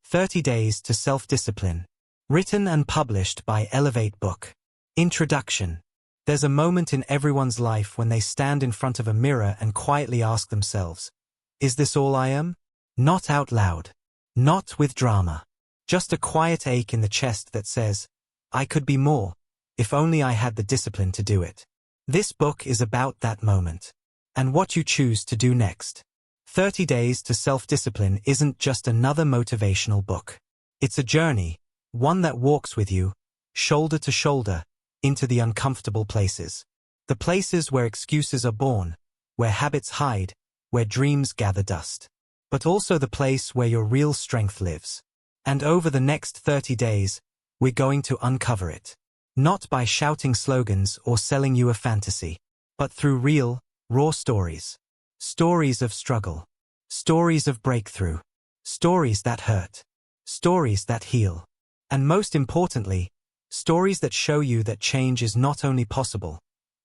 30 Days to Self-Discipline. Written and published by Audiobook. Introduction. There's a moment in everyone's life when they stand in front of a mirror and quietly ask themselves, "Is this all I am?" Not out loud. Not with drama. Just a quiet ache in the chest that says, "I could be more, if only I had the discipline to do it." This book is about that moment. And what you choose to do next. 30 Days to Self-Discipline isn't just another motivational book. It's a journey, one that walks with you, shoulder to shoulder, into the uncomfortable places. The places where excuses are born, where habits hide, where dreams gather dust. But also the place where your real strength lives. And over the next 30 days, we're going to uncover it. Not by shouting slogans or selling you a fantasy, but through real, raw stories. Stories of struggle. Stories of breakthrough. Stories that hurt. Stories that heal. And most importantly, stories that show you that change is not only possible,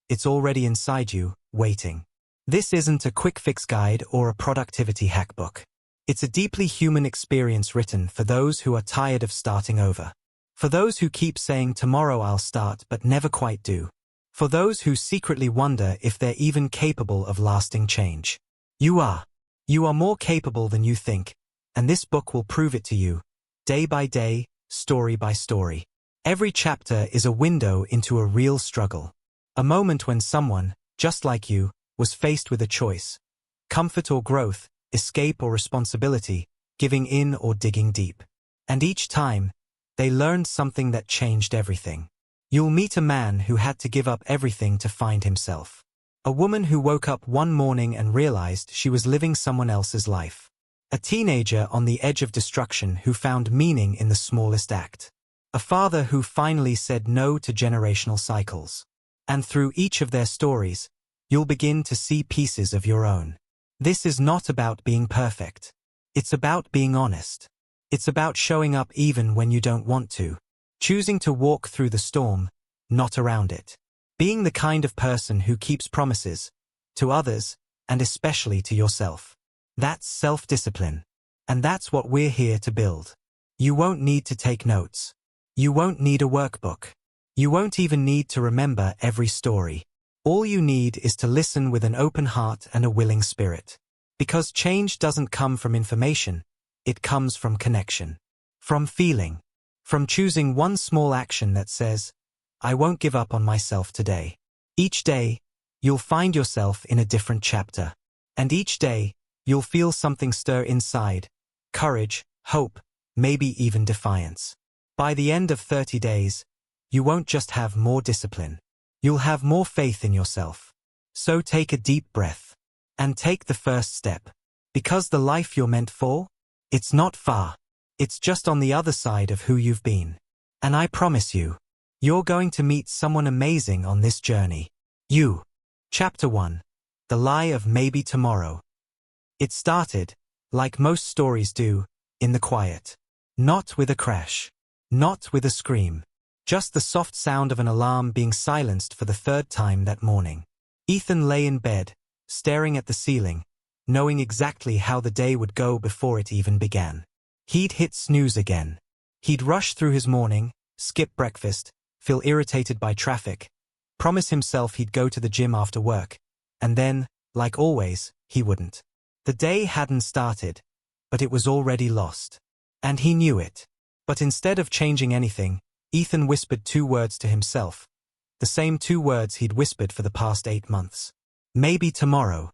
it's already inside you, waiting. This isn't a quick fix guide or a productivity hack book. It's a deeply human experience written for those who are tired of starting over. For those who keep saying tomorrow I'll start but never quite do. For those who secretly wonder if they're even capable of lasting change. You are. You are more capable than you think, and this book will prove it to you, day by day, story by story. Every chapter is a window into a real struggle. A moment when someone, just like you, was faced with a choice. Comfort or growth, escape or responsibility, giving in or digging deep. And each time, they learned something that changed everything. You'll meet a man who had to give up everything to find himself. A woman who woke up one morning and realized she was living someone else's life. A teenager on the edge of destruction who found meaning in the smallest act. A father who finally said no to generational cycles. And through each of their stories, you'll begin to see pieces of your own. This is not about being perfect. It's about being honest. It's about showing up even when you don't want to. Choosing to walk through the storm, not around it. Being the kind of person who keeps promises, to others, and especially to yourself. That's self-discipline. And that's what we're here to build. You won't need to take notes. You won't need a workbook. You won't even need to remember every story. All you need is to listen with an open heart and a willing spirit. Because change doesn't come from information, it comes from connection. From feeling. From choosing one small action that says, "I won't give up on myself today." Each day, you'll find yourself in a different chapter. And each day, you'll feel something stir inside. Courage, hope, maybe even defiance. By the end of 30 days, you won't just have more discipline. You'll have more faith in yourself. So take a deep breath. And take the first step. Because the life you're meant for, it's not far. It's just on the other side of who you've been. And I promise you, you're going to meet someone amazing on this journey. You. Chapter 1. The Lie of Maybe Tomorrow. It started, like most stories do, in the quiet. Not with a crash. Not with a scream. Just the soft sound of an alarm being silenced for the third time that morning. Ethan lay in bed, staring at the ceiling, knowing exactly how the day would go before it even began. He'd hit snooze again. He'd rush through his morning, skip breakfast, feel irritated by traffic, promise himself he'd go to the gym after work, and then, like always, he wouldn't. The day hadn't started, but it was already lost. And he knew it. But instead of changing anything, Ethan whispered 2 words to himself. The same 2 words he'd whispered for the past 8 months. Maybe tomorrow.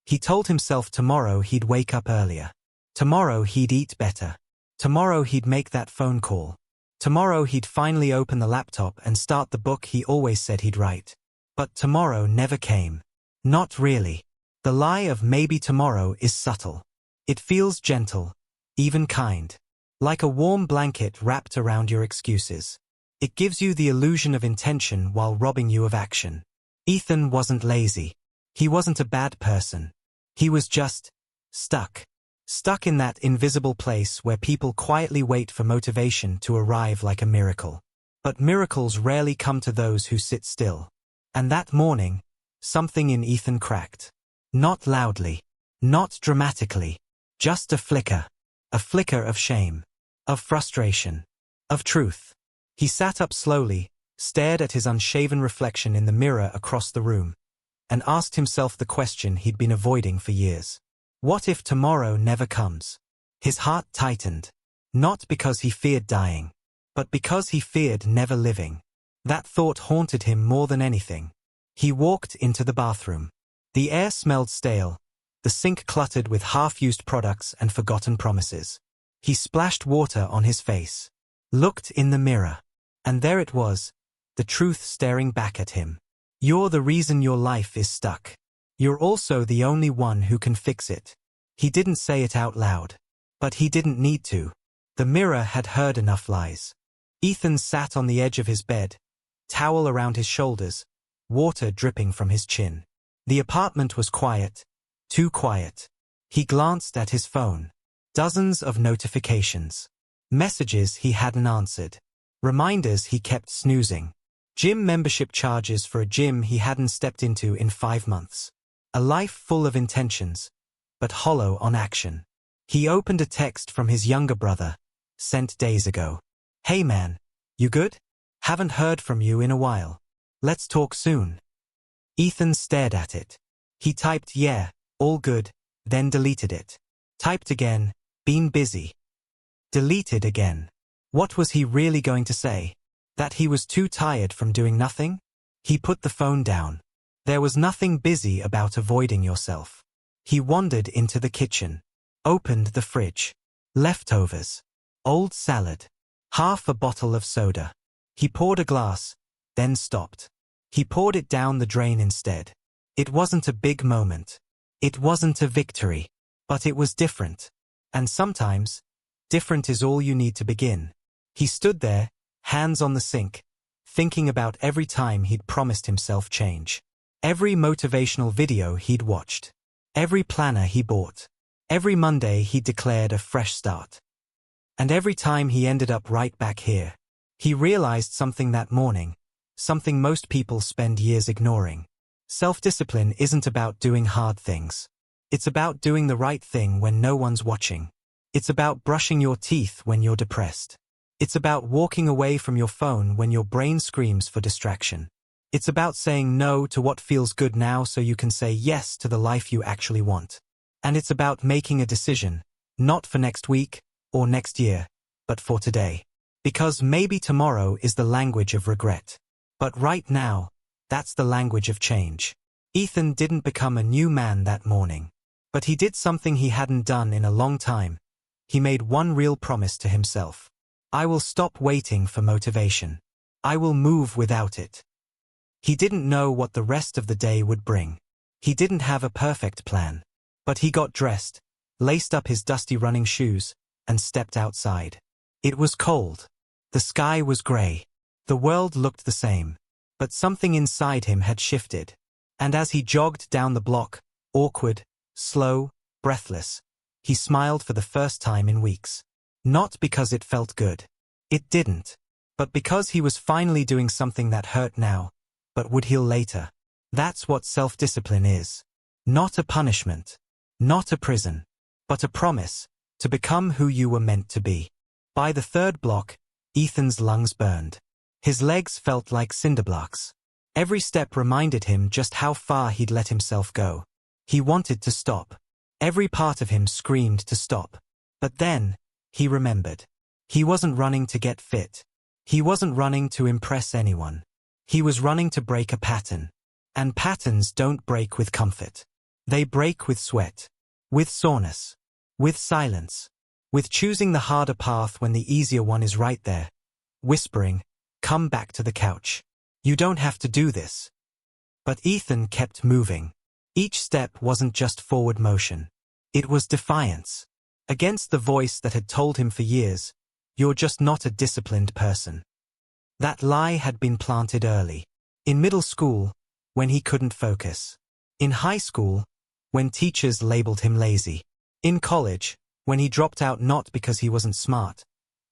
He told himself tomorrow he'd wake up earlier. Tomorrow he'd eat better. Tomorrow he'd make that phone call. Tomorrow he'd finally open the laptop and start the book he always said he'd write. But tomorrow never came. Not really. The lie of maybe tomorrow is subtle. It feels gentle, even kind. Like a warm blanket wrapped around your excuses. It gives you the illusion of intention while robbing you of action. Ethan wasn't lazy. He wasn't a bad person. He was just stuck. Stuck in that invisible place where people quietly wait for motivation to arrive like a miracle. But miracles rarely come to those who sit still. And that morning, something in Ethan cracked. Not loudly. Not dramatically. Just a flicker. A flicker of shame. Of frustration. Of truth. He sat up slowly, stared at his unshaven reflection in the mirror across the room, and asked himself the question he'd been avoiding for years. What if tomorrow never comes? His heart tightened. Not because he feared dying, but because he feared never living. That thought haunted him more than anything. He walked into the bathroom. The air smelled stale, the sink cluttered with half-used products and forgotten promises. He splashed water on his face, looked in the mirror, and there it was, the truth staring back at him. You're the reason your life is stuck. You're also the only one who can fix it. He didn't say it out loud, but he didn't need to. The mirror had heard enough lies. Ethan sat on the edge of his bed, towel around his shoulders, water dripping from his chin. The apartment was quiet, too quiet. He glanced at his phone. Dozens of notifications. Messages he hadn't answered. Reminders he kept snoozing. Gym membership charges for a gym he hadn't stepped into in 5 months. A life full of intentions, but hollow on action. He opened a text from his younger brother, sent days ago. Hey man, you good? Haven't heard from you in a while. Let's talk soon. Ethan stared at it. He typed yeah, all good, then deleted it. Typed again, been busy. Deleted again. What was he really going to say? That he was too tired from doing nothing? He put the phone down. There was nothing busy about avoiding yourself. He wandered into the kitchen. Opened the fridge. Leftovers. Old salad. Half a bottle of soda. He poured a glass, then stopped. He poured it down the drain instead. It wasn't a big moment. It wasn't a victory. But it was different. And sometimes, different is all you need to begin. He stood there, hands on the sink, thinking about every time he'd promised himself change. Every motivational video he'd watched. Every planner he bought. Every Monday he declared a fresh start. And every time he ended up right back here. He realized something that morning, something most people spend years ignoring. Self-discipline isn't about doing hard things. It's about doing the right thing when no one's watching. It's about brushing your teeth when you're depressed. It's about walking away from your phone when your brain screams for distraction. It's about saying no to what feels good now so you can say yes to the life you actually want. And it's about making a decision, not for next week or next year, but for today. Because maybe tomorrow is the language of regret. But right now, that's the language of change. Ethan didn't become a new man that morning. But he did something he hadn't done in a long time. He made one real promise to himself. I will stop waiting for motivation. I will move without it. He didn't know what the rest of the day would bring. He didn't have a perfect plan. But he got dressed, laced up his dusty running shoes, and stepped outside. It was cold. The sky was gray. The world looked the same. But something inside him had shifted. And as he jogged down the block, awkward, slow, breathless, he smiled for the first time in weeks. Not because it felt good. It didn't. But because he was finally doing something that hurt now, but would heal later. That's what self-discipline is. Not a punishment. Not a prison. But a promise to become who you were meant to be. By the third block, Ethan's lungs burned. His legs felt like cinder blocks. Every step reminded him just how far he'd let himself go. He wanted to stop. Every part of him screamed to stop. But then, he remembered. He wasn't running to get fit. He wasn't running to impress anyone. He was running to break a pattern. And patterns don't break with comfort. They break with sweat. With soreness. With silence. With choosing the harder path when the easier one is right there. Whispering, come back to the couch. You don't have to do this. But Ethan kept moving. Each step wasn't just forward motion. It was defiance. Against the voice that had told him for years, you're just not a disciplined person. That lie had been planted early. In middle school, when he couldn't focus. In high school, when teachers labeled him lazy. In college, when he dropped out not because he wasn't smart,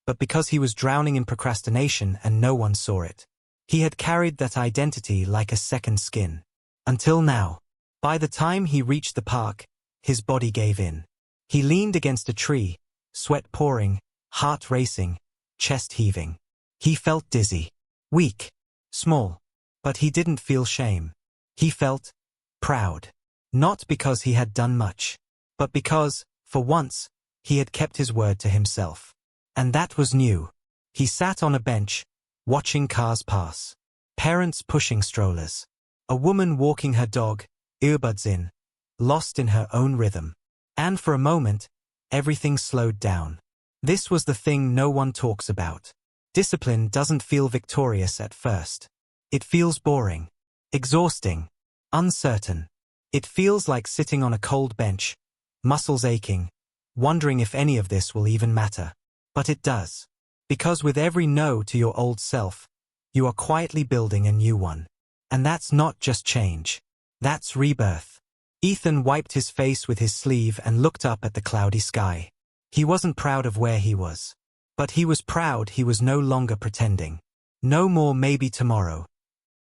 but because he was drowning in procrastination and no one saw it. He had carried that identity like a second skin. Until now. By the time he reached the park, his body gave in. He leaned against a tree, sweat pouring, heart racing, chest heaving. He felt dizzy, weak, small, but he didn't feel shame. He felt proud. Not because he had done much, but because, for once, he had kept his word to himself. And that was new. He sat on a bench, watching cars pass. Parents pushing strollers. A woman walking her dog, earbuds in, lost in her own rhythm. And for a moment, everything slowed down. This was the thing no one talks about. Discipline doesn't feel victorious at first. It feels boring, exhausting, uncertain. It feels like sitting on a cold bench, muscles aching, wondering if any of this will even matter. But it does. Because with every no to your old self, you are quietly building a new one. And that's not just change. That's rebirth. Ethan wiped his face with his sleeve and looked up at the cloudy sky. He wasn't proud of where he was. But he was proud he was no longer pretending. No more maybe tomorrow.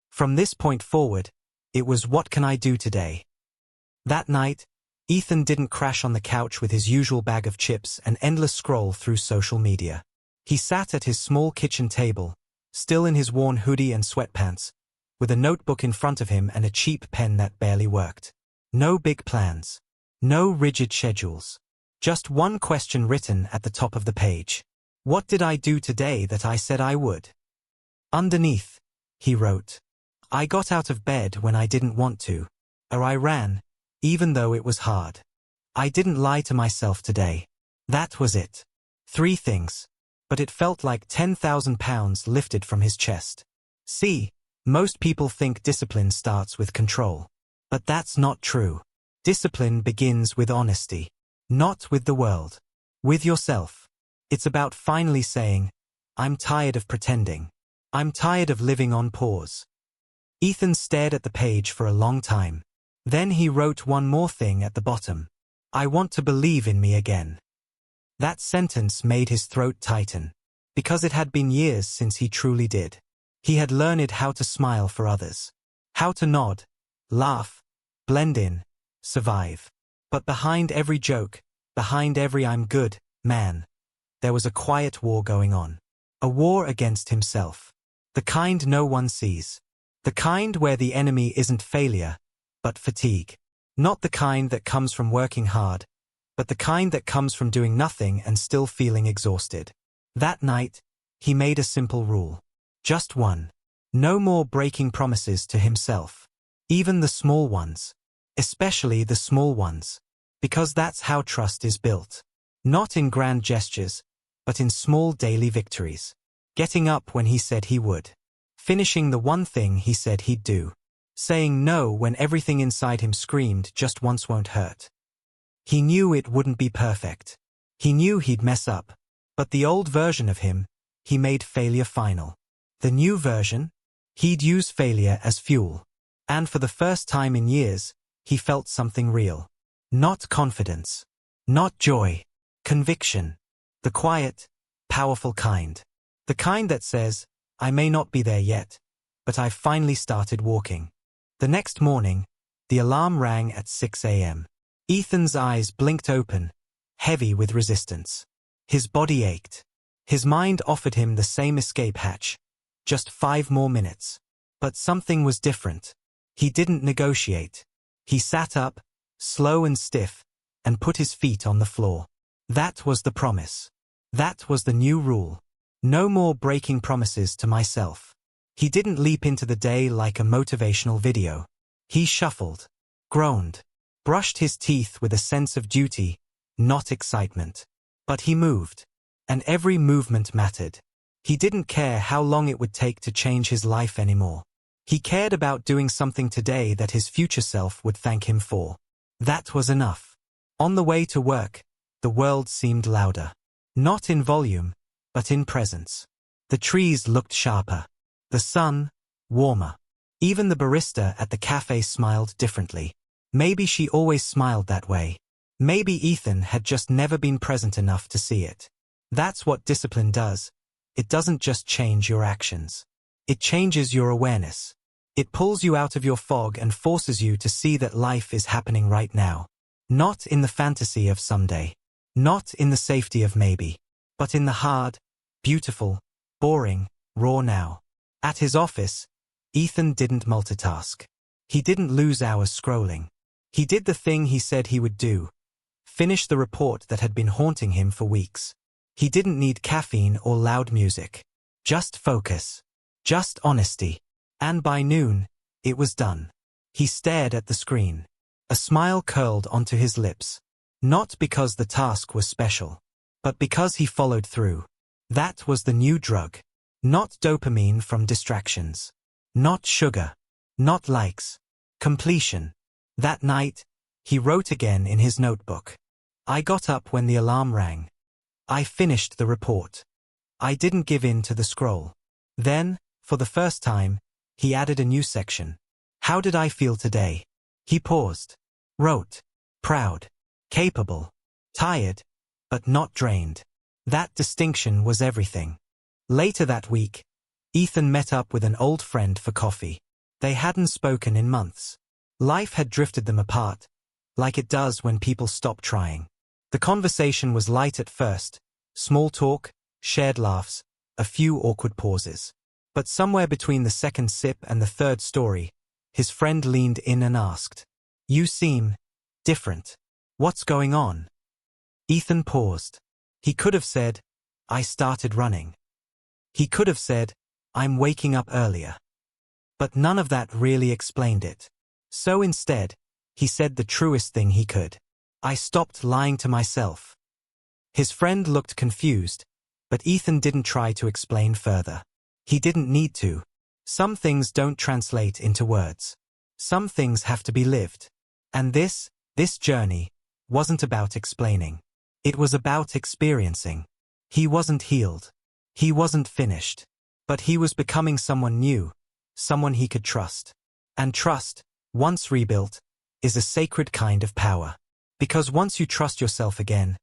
From this point forward, it was what can I do today? That night, Ethan didn't crash on the couch with his usual bag of chips and endless scroll through social media. He sat at his small kitchen table, still in his worn hoodie and sweatpants, with a notebook in front of him and a cheap pen that barely worked. No big plans. No rigid schedules. Just one question written at the top of the page. What did I do today that I said I would? Underneath, he wrote, I got out of bed when I didn't want to. Or I ran, even though it was hard. I didn't lie to myself today. That was it. 3 things. But it felt like 10,000 pounds lifted from his chest. See, most people think discipline starts with control. But that's not true. Discipline begins with honesty. Not with the world. With yourself. It's about finally saying, I'm tired of pretending. I'm tired of living on pause. Ethan stared at the page for a long time. Then he wrote one more thing at the bottom. I want to believe in me again. That sentence made his throat tighten. Because it had been years since he truly did. He had learned how to smile for others. How to nod, laugh, blend in, survive. But behind every joke, behind every I'm good, man, there was a quiet war going on. A war against himself. The kind no one sees. The kind where the enemy isn't failure, but fatigue. Not the kind that comes from working hard, but the kind that comes from doing nothing and still feeling exhausted. That night, he made a simple rule. Just one. No more breaking promises to himself. Even the small ones. Especially the small ones. Because that's how trust is built. Not in grand gestures, but in small daily victories. Getting up when he said he would. Finishing the one thing he said he'd do. Saying no when everything inside him screamed just once won't hurt. He knew it wouldn't be perfect. He knew he'd mess up. But the old version of him, he made failure final. The new version, he'd use failure as fuel. And for the first time in years, he felt something real. Not confidence. Not joy. Conviction. The quiet, powerful kind. The kind that says, I may not be there yet, but I've finally started walking. The next morning, the alarm rang at 6 a.m. Ethan's eyes blinked open, heavy with resistance. His body ached. His mind offered him the same escape hatch. Just 5 more minutes. But something was different. He didn't negotiate. He sat up, slow and stiff, and put his feet on the floor. That was the promise. That was the new rule. No more breaking promises to myself. He didn't leap into the day like a motivational video. He shuffled, groaned, brushed his teeth with a sense of duty, not excitement. But he moved. And every movement mattered. He didn't care how long it would take to change his life anymore. He cared about doing something today that his future self would thank him for. That was enough. On the way to work, the world seemed louder. Not in volume, but in presence. The trees looked sharper. The sun, warmer. Even the barista at the cafe smiled differently. Maybe she always smiled that way. Maybe Ethan had just never been present enough to see it. That's what discipline does. It doesn't just change your actions. It changes your awareness. It pulls you out of your fog and forces you to see that life is happening right now. Not in the fantasy of someday. Not in the safety of maybe, but in the hard, beautiful, boring, raw now. At his office, Ethan didn't multitask. He didn't lose hours scrolling. He did the thing he said he would do. Finish the report that had been haunting him for weeks. He didn't need caffeine or loud music. Just focus. Just honesty. And by noon, it was done. He stared at the screen. A smile curled onto his lips. Not because the task was special, but because he followed through. That was the new drug. Not dopamine from distractions. Not sugar. Not likes. Completion. That night, he wrote again in his notebook. I got up when the alarm rang. I finished the report. I didn't give in to the scroll. Then, for the first time, he added a new section. How did I feel today? He paused. Wrote. Proud. Capable. Tired, but not drained. That distinction was everything. Later that week, Ethan met up with an old friend for coffee. They hadn't spoken in months. Life had drifted them apart, like it does when people stop trying. The conversation was light at first, small talk, shared laughs, a few awkward pauses. But somewhere between the second sip and the third story, his friend leaned in and asked, You seem different. What's going on? Ethan paused. He could have said, I started running. He could have said, I'm waking up earlier. But none of that really explained it. So instead, he said the truest thing he could. I stopped lying to myself. His friend looked confused, but Ethan didn't try to explain further. He didn't need to. Some things don't translate into words. Some things have to be lived. And this journey, wasn't about explaining. It was about experiencing. He wasn't healed. He wasn't finished. But he was becoming someone new, someone he could trust. And trust, once rebuilt, is a sacred kind of power. Because once you trust yourself again,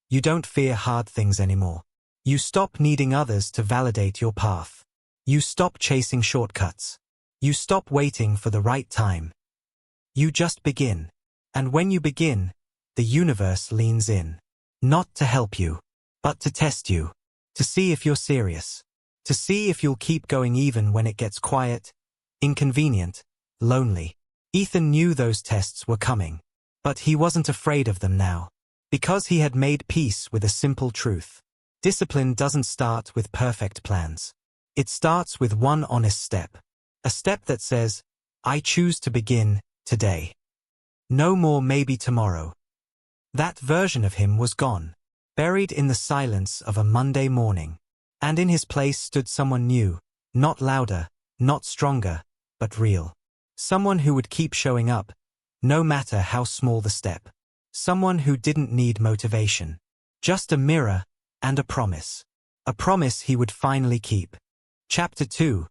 you don't fear hard things anymore. You stop needing others to validate your path. You stop chasing shortcuts. You stop waiting for the right time. You just begin. And when you begin, the universe leans in. Not to help you, but to test you. To see if you're serious. To see if you'll keep going even when it gets quiet, inconvenient, lonely. Ethan knew those tests were coming. But he wasn't afraid of them now. Because he had made peace with a simple truth. Discipline doesn't start with perfect plans. It starts with one honest step. A step that says, I choose to begin today. No more maybe tomorrow. That version of him was gone, buried in the silence of a Monday morning. And in his place stood someone new, not louder, not stronger, but real. Someone who would keep showing up, no matter how small the step. Someone who didn't need motivation. Just a mirror and a promise. A promise he would finally keep. Chapter 2.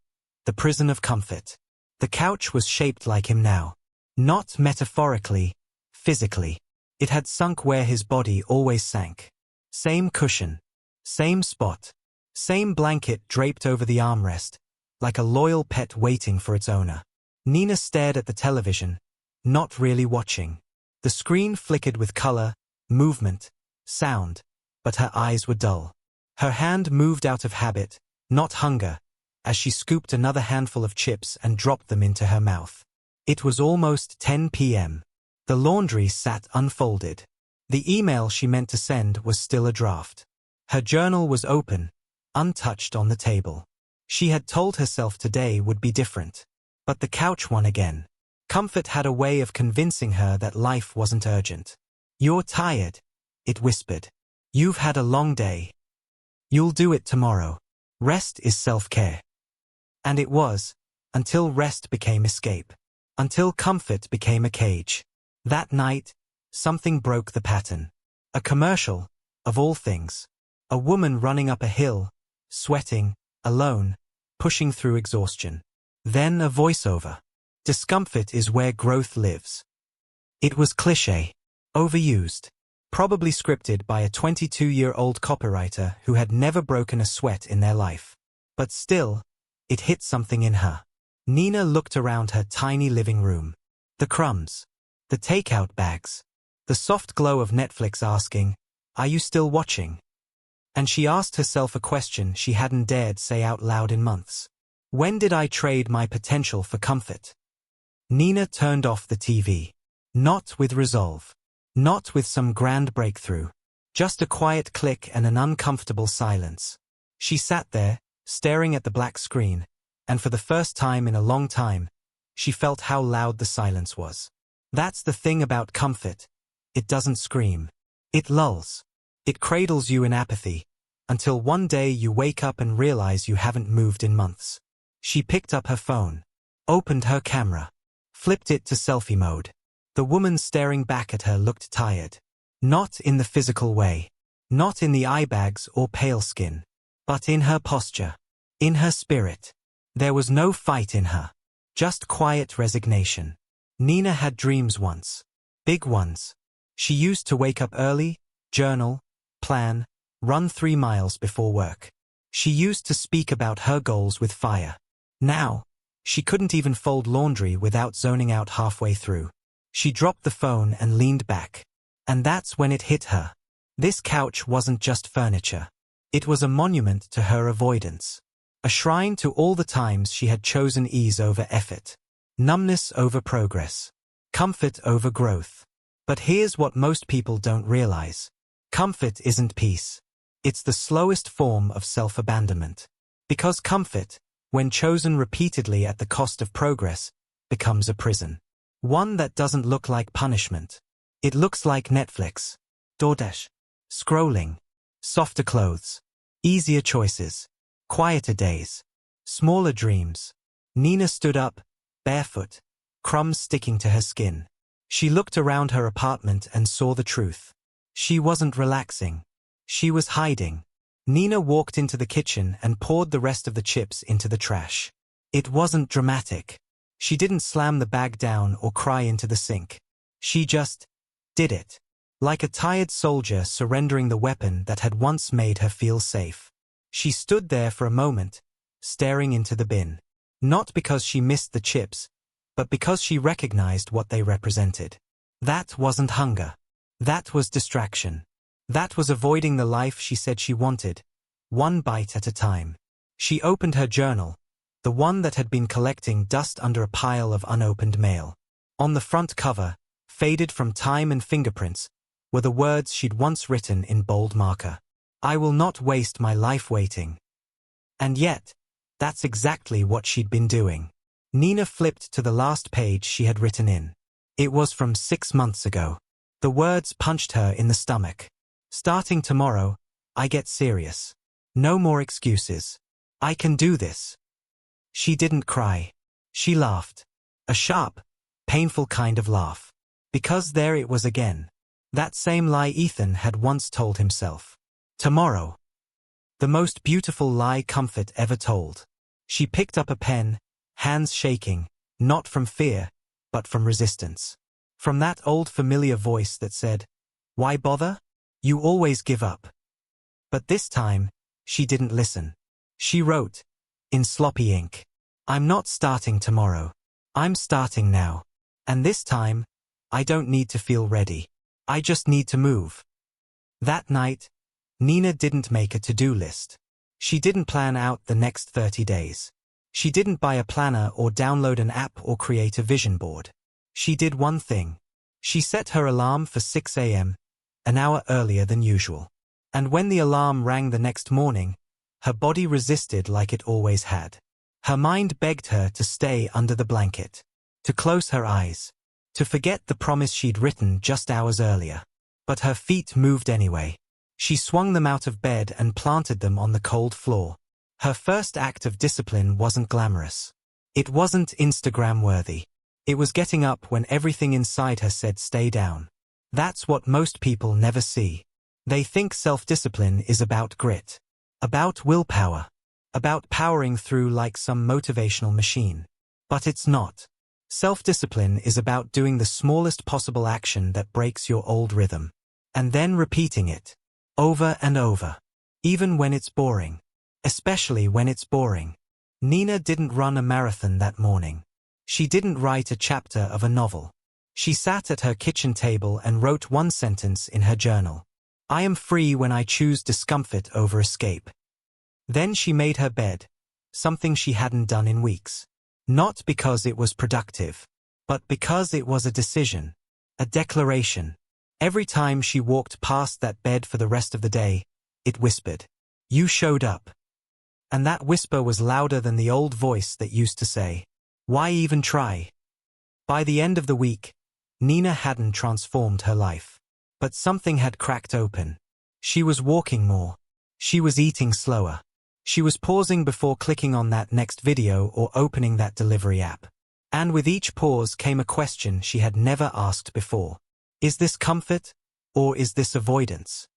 The Prison of Comfort. The couch was shaped like him now. Not metaphorically, physically. It had sunk where his body always sank. Same cushion. Same spot. Same blanket draped over the armrest, like a loyal pet waiting for its owner. Nina stared at the television, not really watching. The screen flickered with color, movement, sound, but her eyes were dull. Her hand moved out of habit, not hunger, as she scooped another handful of chips and dropped them into her mouth. It was almost 10 p.m. The laundry sat unfolded. The email she meant to send was still a draft. Her journal was open, untouched on the table. She had told herself today would be different. But the couch won again. Comfort had a way of convincing her that life wasn't urgent. You're tired, it whispered. You've had a long day. You'll do it tomorrow. Rest is self-care. And it was, until rest became escape. Until comfort became a cage. That night, something broke the pattern. A commercial, of all things. A woman running up a hill, sweating, alone, pushing through exhaustion. Then a voiceover. Discomfort is where growth lives. It was cliché. Overused. Probably scripted by a 22-year-old copywriter who had never broken a sweat in their life. But still, it hit something in her. Nina looked around her tiny living room. The crumbs. The takeout bags. The soft glow of Netflix asking, Are you still watching? And she asked herself a question she hadn't dared say out loud in months. When did I trade my potential for comfort? Nina turned off the TV. Not with resolve. Not with some grand breakthrough. Just a quiet click and an uncomfortable silence. She sat there, staring at the black screen, and for the first time in a long time, she felt how loud the silence was. That's the thing about comfort. It doesn't scream. It lulls. It cradles you in apathy, until one day you wake up and realize you haven't moved in months. She picked up her phone, opened her camera, flipped it to selfie mode. The woman staring back at her looked tired. Not in the physical way. Not in the eye bags or pale skin. But in her posture. In her spirit. There was no fight in her. Just quiet resignation. Nina had dreams once. Big ones. She used to wake up early, journal, plan, run 3 miles before work. She used to speak about her goals with fire. Now, she couldn't even fold laundry without zoning out halfway through. She dropped the phone and leaned back. And that's when it hit her. This couch wasn't just furniture. It was a monument to her avoidance. A shrine to all the times she had chosen ease over effort. Numbness over progress. Comfort over growth. But here's what most people don't realize. Comfort isn't peace. It's the slowest form of self-abandonment. Because comfort, when chosen repeatedly at the cost of progress, becomes a prison. One that doesn't look like punishment. It looks like Netflix, DoorDash, scrolling, softer clothes, easier choices, quieter days, smaller dreams. Nina stood up, barefoot, crumbs sticking to her skin. She looked around her apartment and saw the truth. She wasn't relaxing. She was hiding. Nina walked into the kitchen and poured the rest of the chips into the trash. It wasn't dramatic. She didn't slam the bag down or cry into the sink. She just did it. Like a tired soldier surrendering the weapon that had once made her feel safe. She stood there for a moment, staring into the bin. Not because she missed the chips, but because she recognized what they represented. That wasn't hunger. That was distraction. That was avoiding the life she said she wanted, one bite at a time. She opened her journal, the one that had been collecting dust under a pile of unopened mail. On the front cover, faded from time and fingerprints, were the words she'd once written in bold marker. I will not waste my life waiting. And yet, that's exactly what she'd been doing. Nina flipped to the last page she had written in. It was from 6 months ago. The words punched her in the stomach. Starting tomorrow, I get serious. No more excuses. I can do this. She didn't cry. She laughed. A sharp, painful kind of laugh. Because there it was again. That same lie Ethan had once told himself. Tomorrow. The most beautiful lie Comfort ever told. She picked up a pen, hands shaking, not from fear, but from resistance. From that old familiar voice that said, "Why bother? You always give up." But this time, she didn't listen. She wrote, in sloppy ink, I'm not starting tomorrow. I'm starting now. And this time, I don't need to feel ready. I just need to move. That night, Nina didn't make a to-do list. She didn't plan out the next 30 days. She didn't buy a planner or download an app or create a vision board. She did one thing. She set her alarm for 6 a.m., an hour earlier than usual. And when the alarm rang the next morning, her body resisted like it always had. Her mind begged her to stay under the blanket, to close her eyes, to forget the promise she'd written just hours earlier. But her feet moved anyway. She swung them out of bed and planted them on the cold floor. Her first act of discipline wasn't glamorous. It wasn't Instagram-worthy. It was getting up when everything inside her said stay down. That's what most people never see. They think self-discipline is about grit, about willpower, about powering through like some motivational machine. But it's not. Self-discipline is about doing the smallest possible action that breaks your old rhythm, and then repeating it, over and over, even when it's boring. Especially when it's boring. Nina didn't run a marathon that morning. She didn't write a chapter of a novel. She sat at her kitchen table and wrote one sentence in her journal. I am free when I choose discomfort over escape. Then she made her bed, something she hadn't done in weeks. Not because it was productive, but because it was a decision, a declaration. Every time she walked past that bed for the rest of the day, it whispered, "You showed up." And that whisper was louder than the old voice that used to say, "Why even try?" By the end of the week, Nina hadn't transformed her life. But something had cracked open. She was walking more. She was eating slower. She was pausing before clicking on that next video or opening that delivery app. And with each pause came a question she had never asked before. Is this comfort, or is this avoidance?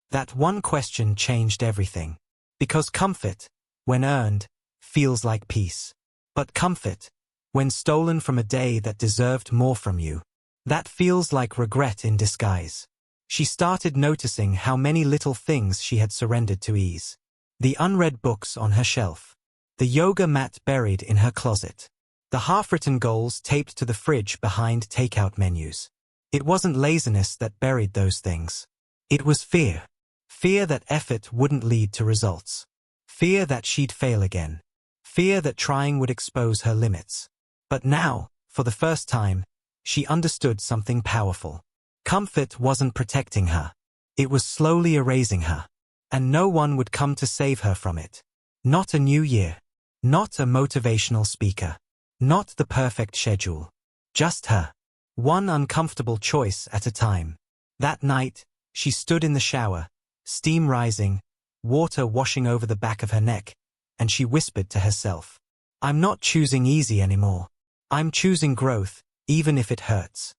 That one question changed everything. Because comfort, when earned, feels like peace. But comfort, when stolen from a day that deserved more from you, that feels like regret in disguise. She started noticing how many little things she had surrendered to ease. The unread books on her shelf. The yoga mat buried in her closet. The half-written goals taped to the fridge behind takeout menus. It wasn't laziness that buried those things. It was fear. Fear that effort wouldn't lead to results. Fear that she'd fail again. Fear that trying would expose her limits. But now, for the first time, she understood something powerful. Comfort wasn't protecting her. It was slowly erasing her. And no one would come to save her from it. Not a new year. Not a motivational speaker. Not the perfect schedule. Just her. One uncomfortable choice at a time. That night, she stood in the shower, steam rising, water washing over the back of her neck, and she whispered to herself, "I'm not choosing easy anymore. I'm choosing growth, even if it hurts."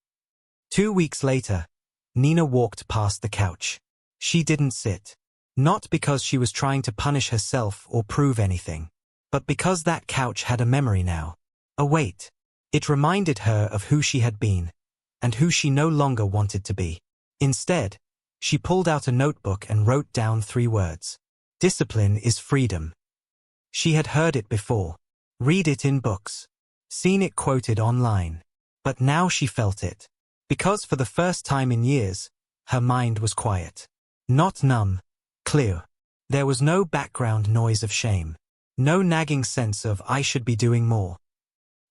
2 weeks later, Nina walked past the couch. She didn't sit. Not because she was trying to punish herself or prove anything, but because that couch had a memory now. A weight. It reminded her of who she had been, and who she no longer wanted to be. Instead, she pulled out a notebook and wrote down 3 words. Discipline is freedom. She had heard it before. Read it in books. Seen it quoted online. But now she felt it. Because for the first time in years, her mind was quiet. Not numb, clear. There was no background noise of shame. No nagging sense of "I should be doing more."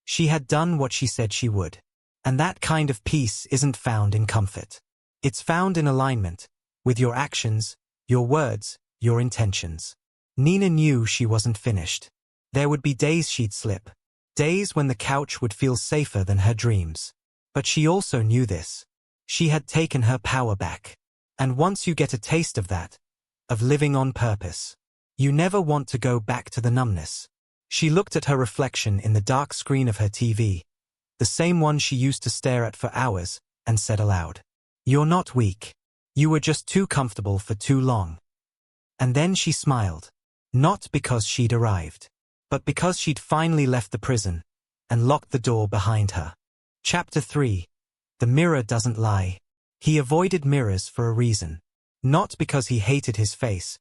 She had done what she said she would. And that kind of peace isn't found in comfort. It's found in alignment, with your actions, your words, your intentions. Nina knew she wasn't finished. There would be days she'd slip. Days when the couch would feel safer than her dreams. But she also knew this. She had taken her power back. And once you get a taste of that, of living on purpose, you never want to go back to the numbness. She looked at her reflection in the dark screen of her TV, the same one she used to stare at for hours, and said aloud, "You're not weak. You were just too comfortable for too long." And then she smiled. Not because she'd arrived, but because she'd finally left the prison and locked the door behind her. Chapter 3. The mirror doesn't lie. He avoided mirrors for a reason. Not because he hated his face,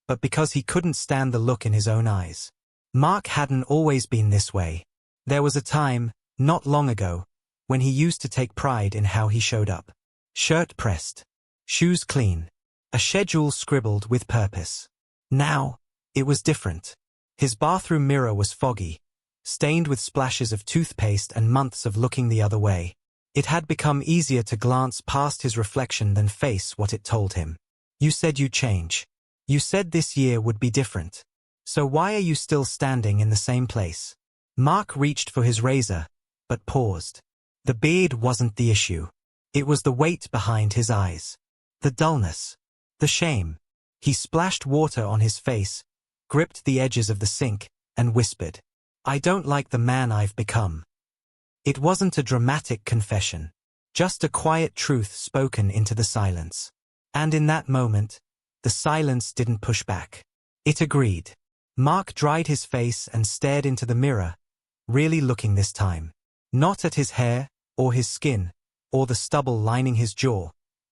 but because he couldn't stand the look in his own eyes. Mark hadn't always been this way. There was a time, not long ago, when he used to take pride in how he showed up. Shirt pressed. Shoes clean. A schedule scribbled with purpose. Now, it was different. His bathroom mirror was foggy, stained with splashes of toothpaste and months of looking the other way. It had become easier to glance past his reflection than face what it told him. You said you'd change. You said this year would be different. So why are you still standing in the same place? Mark reached for his razor, but paused. The beard wasn't the issue. It was the weight behind his eyes. The dullness. The shame. He splashed water on his face, gripped the edges of the sink, and whispered, "I don't like the man I've become." It wasn't a dramatic confession. Just a quiet truth spoken into the silence. And in that moment, the silence didn't push back. It agreed. Mark dried his face and stared into the mirror, really looking this time. Not at his hair, or his skin, or the stubble lining his jaw,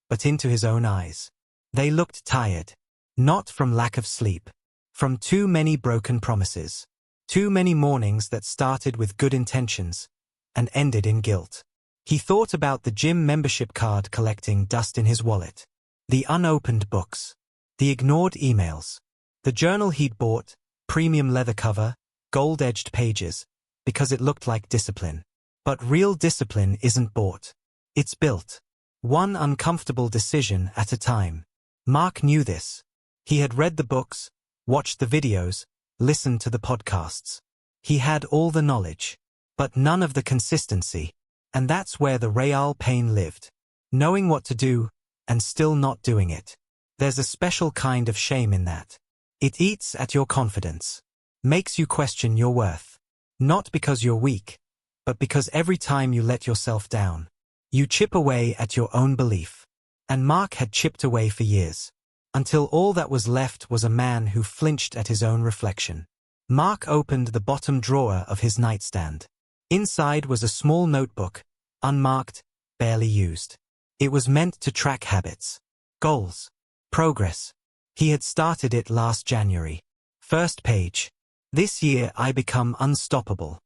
but into his own eyes. They looked tired. Not from lack of sleep. From too many broken promises. Too many mornings that started with good intentions and ended in guilt. He thought about the gym membership card collecting dust in his wallet. The unopened books. The ignored emails. The journal he'd bought, premium leather cover, gold-edged pages, because it looked like discipline. But real discipline isn't bought. It's built. One uncomfortable decision at a time. Mark knew this. He had read the books, watched the videos, listened to the podcasts. He had all the knowledge, but none of the consistency. And that's where the real pain lived. Knowing what to do, and still not doing it. There's a special kind of shame in that. It eats at your confidence. Makes you question your worth. Not because you're weak, but because every time you let yourself down, you chip away at your own belief. And Mark had chipped away for years. Until all that was left was a man who flinched at his own reflection. Mark opened the bottom drawer of his nightstand. Inside was a small notebook, unmarked, barely used. It was meant to track habits, goals, progress. He had started it last January. First page. This year I become unstoppable.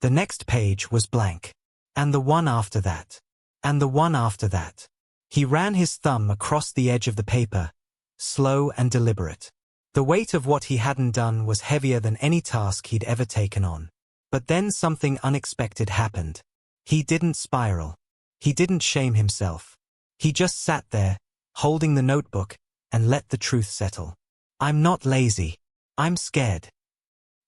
The next page was blank. And the one after that. And the one after that. He ran his thumb across the edge of the paper, slow and deliberate. The weight of what he hadn't done was heavier than any task he'd ever taken on. But then something unexpected happened. He didn't spiral. He didn't shame himself. He just sat there, holding the notebook, and let the truth settle. I'm not lazy. I'm scared.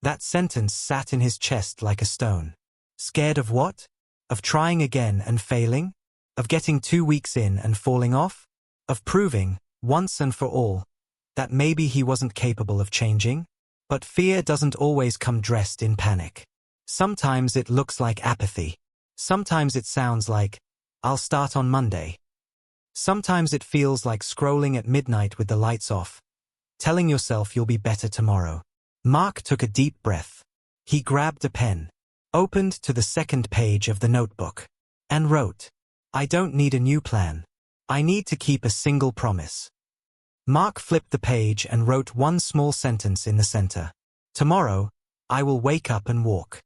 That sentence sat in his chest like a stone. Scared of what? Of trying again and failing? Of getting 2 weeks in and falling off? Of proving, once and for all, that maybe he wasn't capable of changing? But fear doesn't always come dressed in panic. Sometimes it looks like apathy. Sometimes it sounds like, I'll start on Monday. Sometimes it feels like scrolling at midnight with the lights off, telling yourself you'll be better tomorrow. Mark took a deep breath. He grabbed a pen, opened to the second page of the notebook, and wrote, I don't need a new plan. I need to keep a single promise. Mark flipped the page and wrote one small sentence in the center. Tomorrow, I will wake up and walk.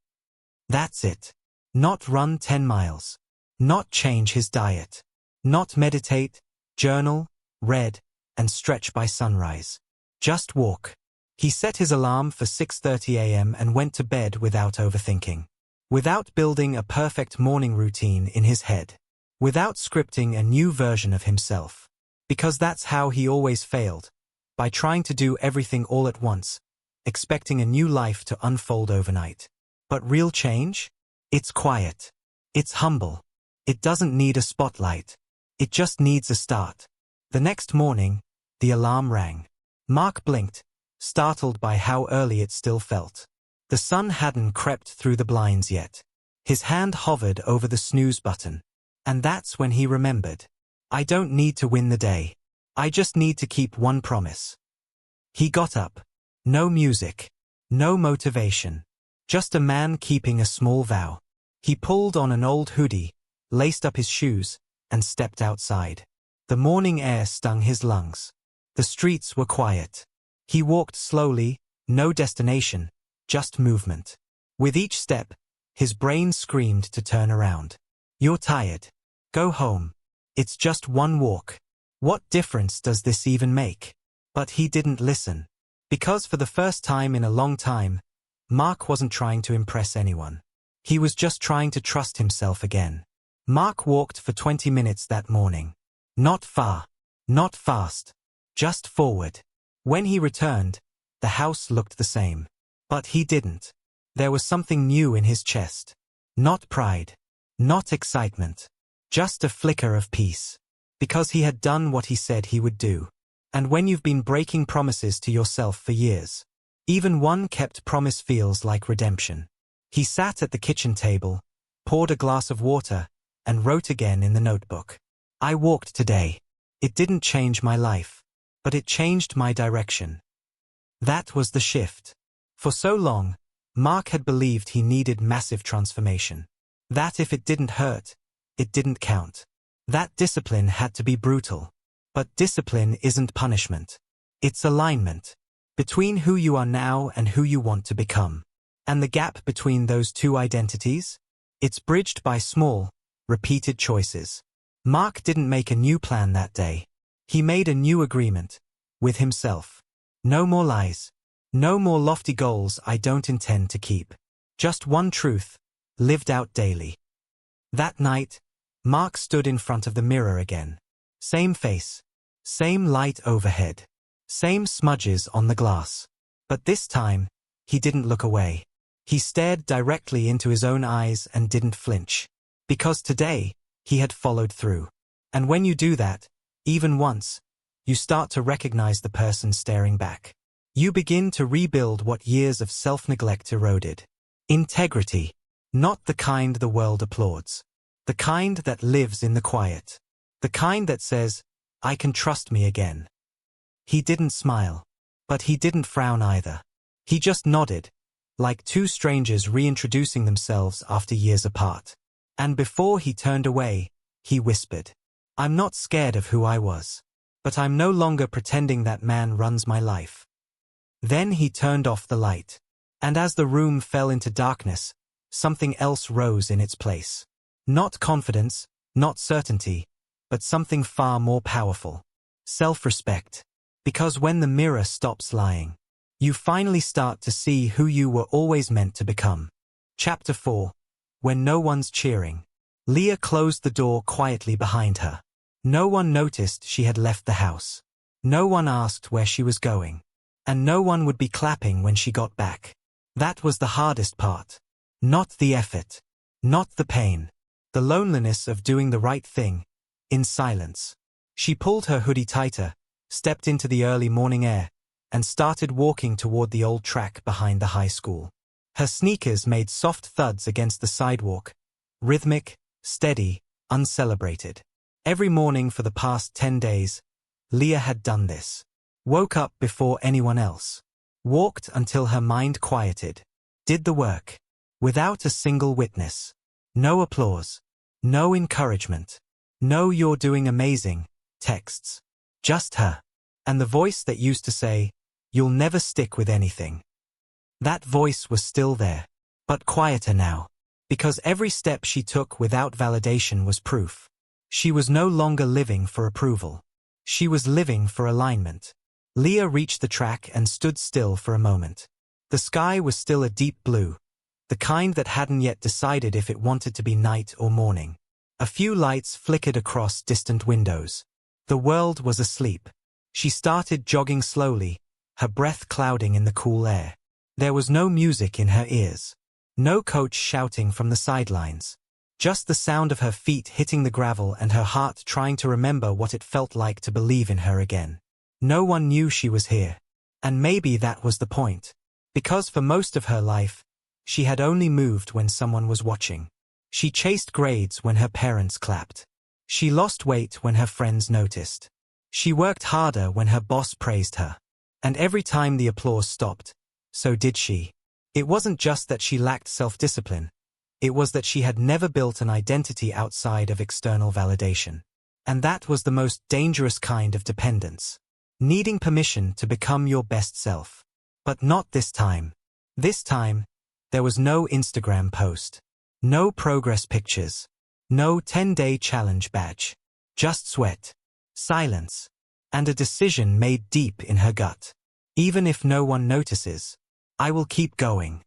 That's it. Not run 10 miles. Not change his diet. Not meditate, journal, read, and stretch by sunrise. Just walk. He set his alarm for 6:30 a.m. and went to bed without overthinking. Without building a perfect morning routine in his head. Without scripting a new version of himself. Because that's how he always failed. By trying to do everything all at once, expecting a new life to unfold overnight. But real change? It's quiet. It's humble. It doesn't need a spotlight. It just needs a start. The next morning, the alarm rang. Mark blinked, startled by how early it still felt. The sun hadn't crept through the blinds yet. His hand hovered over the snooze button. And that's when he remembered. I don't need to win the day. I just need to keep one promise. He got up. No music. No motivation. Just a man keeping a small vow. He pulled on an old hoodie, laced up his shoes, and stepped outside. The morning air stung his lungs. The streets were quiet. He walked slowly, no destination, just movement. With each step, his brain screamed to turn around. You're tired. Go home. It's just one walk. What difference does this even make? But he didn't listen. Because for the first time in a long time, Mark wasn't trying to impress anyone. He was just trying to trust himself again. Mark walked for 20 minutes that morning. Not far. Not fast. Just forward. When he returned, the house looked the same. But he didn't. There was something new in his chest. Not pride. Not excitement. Just a flicker of peace. Because he had done what he said he would do. And when you've been breaking promises to yourself for years, even one kept promise feels like redemption. He sat at the kitchen table, poured a glass of water, and wrote again in the notebook. I walked today. It didn't change my life, but it changed my direction. That was the shift. For so long, Mark had believed he needed massive transformation. That if it didn't hurt, it didn't count. That discipline had to be brutal. But discipline isn't punishment. It's alignment. Between who you are now and who you want to become. And the gap between those two identities? It's bridged by small, repeated choices. Mark didn't make a new plan that day. He made a new agreement with himself. No more lies. No more lofty goals I don't intend to keep. Just one truth, lived out daily. That night, Mark stood in front of the mirror again. Same face. Same light overhead. Same smudges on the glass. But this time, he didn't look away. He stared directly into his own eyes and didn't flinch. Because today, he had followed through. And when you do that, even once, you start to recognize the person staring back. You begin to rebuild what years of self-neglect eroded. Integrity. Not the kind the world applauds. The kind that lives in the quiet. The kind that says, I can trust me again. He didn't smile. But he didn't frown either. He just nodded, like two strangers reintroducing themselves after years apart. And before he turned away, he whispered, I'm not scared of who I was. But I'm no longer pretending that man runs my life. Then he turned off the light. And as the room fell into darkness, something else rose in its place. Not confidence, not certainty, but something far more powerful. Self-respect. Because when the mirror stops lying, you finally start to see who you were always meant to become. Chapter 4. When no one's cheering. Leah closed the door quietly behind her. No one noticed she had left the house. No one asked where she was going. And no one would be clapping when she got back. That was the hardest part. Not the effort. Not the pain. The loneliness of doing the right thing, in silence. She pulled her hoodie tighter, stepped into the early morning air, and started walking toward the old track behind the high school. Her sneakers made soft thuds against the sidewalk, rhythmic, steady, uncelebrated. Every morning for the past 10 days, Leah had done this. Woke up before anyone else. Walked until her mind quieted. Did the work. Without a single witness. No applause. No encouragement. No "you're doing amazing" texts. Just her. And the voice that used to say, you'll never stick with anything. That voice was still there. But quieter now. Because every step she took without validation was proof. She was no longer living for approval. She was living for alignment. Leah reached the track and stood still for a moment. The sky was still a deep blue, the kind that hadn't yet decided if it wanted to be night or morning. A few lights flickered across distant windows. The world was asleep. She started jogging slowly, her breath clouding in the cool air. There was no music in her ears. No coach shouting from the sidelines. Just the sound of her feet hitting the gravel and her heart trying to remember what it felt like to believe in her again. No one knew she was here. And maybe that was the point. Because for most of her life, she had only moved when someone was watching. She chased grades when her parents clapped. She lost weight when her friends noticed. She worked harder when her boss praised her. And every time the applause stopped, so did she. It wasn't just that she lacked self-discipline. It was that she had never built an identity outside of external validation. And that was the most dangerous kind of dependence. Needing permission to become your best self. But not this time. This time, there was no Instagram post. No progress pictures. No 10-day challenge badge. Just sweat. Silence. And a decision made deep in her gut. Even if no one notices, I will keep going.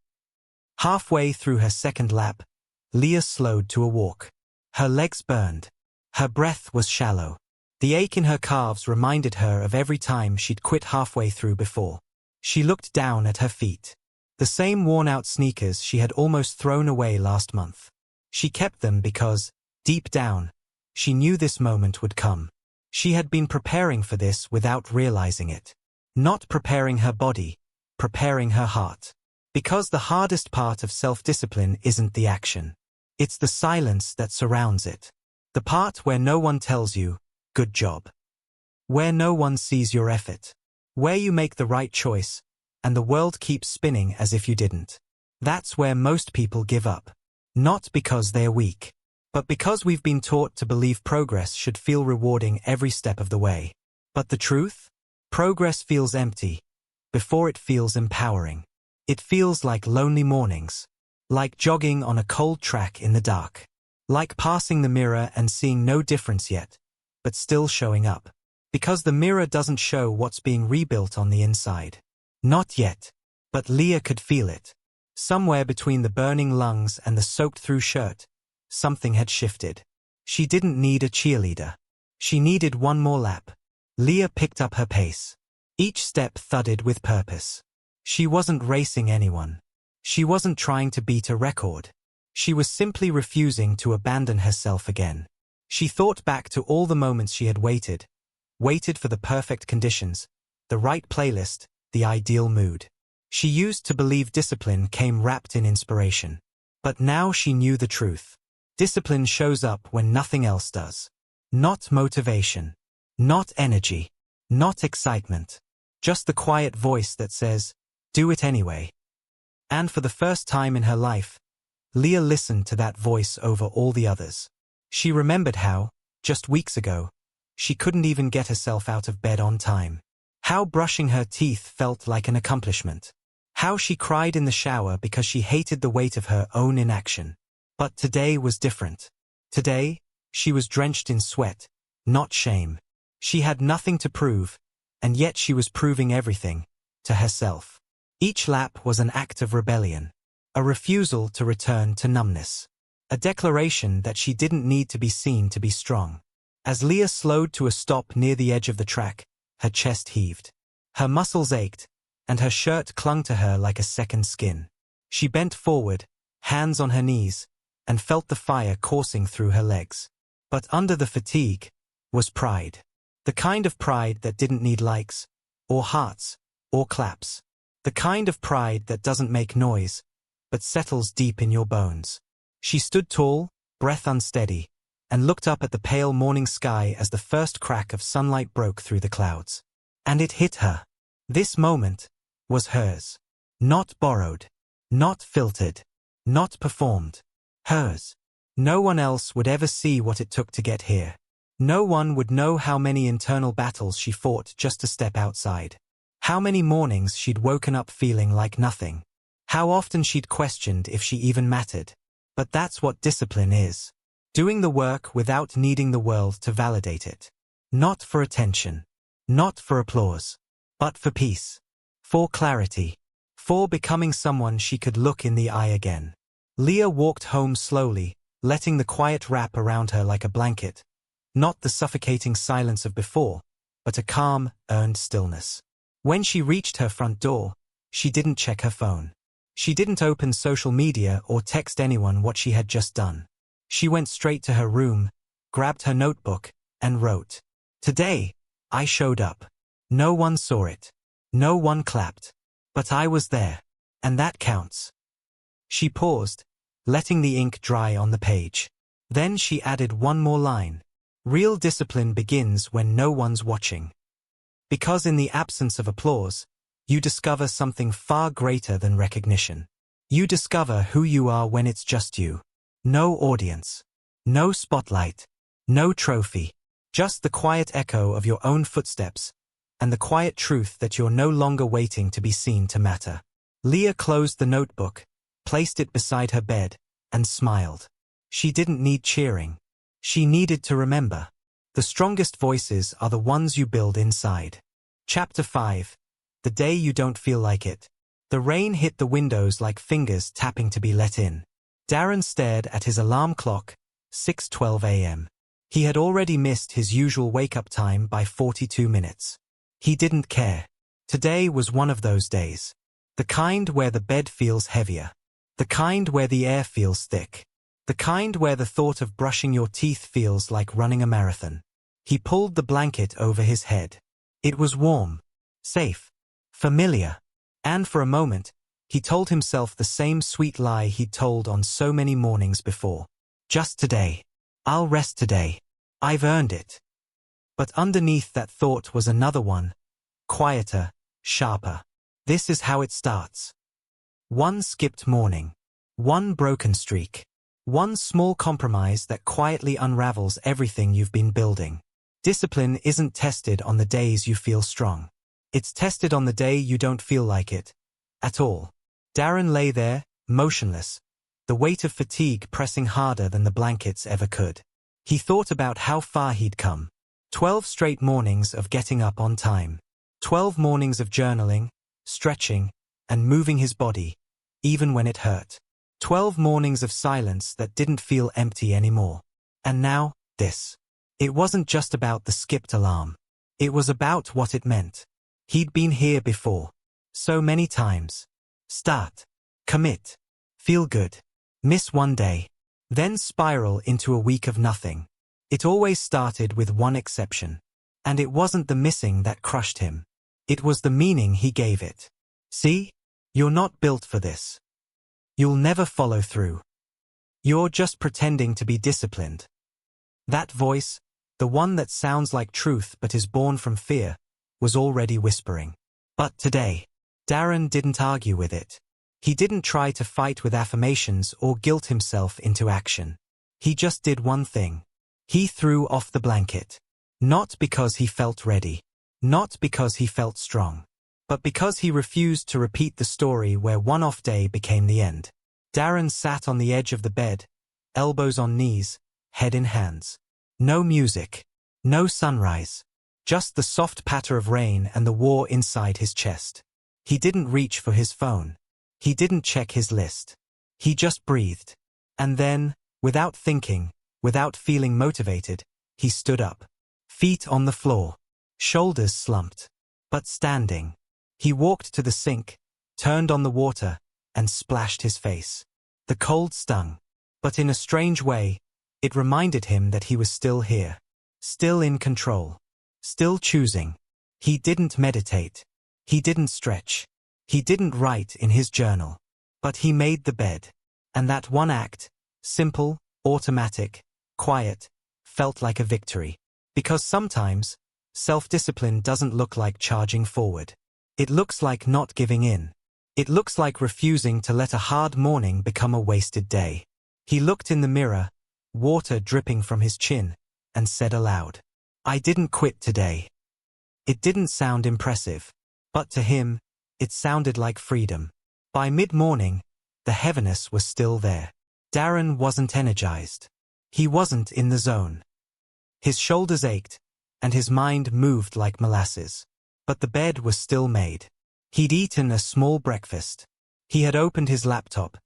Halfway through her second lap, Leah slowed to a walk. Her legs burned. Her breath was shallow. The ache in her calves reminded her of every time she'd quit halfway through before. She looked down at her feet. The same worn-out sneakers she had almost thrown away last month. She kept them because, deep down, she knew this moment would come. She had been preparing for this without realizing it. Not preparing her body, preparing her heart. Because the hardest part of self-discipline isn't the action. It's the silence that surrounds it. The part where no one tells you, good job. Where no one sees your effort. Where you make the right choice, and the world keeps spinning as if you didn't. That's where most people give up. Not because they're weak, but because we've been taught to believe progress should feel rewarding every step of the way. But the truth? Progress feels empty, before it feels empowering. It feels like lonely mornings. Like jogging on a cold track in the dark. Like passing the mirror and seeing no difference yet, but still showing up. Because the mirror doesn't show what's being rebuilt on the inside. Not yet. But Leah could feel it. Somewhere between the burning lungs and the soaked-through shirt, something had shifted. She didn't need a cheerleader. She needed one more lap. Leah picked up her pace. Each step thudded with purpose. She wasn't racing anyone. She wasn't trying to beat a record. She was simply refusing to abandon herself again. She thought back to all the moments she had waited for the perfect conditions, the right playlist, the ideal mood. She used to believe discipline came wrapped in inspiration. But now she knew the truth. Discipline shows up when nothing else does. Not motivation. Not energy. Not excitement. Just the quiet voice that says, do it anyway. And for the first time in her life, Leah listened to that voice over all the others. She remembered how, just weeks ago, she couldn't even get herself out of bed on time. How brushing her teeth felt like an accomplishment. How she cried in the shower because she hated the weight of her own inaction. But today was different. Today, she was drenched in sweat, not shame. She had nothing to prove, and yet she was proving everything, to herself. Each lap was an act of rebellion. A refusal to return to numbness. A declaration that she didn't need to be seen to be strong. As Leah slowed to a stop near the edge of the track, her chest heaved. Her muscles ached, and her shirt clung to her like a second skin. She bent forward, hands on her knees, and felt the fire coursing through her legs. But under the fatigue was pride. The kind of pride that didn't need likes, or hearts, or claps. The kind of pride that doesn't make noise, but settles deep in your bones. She stood tall, breath unsteady, and looked up at the pale morning sky as the first crack of sunlight broke through the clouds. And it hit her. This moment was hers. Not borrowed. Not filtered. Not performed. Hers. No one else would ever see what it took to get here. No one would know how many internal battles she fought just to step outside. How many mornings she'd woken up feeling like nothing. How often she'd questioned if she even mattered. But that's what discipline is. Doing the work without needing the world to validate it. Not for attention. Not for applause. But for peace. For clarity. For becoming someone she could look in the eye again. Leah walked home slowly, letting the quiet wrap around her like a blanket. Not the suffocating silence of before, but a calm, earned stillness. When she reached her front door, she didn't check her phone. She didn't open social media or text anyone what she had just done. She went straight to her room, grabbed her notebook, and wrote, "Today, I showed up. No one saw it. No one clapped. But I was there. And that counts." She paused, letting the ink dry on the page. Then she added one more line. Real discipline begins when no one's watching. Because in the absence of applause, you discover something far greater than recognition. You discover who you are when it's just you. No audience. No spotlight. No trophy. Just the quiet echo of your own footsteps, and the quiet truth that you're no longer waiting to be seen to matter. Leah closed the notebook, placed it beside her bed, and smiled. She didn't need cheering. She needed to remember. The strongest voices are the ones you build inside. Chapter 5. The day you don't feel like it. The rain hit the windows like fingers tapping to be let in. Darren stared at his alarm clock, 6:12 a.m. He had already missed his usual wake-up time by 42 minutes. He didn't care. Today was one of those days. The kind where the bed feels heavier. The kind where the air feels thick. The kind where the thought of brushing your teeth feels like running a marathon. He pulled the blanket over his head. It was warm, safe, familiar. And for a moment, he told himself the same sweet lie he'd told on so many mornings before. Just today. I'll rest today. I've earned it. But underneath that thought was another one. Quieter, sharper. This is how it starts. One skipped morning. One broken streak. One small compromise that quietly unravels everything you've been building. Discipline isn't tested on the days you feel strong. It's tested on the day you don't feel like it. At all. Darren lay there, motionless, the weight of fatigue pressing harder than the blankets ever could. He thought about how far he'd come. 12 straight mornings of getting up on time. 12 mornings of journaling, stretching, and moving his body, even when it hurt. 12 mornings of silence that didn't feel empty anymore. And now, this. It wasn't just about the skipped alarm. It was about what it meant. He'd been here before. So many times. Start. Commit. Feel good. Miss one day. Then spiral into a week of nothing. It always started with one exception. And it wasn't the missing that crushed him. It was the meaning he gave it. See? You're not built for this. You'll never follow through. You're just pretending to be disciplined. That voice, the one that sounds like truth but is born from fear, was already whispering. But today, Darren didn't argue with it. He didn't try to fight with affirmations or guilt himself into action. He just did one thing. He threw off the blanket. Not because he felt ready. Not because he felt strong. But because he refused to repeat the story where one off day became the end. Darren sat on the edge of the bed, elbows on knees, head in hands. No music. No sunrise. Just the soft patter of rain and the war inside his chest. He didn't reach for his phone. He didn't check his list. He just breathed. And then, without thinking, without feeling motivated, he stood up. Feet on the floor. Shoulders slumped. But standing. He walked to the sink, turned on the water, and splashed his face. The cold stung. But in a strange way, it reminded him that he was still here. Still in control. Still choosing. He didn't meditate. He didn't stretch. He didn't write in his journal. But he made the bed. And that one act, simple, automatic, quiet, felt like a victory. Because sometimes, self-discipline doesn't look like charging forward. It looks like not giving in. It looks like refusing to let a hard morning become a wasted day. He looked in the mirror, water dripping from his chin, and said aloud, "I didn't quit today." It didn't sound impressive. But to him, it sounded like freedom. By mid-morning, the heaviness was still there. Darren wasn't energized. He wasn't in the zone. His shoulders ached, and his mind moved like molasses. But the bed was still made. He'd eaten a small breakfast. He had opened his laptop,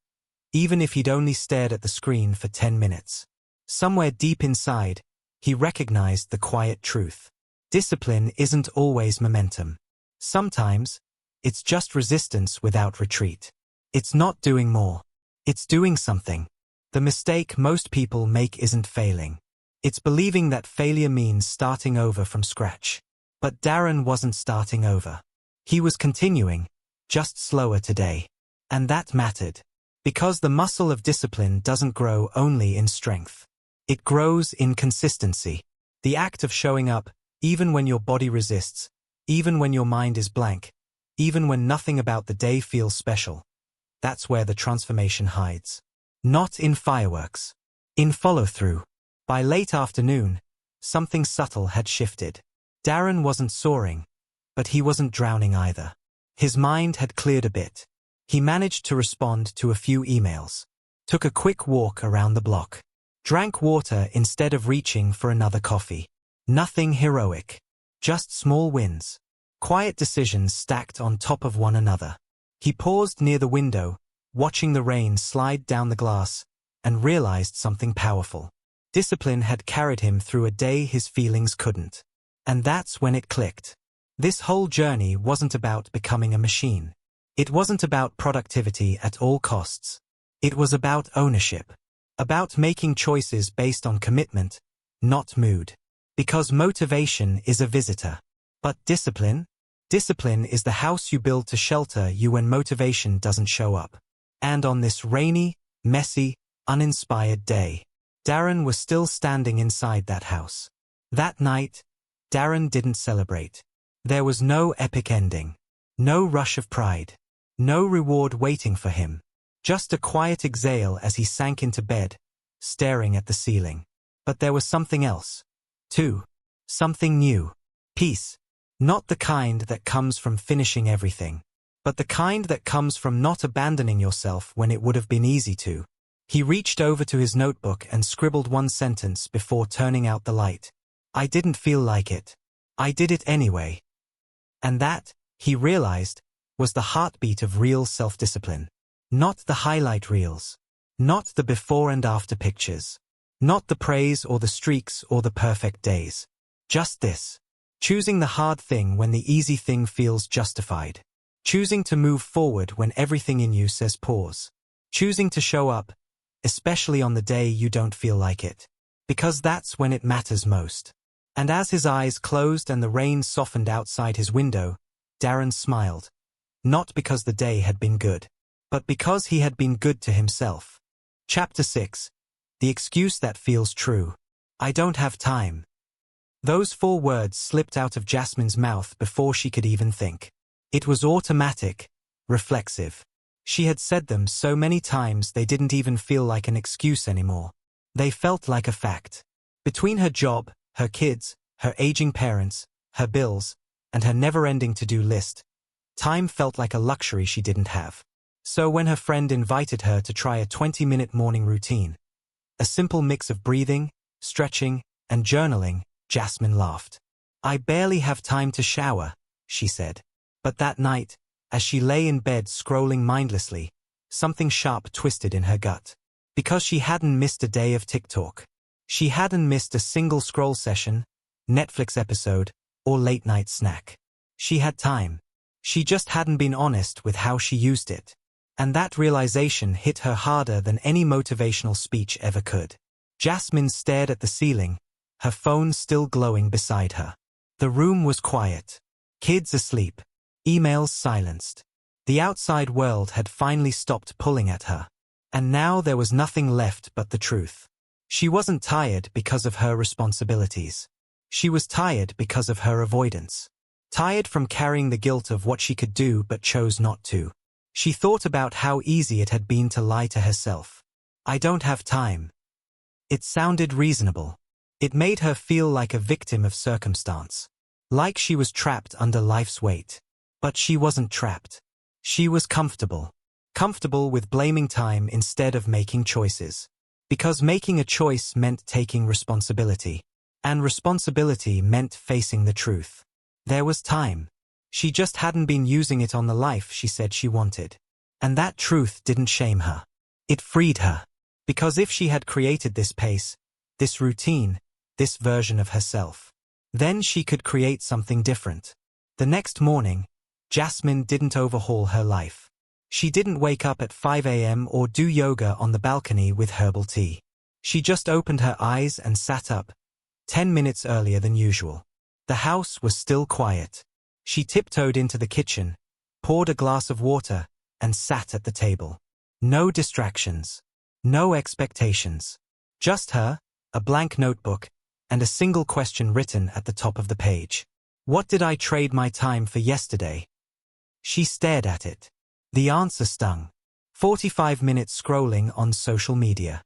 even if he'd only stared at the screen for 10 minutes. Somewhere deep inside, he recognized the quiet truth. Discipline isn't always momentum. Sometimes, it's just resistance without retreat. It's not doing more. It's doing something. The mistake most people make isn't failing. It's believing that failure means starting over from scratch. But Darren wasn't starting over. He was continuing, just slower today. And that mattered. Because the muscle of discipline doesn't grow only in strength. It grows in consistency. The act of showing up, even when your body resists, even when your mind is blank, even when nothing about the day feels special. That's where the transformation hides. Not in fireworks. In follow-through. By late afternoon, something subtle had shifted. Darren wasn't soaring, but he wasn't drowning either. His mind had cleared a bit. He managed to respond to a few emails. Took a quick walk around the block. Drank water instead of reaching for another coffee. Nothing heroic. Just small wins. Quiet decisions stacked on top of one another. He paused near the window, watching the rain slide down the glass, and realized something powerful. Discipline had carried him through a day his feelings couldn't. And that's when it clicked. This whole journey wasn't about becoming a machine. It wasn't about productivity at all costs. It was about ownership. About making choices based on commitment, not mood. Because motivation is a visitor. But discipline? Discipline is the house you build to shelter you when motivation doesn't show up. And on this rainy, messy, uninspired day, Darren was still standing inside that house. That night, Darren didn't celebrate. There was no epic ending. No rush of pride. No reward waiting for him. Just a quiet exhale as he sank into bed, staring at the ceiling. But there was something else, too. Something new. Peace. Not the kind that comes from finishing everything, but the kind that comes from not abandoning yourself when it would have been easy to. He reached over to his notebook and scribbled one sentence before turning out the light. I didn't feel like it. I did it anyway. And that, he realized, was the heartbeat of real self-discipline. Not the highlight reels. Not the before and after pictures. Not the praise or the streaks or the perfect days. Just this. Choosing the hard thing when the easy thing feels justified. Choosing to move forward when everything in you says pause. Choosing to show up, especially on the day you don't feel like it. Because that's when it matters most. And as his eyes closed and the rain softened outside his window, Darren smiled. Not because the day had been good, but because he had been good to himself. Chapter 6. The excuse that feels true. I don't have time. Those 4 words slipped out of Jasmine's mouth before she could even think. It was automatic, reflexive. She had said them so many times they didn't even feel like an excuse anymore. They felt like a fact. Between her job, her kids, her aging parents, her bills, and her never-ending to-do list, time felt like a luxury she didn't have. So when her friend invited her to try a 20-minute morning routine, a simple mix of breathing, stretching, and journaling, Jasmine laughed. I barely have time to shower, she said. But that night, as she lay in bed scrolling mindlessly, something sharp twisted in her gut. Because she hadn't missed a day of TikTok. She hadn't missed a single scroll session, Netflix episode, or late-night snack. She had time. She just hadn't been honest with how she used it. And that realization hit her harder than any motivational speech ever could. Jasmine stared at the ceiling, her phone still glowing beside her. The room was quiet. Kids asleep. Emails silenced. The outside world had finally stopped pulling at her. And now there was nothing left but the truth. She wasn't tired because of her responsibilities. She was tired because of her avoidance. Tired from carrying the guilt of what she could do but chose not to. She thought about how easy it had been to lie to herself. I don't have time. It sounded reasonable. It made her feel like a victim of circumstance. Like she was trapped under life's weight. But she wasn't trapped. She was comfortable. Comfortable with blaming time instead of making choices. Because making a choice meant taking responsibility. And responsibility meant facing the truth. There was time. She just hadn't been using it on the life she said she wanted. And that truth didn't shame her. It freed her. Because if she had created this pace, this routine, this version of herself, then she could create something different. The next morning, Jasmine didn't overhaul her life. She didn't wake up at 5 a.m. or do yoga on the balcony with herbal tea. She just opened her eyes and sat up, 10 minutes earlier than usual. The house was still quiet. She tiptoed into the kitchen, poured a glass of water, and sat at the table. No distractions. No expectations. Just her, a blank notebook, and a single question written at the top of the page. What did I trade my time for yesterday? She stared at it. The answer stung. 45 minutes scrolling on social media.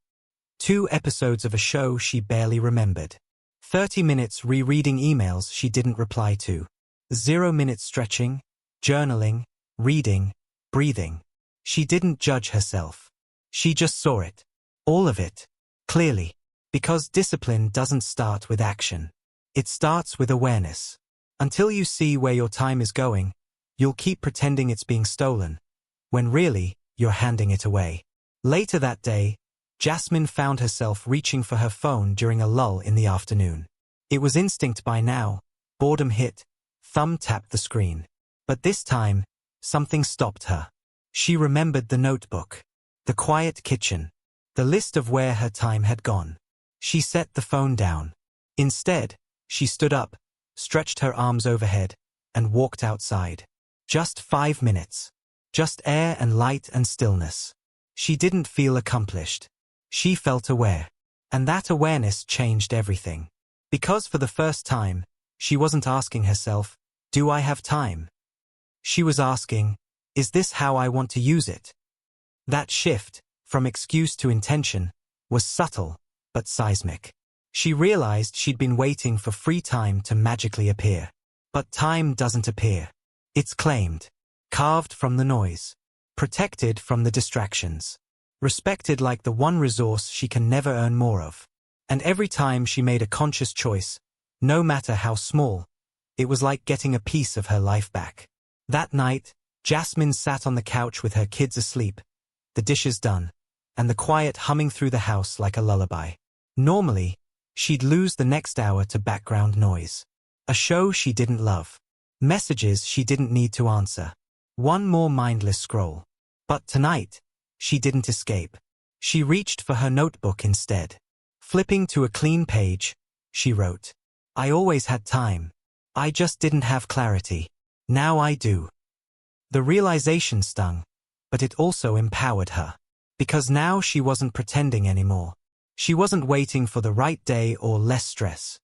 2 episodes of a show she barely remembered. 30 minutes rereading emails she didn't reply to. 0 minutes stretching, journaling, reading, breathing. She didn't judge herself. She just saw it. All of it. Clearly. Because discipline doesn't start with action. It starts with awareness. Until you see where your time is going, you'll keep pretending it's being stolen, when really, you're handing it away. Later that day, Jasmine found herself reaching for her phone during a lull in the afternoon. It was instinct by now. Boredom hit. Thumb tapped the screen. But this time, something stopped her. She remembered the notebook. The quiet kitchen. The list of where her time had gone. She set the phone down. Instead, she stood up, stretched her arms overhead, and walked outside. Just 5 minutes. Just air and light and stillness. She didn't feel accomplished. She felt aware. And that awareness changed everything. Because for the first time, she wasn't asking herself, do I have time? She was asking, is this how I want to use it? That shift, from excuse to intention, was subtle, but seismic. She realized she'd been waiting for free time to magically appear. But time doesn't appear. It's claimed. Carved from the noise. Protected from the distractions. Respected like the one resource she can never earn more of. And every time she made a conscious choice, No matter how small, it was like getting a piece of her life back. That night, Jasmine sat on the couch with her kids asleep, the dishes done, and the quiet humming through the house like a lullaby. Normally, she'd lose the next hour to background noise. A show she didn't love. Messages she didn't need to answer. One more mindless scroll. But tonight, she didn't escape. She reached for her notebook instead. Flipping to a clean page, she wrote, "I always had time. I just didn't have clarity. Now I do." The realization stung, but it also empowered her. Because now she wasn't pretending anymore. She wasn't waiting for the right day or less stress.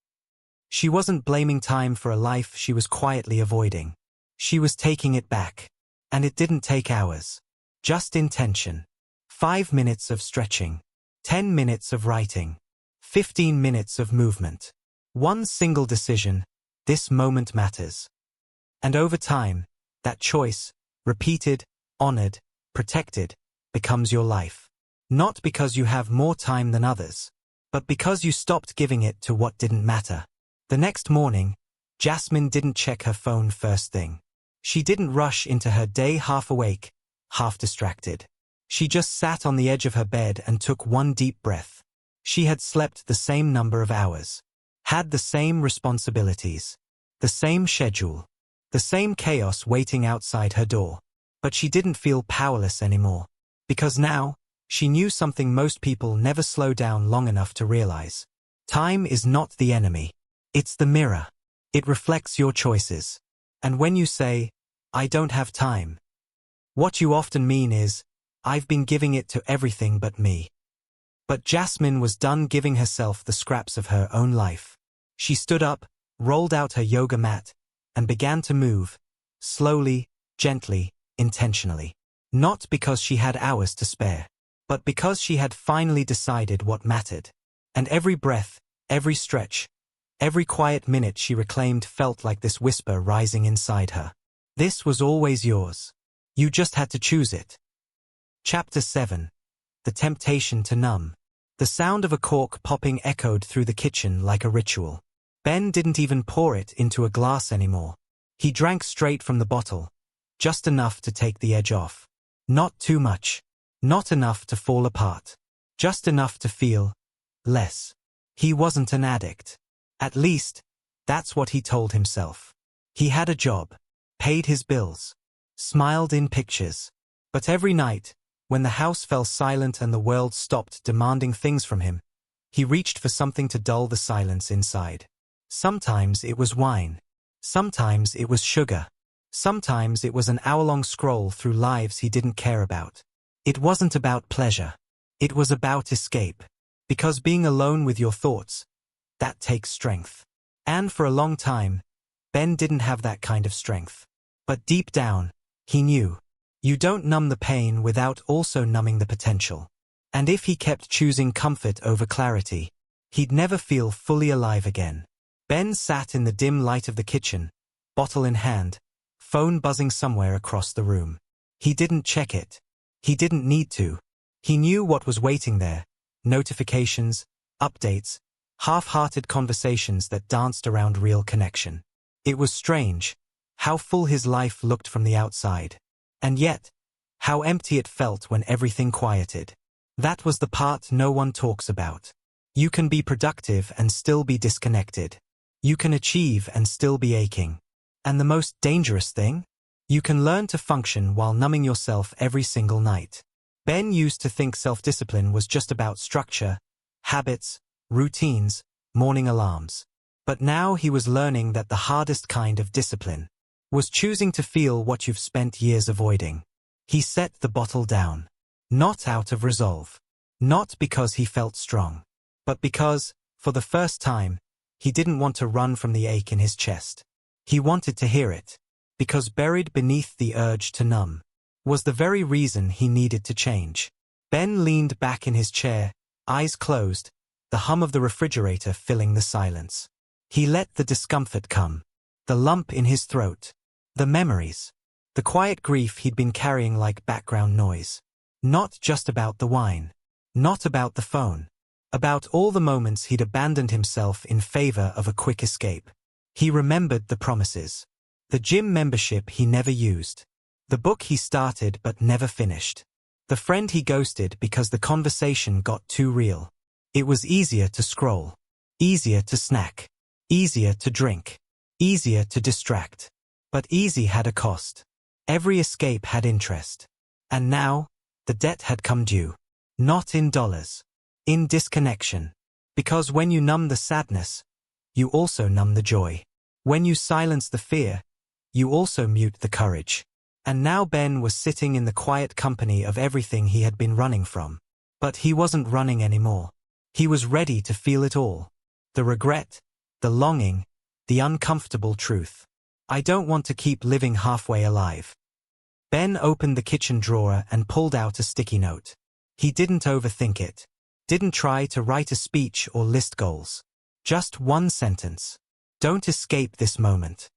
She wasn't blaming time for a life she was quietly avoiding. She was taking it back. And it didn't take hours. Just intention. 5 minutes of stretching. 10 minutes of writing. 15 minutes of movement. One single decision, this moment matters. And over time, that choice, repeated, honored, protected, becomes your life. Not because you have more time than others, but because you stopped giving it to what didn't matter. The next morning, Jasmine didn't check her phone first thing. She didn't rush into her day half awake, half distracted. She just sat on the edge of her bed and took one deep breath. She had slept the same number of hours, had the same responsibilities, the same schedule, the same chaos waiting outside her door. But she didn't feel powerless anymore. Because now, she knew something most people never slow down long enough to realize. Time is not the enemy. It's the mirror. It reflects your choices. And when you say, "I don't have time," what you often mean is, "I've been giving it to everything but me." But Jasmine was done giving herself the scraps of her own life. She stood up, rolled out her yoga mat, and began to move, slowly, gently, intentionally. Not because she had hours to spare, but because she had finally decided what mattered. And every breath, every stretch, every quiet minute she reclaimed felt like this whisper rising inside her. This was always yours. You just had to choose it. Chapter 7. The Temptation to Numb. The sound of a cork popping echoed through the kitchen like a ritual. Ben didn't even pour it into a glass anymore. He drank straight from the bottle, just enough to take the edge off. Not too much. Not enough to fall apart. Just enough to feel less. He wasn't an addict. At least, that's what he told himself. He had a job, paid his bills, smiled in pictures. But every night, when the house fell silent and the world stopped demanding things from him, he reached for something to dull the silence inside. Sometimes it was wine. Sometimes it was sugar. Sometimes it was an hour-long scroll through lives he didn't care about. It wasn't about pleasure. It was about escape. Because being alone with your thoughts, that takes strength. And for a long time, Ben didn't have that kind of strength. But deep down, he knew. You don't numb the pain without also numbing the potential. And if he kept choosing comfort over clarity, he'd never feel fully alive again. Ben sat in the dim light of the kitchen, bottle in hand, phone buzzing somewhere across the room. He didn't check it. He didn't need to. He knew what was waiting there. Notifications, updates, half-hearted conversations that danced around real connection. It was strange, how full his life looked from the outside. And yet, how empty it felt when everything quieted. That was the part no one talks about. You can be productive and still be disconnected. You can achieve and still be aching. And the most dangerous thing? You can learn to function while numbing yourself every single night. Ben used to think self-discipline was just about structure, habits, routines, morning alarms. But now he was learning that the hardest kind of discipline was choosing to feel what you've spent years avoiding. He set the bottle down. Not out of resolve. Not because he felt strong. But because, for the first time, he didn't want to run from the ache in his chest. He wanted to hear it. Because buried beneath the urge to numb was the very reason he needed to change. Ben leaned back in his chair, eyes closed, the hum of the refrigerator filling the silence. He let the discomfort come. The lump in his throat. The memories. The quiet grief he'd been carrying like background noise. Not just about the wine. Not about the phone. About all the moments he'd abandoned himself in favor of a quick escape. He remembered the promises. The gym membership he never used. The book he started but never finished. The friend he ghosted because the conversation got too real. It was easier to scroll. Easier to snack. Easier to drink. Easier to distract. But easy had a cost. Every escape had interest. And now, the debt had come due. Not in dollars. In disconnection. Because when you numb the sadness, you also numb the joy. When you silence the fear, you also mute the courage. And now Ben was sitting in the quiet company of everything he had been running from. But he wasn't running anymore. He was ready to feel it all. The regret, the longing, the uncomfortable truth. I don't want to keep living halfway alive. Ben opened the kitchen drawer and pulled out a sticky note. He didn't overthink it. Didn't try to write a speech or list goals. Just one sentence. Don't escape this moment.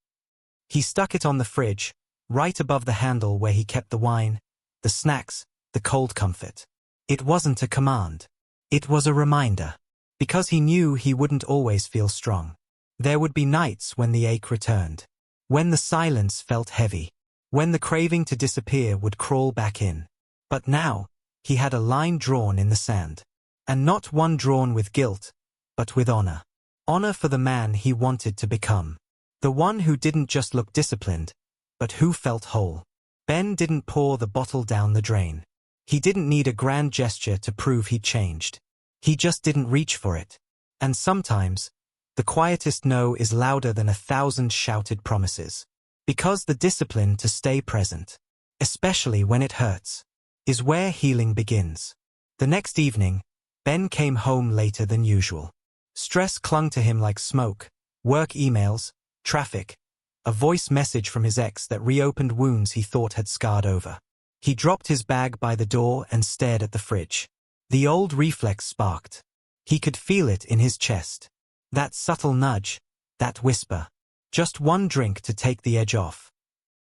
He stuck it on the fridge, right above the handle where he kept the wine, the snacks, the cold comfort. It wasn't a command. It was a reminder. Because he knew he wouldn't always feel strong. There would be nights when the ache returned. When the silence felt heavy. When the craving to disappear would crawl back in. But now, he had a line drawn in the sand. And not one drawn with guilt, but with honor. Honor for the man he wanted to become. The one who didn't just look disciplined, but who felt whole. Ben didn't pour the bottle down the drain. He didn't need a grand gesture to prove he'd changed. He just didn't reach for it. And sometimes, the quietest no is louder than 1,000 shouted promises. Because the discipline to stay present, especially when it hurts, is where healing begins. The next evening, Ben came home later than usual. Stress clung to him like smoke, work emails, traffic, a voice message from his ex that reopened wounds he thought had scarred over. He dropped his bag by the door and stared at the fridge. The old reflex sparked. He could feel it in his chest. That subtle nudge, that whisper. Just one drink to take the edge off.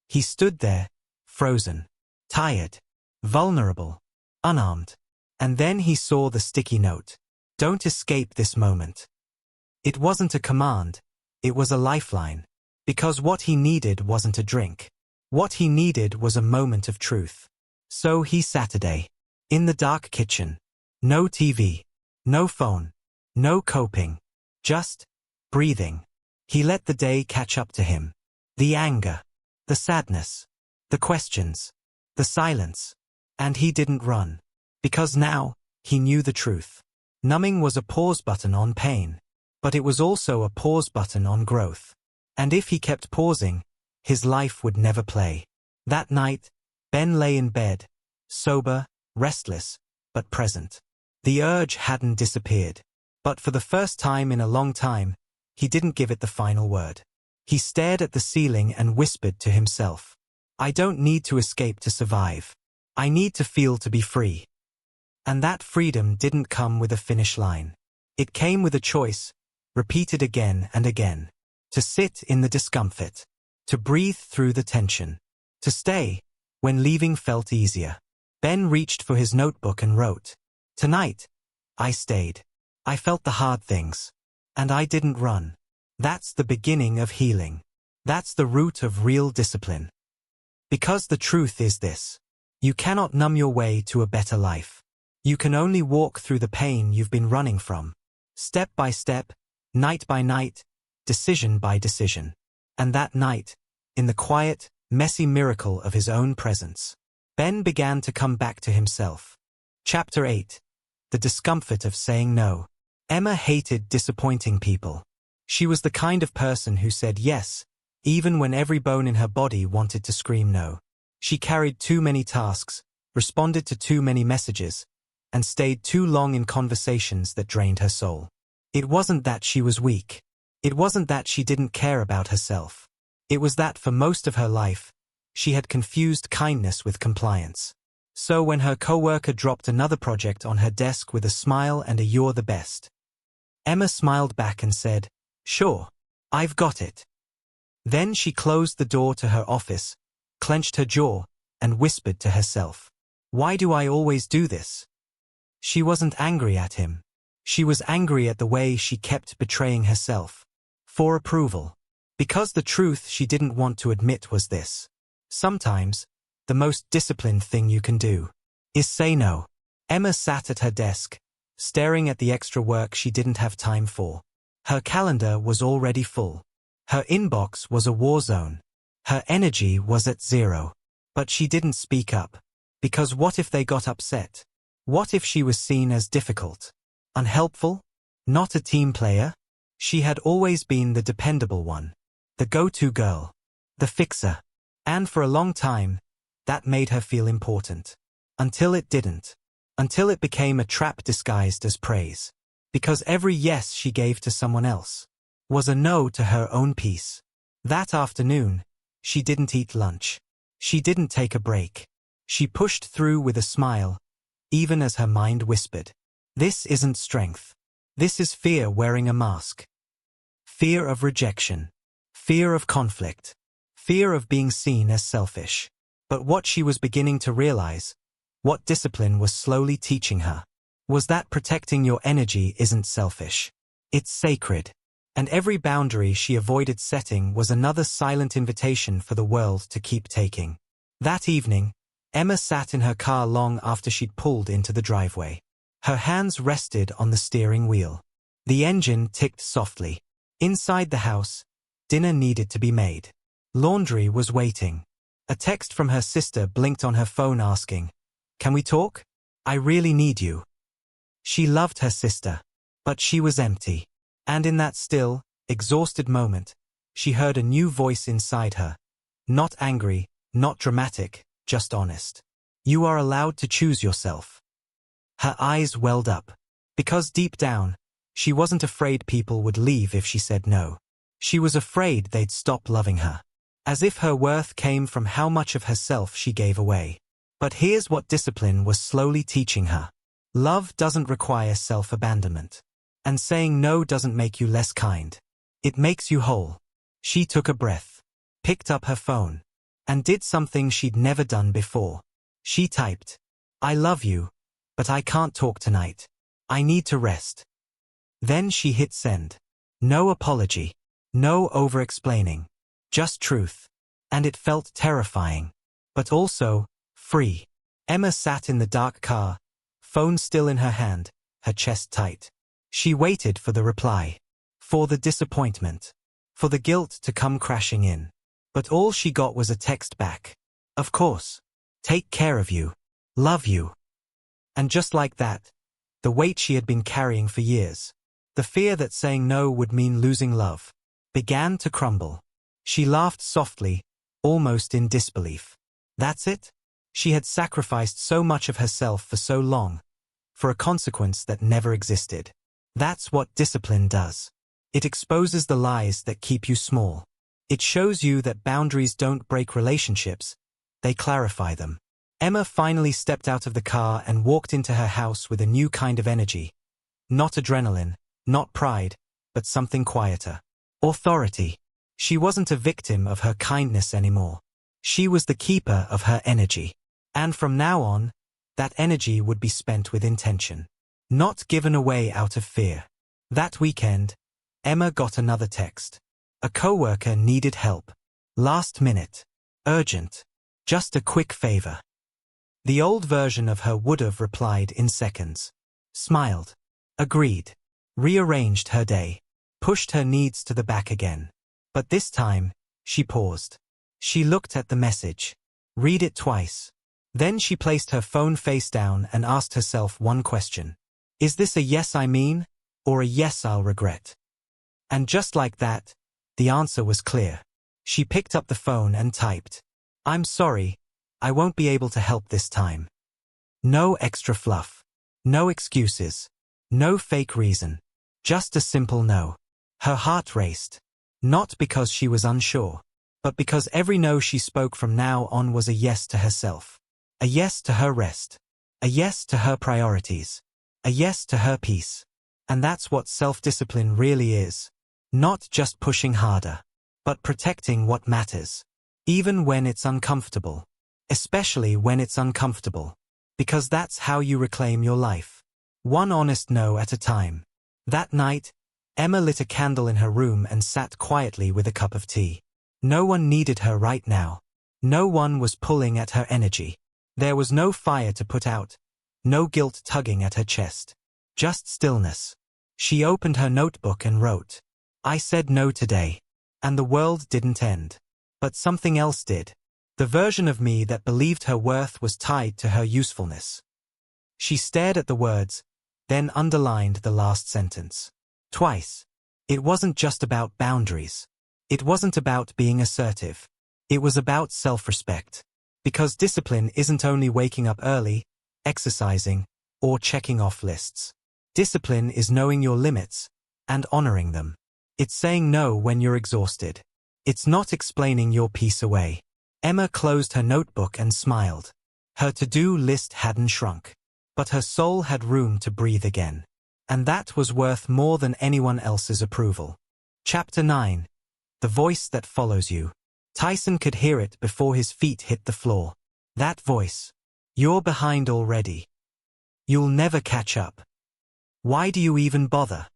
He stood there, frozen, tired, vulnerable, unarmed. And then he saw the sticky note. Don't escape this moment. It wasn't a command, it was a lifeline. Because what he needed wasn't a drink. What he needed was a moment of truth. So he Saturday. In the dark kitchen. No TV. No phone. No coping. Just breathing. He let the day catch up to him. The anger. The sadness. The questions. The silence. And he didn't run. Because now, he knew the truth. Numbing was a pause button on pain. But it was also a pause button on growth. And if he kept pausing, his life would never play. That night, Ben lay in bed, sober, restless, but present. The urge hadn't disappeared. But for the first time in a long time, he didn't give it the final word. He stared at the ceiling and whispered to himself. I don't need to escape to survive. I need to feel to be free. And that freedom didn't come with a finish line. It came with a choice, repeated again and again. To sit in the discomfort. To breathe through the tension. To stay, when leaving felt easier. Ben reached for his notebook and wrote. Tonight, I stayed. I felt the hard things. And I didn't run. That's the beginning of healing. That's the root of real discipline. Because the truth is this. You cannot numb your way to a better life. You can only walk through the pain you've been running from. Step by step, night by night, decision by decision. And that night, in the quiet, messy miracle of his own presence, Ben began to come back to himself. Chapter 8. The discomfort of saying no. Emma hated disappointing people. She was the kind of person who said yes, even when every bone in her body wanted to scream no. She carried too many tasks, responded to too many messages, and stayed too long in conversations that drained her soul. It wasn't that she was weak. It wasn't that she didn't care about herself. It was that for most of her life, she had confused kindness with compliance. So when her coworker dropped another project on her desk with a smile and a "You're the best," Emma smiled back and said, "Sure, I've got it." Then she closed the door to her office, clenched her jaw, and whispered to herself, "Why do I always do this?" She wasn't angry at him. She was angry at the way she kept betraying herself. For approval. Because the truth she didn't want to admit was this. Sometimes, the most disciplined thing you can do is say no. Emma sat at her desk, staring at the extra work she didn't have time for. Her calendar was already full. Her inbox was a war zone. Her energy was at zero. But she didn't speak up. Because what if they got upset? What if she was seen as difficult? Unhelpful? Not a team player? She had always been the dependable one. The go-to girl. The fixer. And for a long time, that made her feel important. Until it didn't. Until it became a trap disguised as praise. Because every yes she gave to someone else was a no to her own peace. That afternoon, she didn't eat lunch. She didn't take a break. She pushed through with a smile, even as her mind whispered, "This isn't strength. This is fear wearing a mask." Fear of rejection. Fear of conflict. Fear of being seen as selfish. But what she was beginning to realize, what discipline was slowly teaching her, was that protecting your energy isn't selfish. It's sacred. And every boundary she avoided setting was another silent invitation for the world to keep taking. That evening, Emma sat in her car long after she'd pulled into the driveway. Her hands rested on the steering wheel. The engine ticked softly. Inside the house, dinner needed to be made. Laundry was waiting. A text from her sister blinked on her phone asking, "Can we talk? I really need you." She loved her sister, but she was empty. And in that still, exhausted moment, she heard a new voice inside her. Not angry, not dramatic, just honest. "You are allowed to choose yourself." Her eyes welled up. Because deep down, she wasn't afraid people would leave if she said no. She was afraid they'd stop loving her. As if her worth came from how much of herself she gave away. But here's what discipline was slowly teaching her. Love doesn't require self-abandonment. And saying no doesn't make you less kind. It makes you whole. She took a breath, picked up her phone, and did something she'd never done before. She typed, "I love you, but I can't talk tonight. I need to rest." Then she hit send. No apology. No over-explaining. Just truth. And it felt terrifying. But also, free. Emma sat in the dark car, phone still in her hand, her chest tight. She waited for the reply. For the disappointment. For the guilt to come crashing in. But all she got was a text back. "Of course. Take care of you. Love you." And just like that, the weight she had been carrying for years, the fear that saying no would mean losing love, began to crumble. She laughed softly, almost in disbelief. That's it? She had sacrificed so much of herself for so long, for a consequence that never existed. That's what discipline does. It exposes the lies that keep you small. It shows you that boundaries don't break relationships, they clarify them. Emma finally stepped out of the car and walked into her house with a new kind of energy. Not adrenaline, not pride, but something quieter. Authority. She wasn't a victim of her kindness anymore. She was the keeper of her energy. And from now on, that energy would be spent with intention. Not given away out of fear. That weekend, Emma got another text. A coworker needed help. Last minute. Urgent. Just a quick favor. The old version of her would have replied in seconds. Smiled. Agreed. Rearranged her day. Pushed her needs to the back again. But this time, she paused. She looked at the message. Read it twice. Then she placed her phone face down and asked herself one question. Is this a yes I mean, or a yes I'll regret? And just like that, the answer was clear. She picked up the phone and typed, "I'm sorry, I won't be able to help this time." No extra fluff. No excuses. No fake reason. Just a simple no. Her heart raced. Not because she was unsure, but because every no she spoke from now on was a yes to herself. A yes to her rest. A yes to her priorities. A yes to her peace. And that's what self-discipline really is. Not just pushing harder, but protecting what matters. Even when it's uncomfortable. Especially when it's uncomfortable. Because that's how you reclaim your life. One honest no at a time. That night, Emma lit a candle in her room and sat quietly with a cup of tea. No one needed her right now. No one was pulling at her energy. There was no fire to put out, no guilt tugging at her chest. Just stillness. She opened her notebook and wrote, "I said no today." And the world didn't end. But something else did. The version of me that believed her worth was tied to her usefulness. She stared at the words, then underlined the last sentence. Twice. It wasn't just about boundaries. It wasn't about being assertive. It was about self-respect. Because discipline isn't only waking up early, exercising, or checking off lists. Discipline is knowing your limits and honoring them. It's saying no when you're exhausted. It's not explaining your peace away. Emma closed her notebook and smiled. Her to-do list hadn't shrunk. But her soul had room to breathe again. And that was worth more than anyone else's approval. Chapter 9. The Voice That Follows You. Tyson could hear it before his feet hit the floor. That voice. You're behind already. You'll never catch up. Why do you even bother?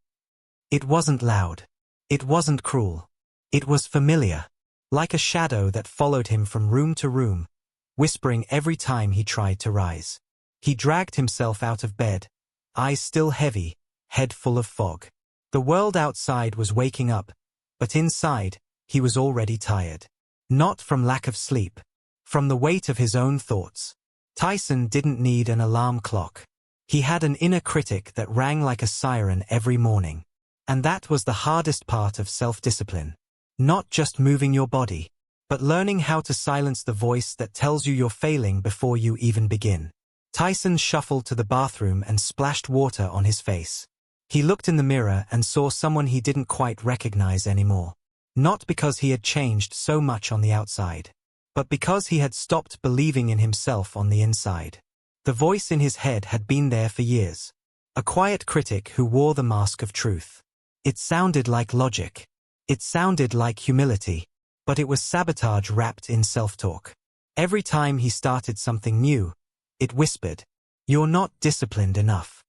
It wasn't loud. It wasn't cruel. It was familiar. Like a shadow that followed him from room to room, whispering every time he tried to rise. He dragged himself out of bed, eyes still heavy, head full of fog. The world outside was waking up, but inside, he was already tired. Not from lack of sleep, from the weight of his own thoughts. Tyson didn't need an alarm clock. He had an inner critic that rang like a siren every morning. And that was the hardest part of self-discipline. Not just moving your body, but learning how to silence the voice that tells you you're failing before you even begin. Tyson shuffled to the bathroom and splashed water on his face. He looked in the mirror and saw someone he didn't quite recognize anymore. Not because he had changed so much on the outside, but because he had stopped believing in himself on the inside. The voice in his head had been there for years. A quiet critic who wore the mask of truth. It sounded like logic. It sounded like humility. But it was sabotage wrapped in self-talk. Every time he started something new, it whispered, "You're not disciplined enough.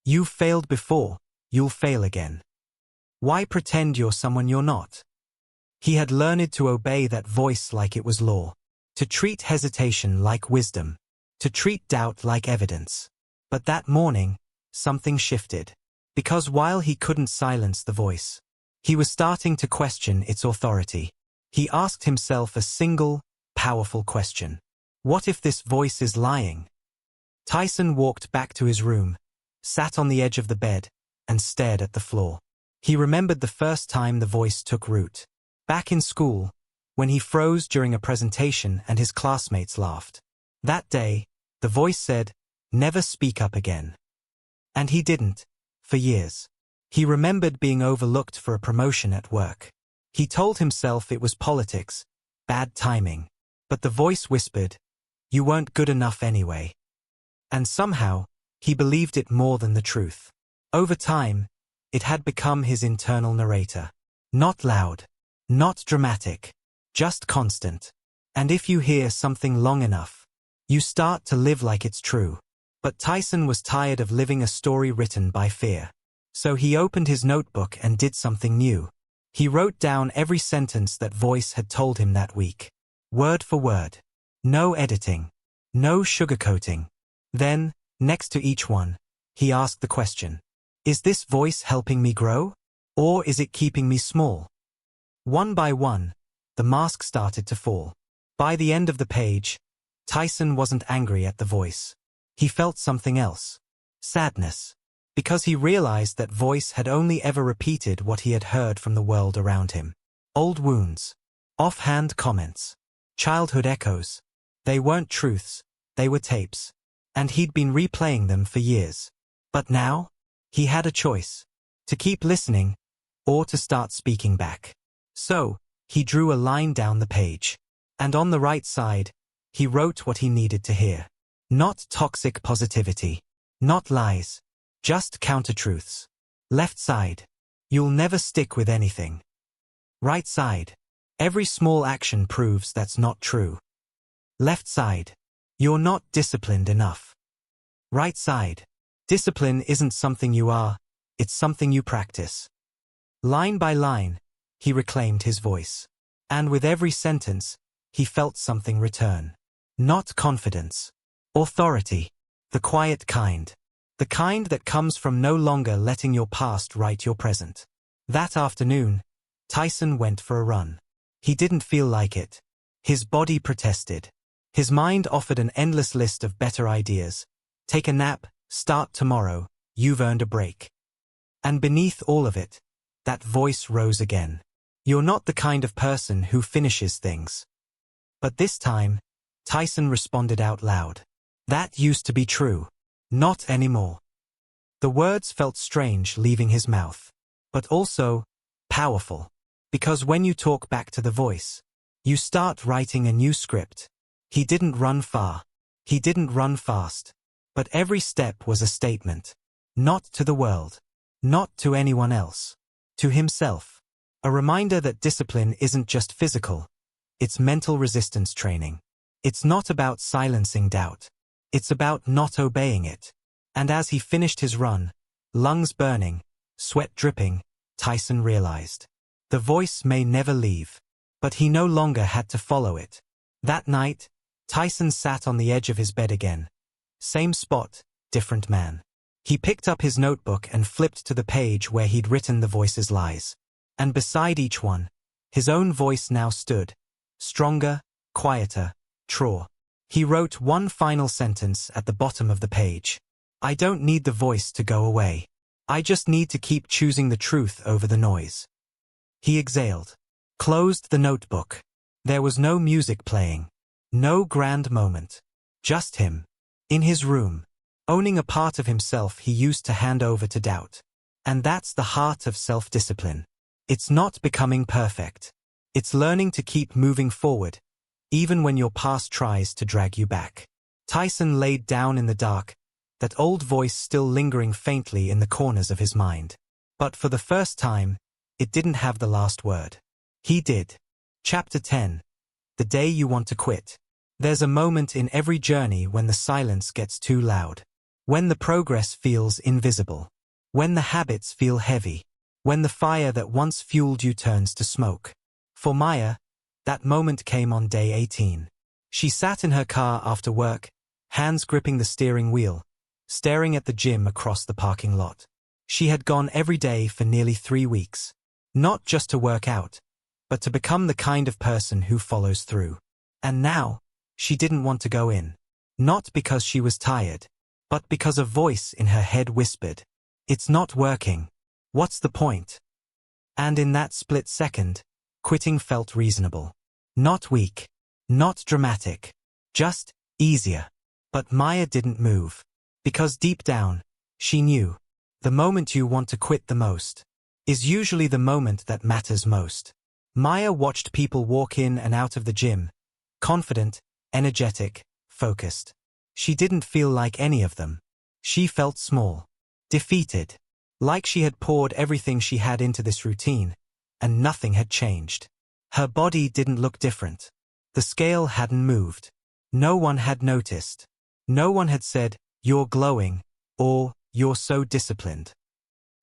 You've failed before, you'll fail again. Why pretend you're someone you're not?" He had learned to obey that voice like it was law. To treat hesitation like wisdom. To treat doubt like evidence. But that morning, something shifted. Because while he couldn't silence the voice, he was starting to question its authority. He asked himself a single, powerful question. What if this voice is lying? Tyson walked back to his room, sat on the edge of the bed, and stared at the floor. He remembered the first time the voice took root. Back in school, when he froze during a presentation and his classmates laughed. That day, the voice said, "Never speak up again." And he didn't, for years. He remembered being overlooked for a promotion at work. He told himself it was politics, bad timing. But the voice whispered, "You weren't good enough anyway." And somehow, he believed it more than the truth. Over time, it had become his internal narrator. Not loud, not dramatic, just constant. And if you hear something long enough, you start to live like it's true. But Tyson was tired of living a story written by fear. So he opened his notebook and did something new. He wrote down every sentence that voice had told him that week. Word for word. No editing. No sugarcoating. Then, next to each one, he asked the question, is this voice helping me grow? Or is it keeping me small? One by one, the mask started to fall. By the end of the page, Tyson wasn't angry at the voice. He felt something else. Sadness. Because he realized that voice had only ever repeated what he had heard from the world around him. Old wounds. Offhand comments. Childhood echoes. They weren't truths, they were tapes. And he'd been replaying them for years. But now, he had a choice. To keep listening, or to start speaking back. So, he drew a line down the page. And on the right side, he wrote what he needed to hear. Not toxic positivity. Not lies. Just counter-truths. Left side. You'll never stick with anything. Right side. Every small action proves that's not true. Left side. You're not disciplined enough. Right side. Discipline isn't something you are, it's something you practice. Line by line, he reclaimed his voice. And with every sentence, he felt something return. Not confidence. Authority. The quiet kind. The kind that comes from no longer letting your past write your present. That afternoon, Tyson went for a run. He didn't feel like it. His body protested. His mind offered an endless list of better ideas. Take a nap, start tomorrow, you've earned a break. And beneath all of it, that voice rose again. You're not the kind of person who finishes things. But this time, Tyson responded out loud. That used to be true. Not anymore. The words felt strange leaving his mouth, but also powerful. Because when you talk back to the voice, you start writing a new script. He didn't run far. He didn't run fast. But every step was a statement. Not to the world. Not to anyone else. To himself. A reminder that discipline isn't just physical. It's mental resistance training. It's not about silencing doubt. It's about not obeying it. And as he finished his run, lungs burning, sweat dripping, Tyson realized. The voice may never leave. But he no longer had to follow it. That night, Tyson sat on the edge of his bed again. Same spot, different man. He picked up his notebook and flipped to the page where he'd written the voice's lies. And beside each one, his own voice now stood. Stronger, quieter, truer. He wrote one final sentence at the bottom of the page. I don't need the voice to go away. I just need to keep choosing the truth over the noise. He exhaled. Closed the notebook. There was no music playing. No grand moment. Just him. In his room. Owning a part of himself he used to hand over to doubt. And that's the heart of self-discipline. It's not becoming perfect. It's learning to keep moving forward, even when your past tries to drag you back. Tyson laid down in the dark, that old voice still lingering faintly in the corners of his mind. But for the first time, it didn't have the last word. He did. Chapter 10. The day you want to quit. There's a moment in every journey when the silence gets too loud. When the progress feels invisible. When the habits feel heavy. When the fire that once fueled you turns to smoke. For Maya, that moment came on day 18. She sat in her car after work, hands gripping the steering wheel, staring at the gym across the parking lot. She had gone every day for nearly 3 weeks. Not just to work out, but to become the kind of person who follows through. And now, she didn't want to go in. Not because she was tired, but because a voice in her head whispered, "It's not working. What's the point?" And in that split second, quitting felt reasonable. Not weak. Not dramatic. Just easier. But Maya didn't move. Because deep down, she knew, the moment you want to quit the most is usually the moment that matters most. Maya watched people walk in and out of the gym, confident, energetic, focused. She didn't feel like any of them. She felt small, defeated, like she had poured everything she had into this routine, and nothing had changed. Her body didn't look different. The scale hadn't moved. No one had noticed. No one had said, "You're glowing," or "You're so disciplined."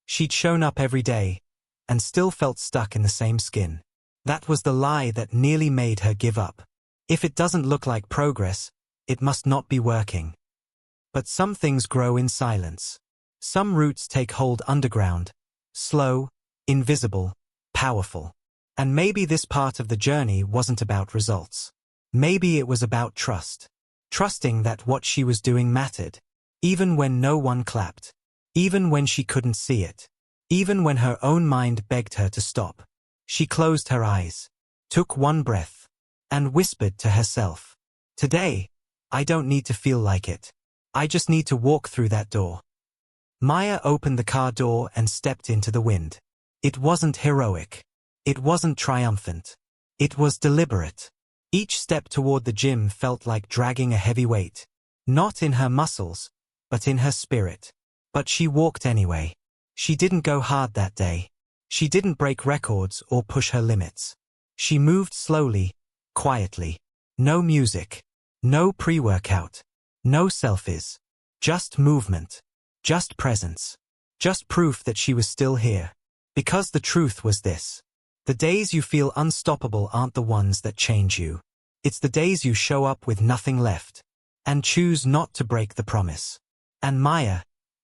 She'd shown up every day, and still felt stuck in the same skin. That was the lie that nearly made her give up. If it doesn't look like progress, it must not be working. But some things grow in silence. Some roots take hold underground, slow, invisible, powerful. And maybe this part of the journey wasn't about results. Maybe it was about trust. Trusting that what she was doing mattered. Even when no one clapped. Even when she couldn't see it. Even when her own mind begged her to stop. She closed her eyes, took one breath, and whispered to herself, "Today, I don't need to feel like it. I just need to walk through that door." Maya opened the car door and stepped into the wind. It wasn't heroic. It wasn't triumphant. It was deliberate. Each step toward the gym felt like dragging a heavy weight. Not in her muscles, but in her spirit. But she walked anyway. She didn't go hard that day. She didn't break records or push her limits. She moved slowly, quietly. No music. No pre-workout. No selfies. Just movement. Just presence. Just proof that she was still here. Because the truth was this. The days you feel unstoppable aren't the ones that change you. It's the days you show up with nothing left. And choose not to break the promise. And Maya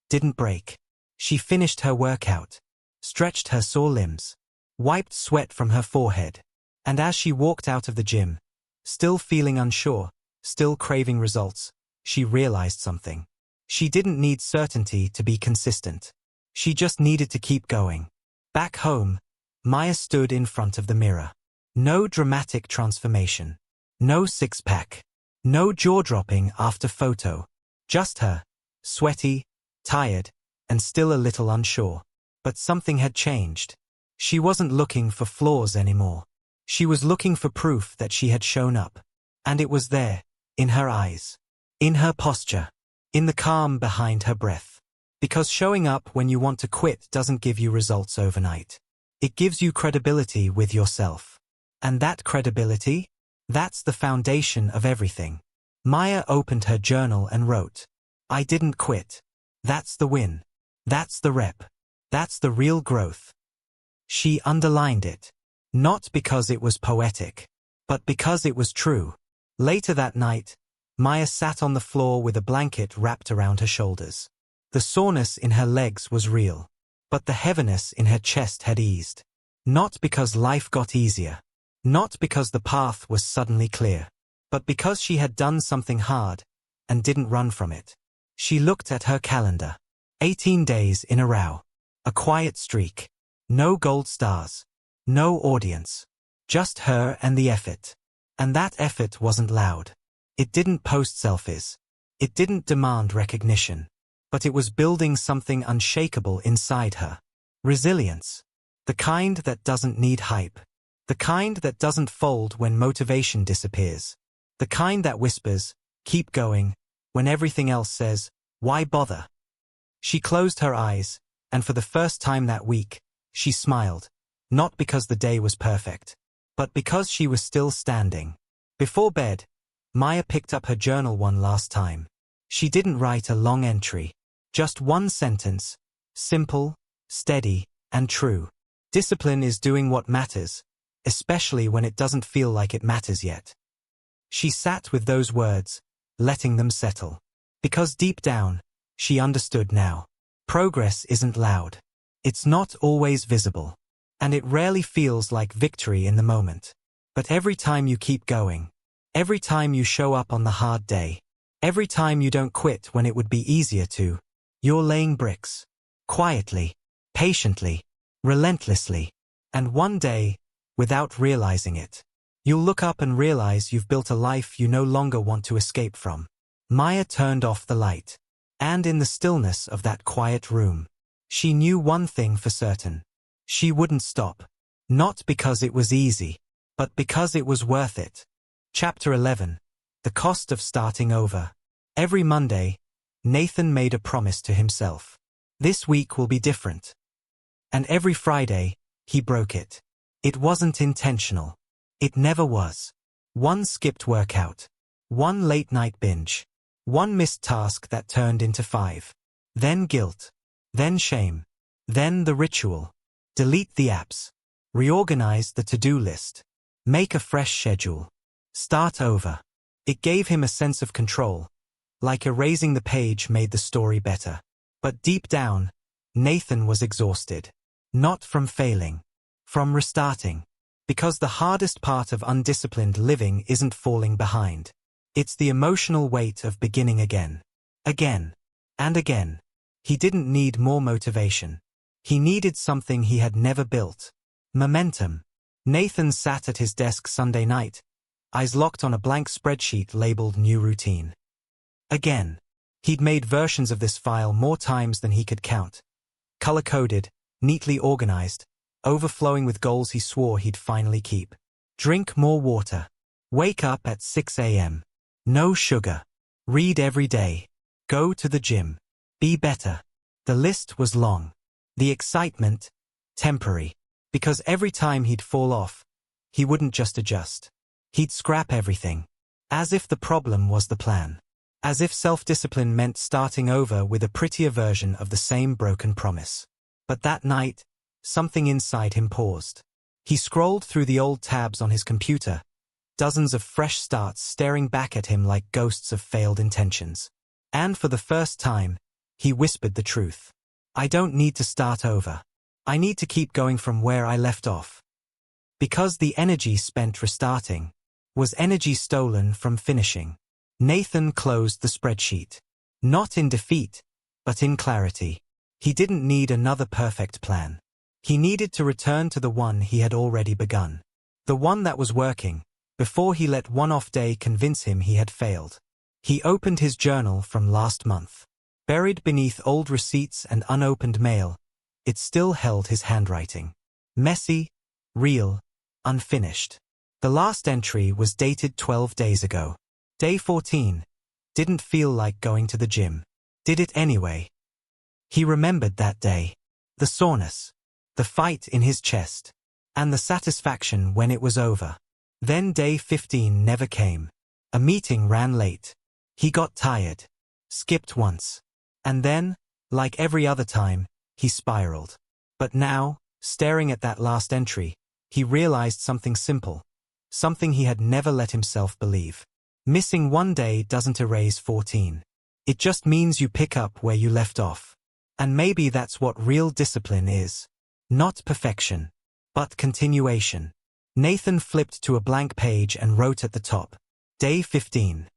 didn't break. She finished her workout. Stretched her sore limbs. Wiped sweat from her forehead. And as she walked out of the gym, still feeling unsure, still craving results, she realized something. She didn't need certainty to be consistent. She just needed to keep going. Back home, Maya stood in front of the mirror. No dramatic transformation. No six-pack. No jaw-dropping after photo. Just her, sweaty, tired, and still a little unsure. But something had changed. She wasn't looking for flaws anymore. She was looking for proof that she had shown up. And it was there, in her eyes. In her posture. In the calm behind her breath. Because showing up when you want to quit doesn't give you results overnight. It gives you credibility with yourself. And that credibility? That's the foundation of everything. Maya opened her journal and wrote, "I didn't quit. That's the win. That's the rep. That's the real growth." She underlined it. Not because it was poetic, but because it was true. Later that night, Maya sat on the floor with a blanket wrapped around her shoulders. The soreness in her legs was real, but the heaviness in her chest had eased. Not because life got easier. Not because the path was suddenly clear. But because she had done something hard and didn't run from it. She looked at her calendar. 18 days in a row. A quiet streak. No gold stars. No audience. Just her and the effort. And that effort wasn't loud. It didn't post selfies. It didn't demand recognition. But it was building something unshakable inside her. Resilience. The kind that doesn't need hype. The kind that doesn't fold when motivation disappears. The kind that whispers, "Keep going," when everything else says, "Why bother?" She closed her eyes, and for the first time that week, she smiled. Not because the day was perfect, but because she was still standing. Before bed, Maya picked up her journal one last time. She didn't write a long entry. Just one sentence. Simple, steady, and true. Discipline is doing what matters, especially when it doesn't feel like it matters yet. She sat with those words, letting them settle. Because deep down, she understood now. Progress isn't loud. It's not always visible. And it rarely feels like victory in the moment. But every time you keep going, every time you show up on the hard day, every time you don't quit when it would be easier to, you're laying bricks. Quietly, patiently, relentlessly. And one day, without realizing it, you'll look up and realize you've built a life you no longer want to escape from. Maya turned off the light. And in the stillness of that quiet room, she knew one thing for certain. She wouldn't stop. Not because it was easy, but because it was worth it. Chapter 11. The Cost of Starting Over. Every Monday, Nathan made a promise to himself. This week will be different. And every Friday, he broke it. It wasn't intentional. It never was. One skipped workout. One late-night binge. One missed task that turned into 5. Then guilt. Then shame. Then the ritual. Delete the apps. Reorganize the to-do list. Make a fresh schedule. Start over. It gave him a sense of control. Like erasing the page made the story better. But deep down, Nathan was exhausted. Not from failing. From restarting. Because the hardest part of undisciplined living isn't falling behind. It's the emotional weight of beginning again. Again. And again. He didn't need more motivation. He needed something he had never built. Momentum. Nathan sat at his desk Sunday night, eyes locked on a blank spreadsheet labeled New Routine. Again. He'd made versions of this file more times than he could count. Color-coded, neatly organized, overflowing with goals he swore he'd finally keep. Drink more water. Wake up at 6 a.m. No sugar. Read every day. Go to the gym. Be better. The list was long. The excitement, temporary. Because every time he'd fall off, he wouldn't just adjust. He'd scrap everything. As if the problem was the plan. As if self-discipline meant starting over with a prettier version of the same broken promise. But that night, something inside him paused. He scrolled through the old tabs on his computer, dozens of fresh starts staring back at him like ghosts of failed intentions. And for the first time, he whispered the truth. I don't need to start over. I need to keep going from where I left off. Because the energy spent restarting was energy stolen from finishing. Nathan closed the spreadsheet. Not in defeat, but in clarity. He didn't need another perfect plan. He needed to return to the one he had already begun. The one that was working, before he let one off day convince him he had failed. He opened his journal from last month. Buried beneath old receipts and unopened mail, it still held his handwriting. Messy, real, unfinished. The last entry was dated 12 days ago. Day 14. Didn't feel like going to the gym. Did it anyway. He remembered that day. The soreness. The fight in his chest. And the satisfaction when it was over. Then day 15 never came. A meeting ran late. He got tired. Skipped once. And then, like every other time, he spiraled. But now, staring at that last entry, he realized something simple. Something he had never let himself believe. Missing one day doesn't erase 14. It just means you pick up where you left off. And maybe that's what real discipline is. Not perfection, but continuation. Nathan flipped to a blank page and wrote at the top, Day 15.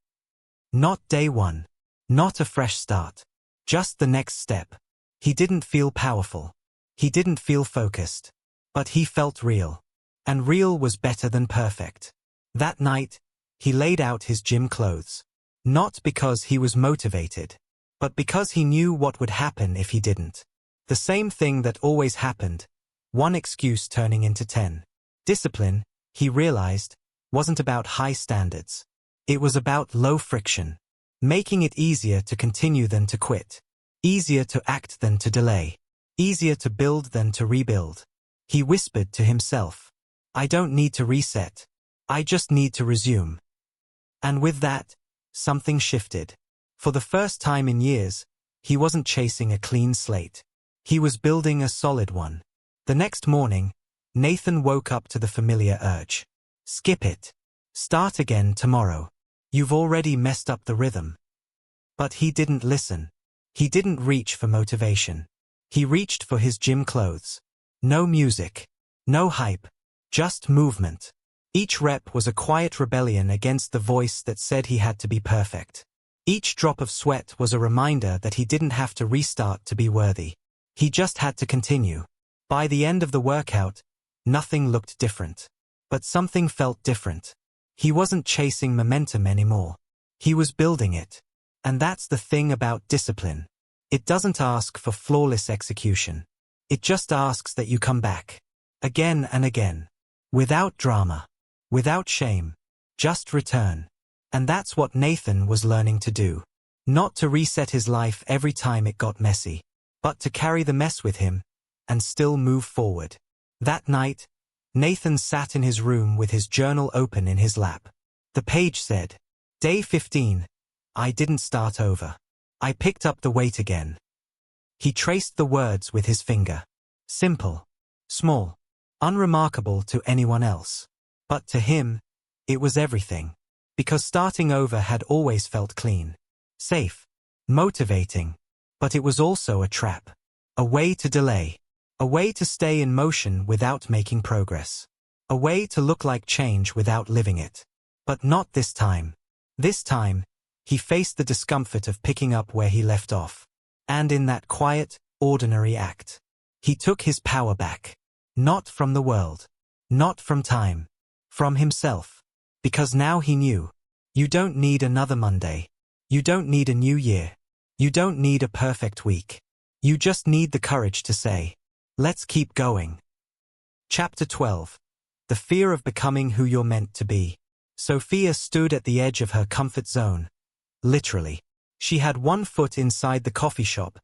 Not day 1. Not a fresh start. Just the next step. He didn't feel powerful. He didn't feel focused. But he felt real. And real was better than perfect. That night, he laid out his gym clothes. Not because he was motivated, but because he knew what would happen if he didn't. The same thing that always happened, one excuse turning into 10. Discipline, he realized, wasn't about high standards. It was about low friction. Making it easier to continue than to quit. Easier to act than to delay. Easier to build than to rebuild. He whispered to himself, I don't need to reset. I just need to resume. And with that, something shifted. For the first time in years, he wasn't chasing a clean slate. He was building a solid one. The next morning, Nathan woke up to the familiar urge. Skip it. Start again tomorrow. You've already messed up the rhythm. But he didn't listen. He didn't reach for motivation. He reached for his gym clothes. No music. No hype. Just movement. Each rep was a quiet rebellion against the voice that said he had to be perfect. Each drop of sweat was a reminder that he didn't have to restart to be worthy. He just had to continue. By the end of the workout, nothing looked different. But something felt different. He wasn't chasing momentum anymore. He was building it. And that's the thing about discipline. It doesn't ask for flawless execution. It just asks that you come back. Again and again. Without drama. Without shame. Just return. And that's what Nathan was learning to do. Not to reset his life every time it got messy, but to carry the mess with him and still move forward. That night, Nathan sat in his room with his journal open in his lap. The page said, Day 15. I didn't start over. I picked up the weight again. He traced the words with his finger. Simple. Small. Unremarkable to anyone else. But to him, it was everything. Because starting over had always felt clean. Safe. Motivating. But it was also a trap. A way to delay. A way to stay in motion without making progress. A way to look like change without living it. But not this time. This time, he faced the discomfort of picking up where he left off. And in that quiet, ordinary act, he took his power back. Not from the world. Not from time. From himself. Because now he knew. You don't need another Monday. You don't need a new year. You don't need a perfect week. You just need the courage to say, let's keep going. Chapter 12. The fear of becoming who you're meant to be. Sophia stood at the edge of her comfort zone. Literally. She had one foot inside the coffee shop,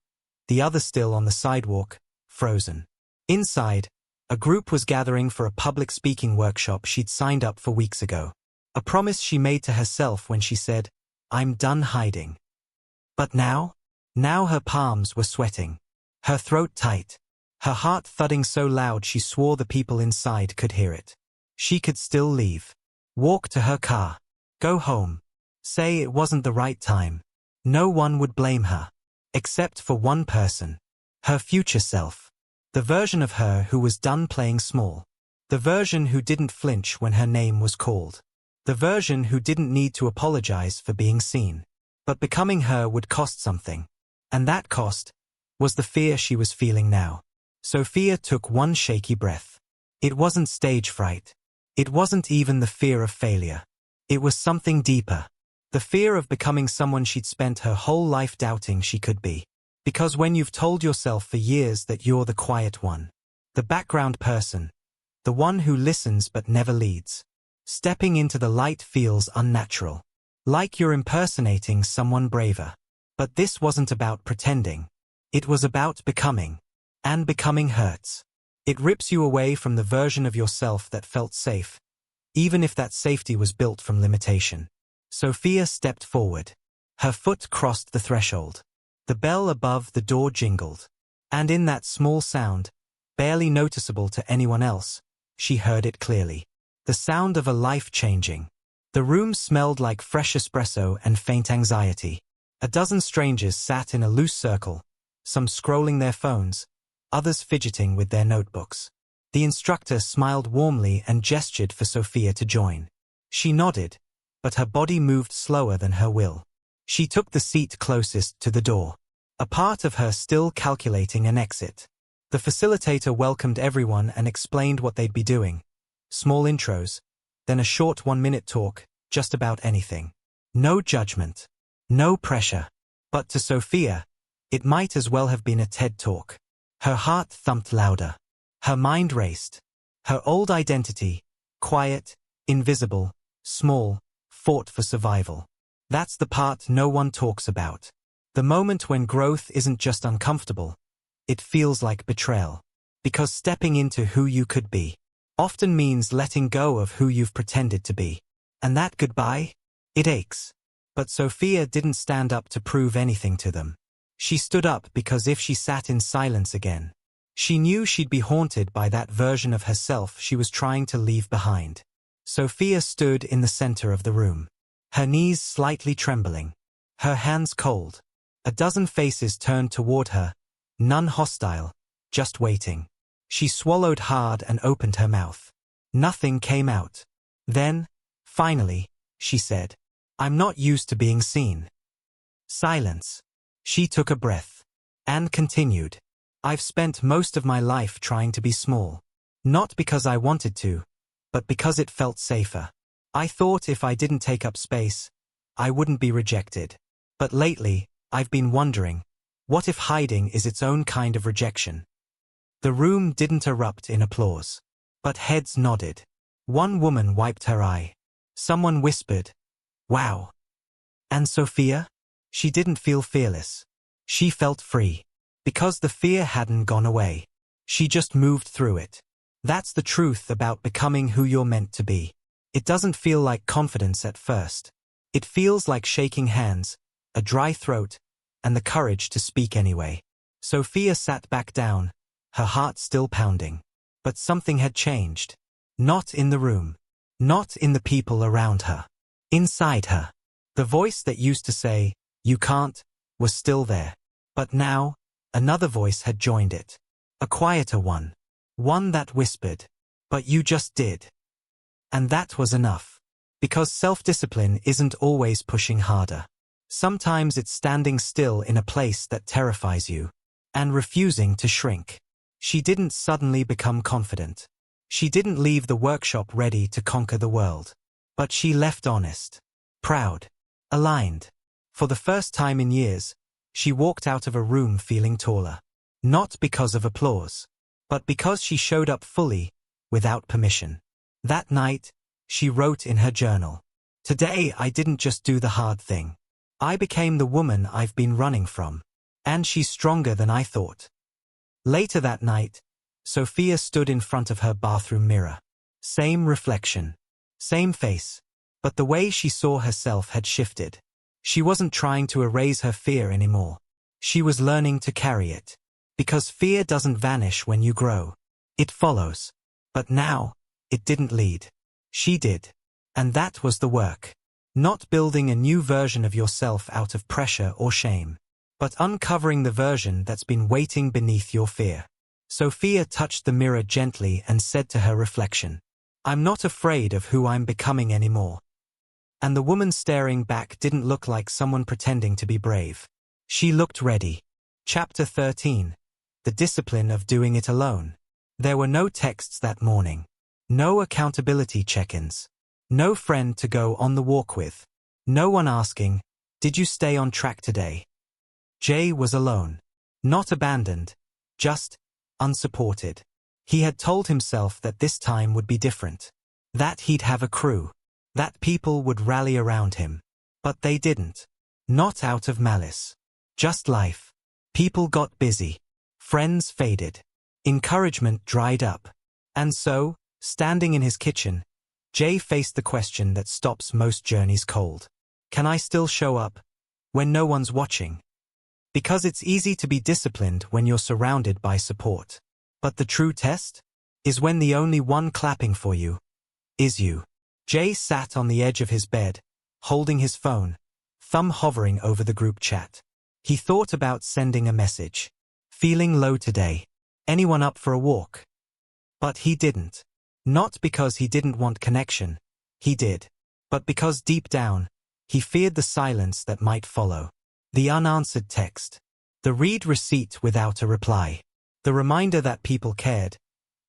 the other still on the sidewalk, frozen. Inside, a group was gathering for a public speaking workshop she'd signed up for weeks ago. A promise she made to herself when she said, I'm done hiding. But now? Now her palms were sweating. Her throat tight. Her heart thudding so loud she swore the people inside could hear it. She could still leave. Walk to her car. Go home. Say it wasn't the right time. No one would blame her. Except for one person. Her future self. The version of her who was done playing small. The version who didn't flinch when her name was called. The version who didn't need to apologize for being seen. But becoming her would cost something. And that cost was the fear she was feeling now. Sophia took one shaky breath. It wasn't stage fright. It wasn't even the fear of failure. It was something deeper. The fear of becoming someone she'd spent her whole life doubting she could be. Because when you've told yourself for years that you're the quiet one, the background person, the one who listens but never leads, stepping into the light feels unnatural. Like you're impersonating someone braver. But this wasn't about pretending. It was about becoming. And becoming hurts. It rips you away from the version of yourself that felt safe, even if that safety was built from limitation. Sophia stepped forward. Her foot crossed the threshold. The bell above the door jingled. And in that small sound, barely noticeable to anyone else, she heard it clearly. The sound of a life changing. The room smelled like fresh espresso and faint anxiety. A dozen strangers sat in a loose circle, some scrolling their phones, others fidgeting with their notebooks. The instructor smiled warmly and gestured for Sophia to join. She nodded, but her body moved slower than her will. She took the seat closest to the door, a part of her still calculating an exit. The facilitator welcomed everyone and explained what they'd be doing. Small intros, then a short 1-minute talk, just about anything. No judgment. No pressure. But to Sophia, it might as well have been a TED Talk. Her heart thumped louder. Her mind raced. Her old identity, quiet, invisible, small, fought for survival. That's the part no one talks about. The moment when growth isn't just uncomfortable, it feels like betrayal. Because stepping into who you could be often means letting go of who you've pretended to be. And that goodbye? It aches. But Sophia didn't stand up to prove anything to them. She stood up because if she sat in silence again, she knew she'd be haunted by that version of herself she was trying to leave behind. Sophia stood in the center of the room, her knees slightly trembling, her hands cold. A dozen faces turned toward her, none hostile, just waiting. She swallowed hard and opened her mouth. Nothing came out. Then, finally, she said, "I'm not used to being seen." Silence. She took a breath. And continued. "I've spent most of my life trying to be small. Not because I wanted to, but because it felt safer. I thought if I didn't take up space, I wouldn't be rejected. But lately, I've been wondering, what if hiding is its own kind of rejection?" The room didn't erupt in applause. But heads nodded. One woman wiped her eye. Someone whispered, "Wow." And Sophia? She didn't feel fearless. She felt free. Because the fear hadn't gone away. She just moved through it. That's the truth about becoming who you're meant to be. It doesn't feel like confidence at first. It feels like shaking hands, a dry throat, and the courage to speak anyway. Sophia sat back down, her heart still pounding. But something had changed. Not in the room. Not in the people around her. Inside her. The voice that used to say, "You can't," was still there. But now, another voice had joined it. A quieter one. One that whispered, "But you just did." And that was enough. Because self-discipline isn't always pushing harder. Sometimes it's standing still in a place that terrifies you. And refusing to shrink. She didn't suddenly become confident. She didn't leave the workshop ready to conquer the world. But she left honest. Proud. Aligned. For the first time in years, she walked out of a room feeling taller. Not because of applause, but because she showed up fully, without permission. That night, she wrote in her journal, "Today I didn't just do the hard thing. I became the woman I've been running from. And she's stronger than I thought." Later that night, Sophia stood in front of her bathroom mirror. Same reflection. Same face. But the way she saw herself had shifted. She wasn't trying to erase her fear anymore. She was learning to carry it. Because fear doesn't vanish when you grow. It follows. But now, it didn't lead. She did. And that was the work. Not building a new version of yourself out of pressure or shame, but uncovering the version that's been waiting beneath your fear. Sophia touched the mirror gently and said to her reflection, "I'm not afraid of who I'm becoming anymore." And the woman staring back didn't look like someone pretending to be brave. She looked ready. Chapter 13. The Discipline of Doing It Alone. There were no texts that morning. No accountability check-ins. No friend to go on the walk with. No one asking, "Did you stay on track today?" Jay was alone. Not abandoned. Just unsupported. He had told himself that this time would be different. That he'd have a crew. That people would rally around him. But they didn't. Not out of malice. Just life. People got busy. Friends faded. Encouragement dried up. And so, standing in his kitchen, Jay faced the question that stops most journeys cold. Can I still show up when no one's watching? Because it's easy to be disciplined when you're surrounded by support. But the true test is when the only one clapping for you is you. Jay sat on the edge of his bed, holding his phone, thumb hovering over the group chat. He thought about sending a message. Feeling low today. Anyone up for a walk? But he didn't. Not because he didn't want connection. He did. But because deep down, he feared the silence that might follow. The unanswered text. The read receipt without a reply. The reminder that people cared,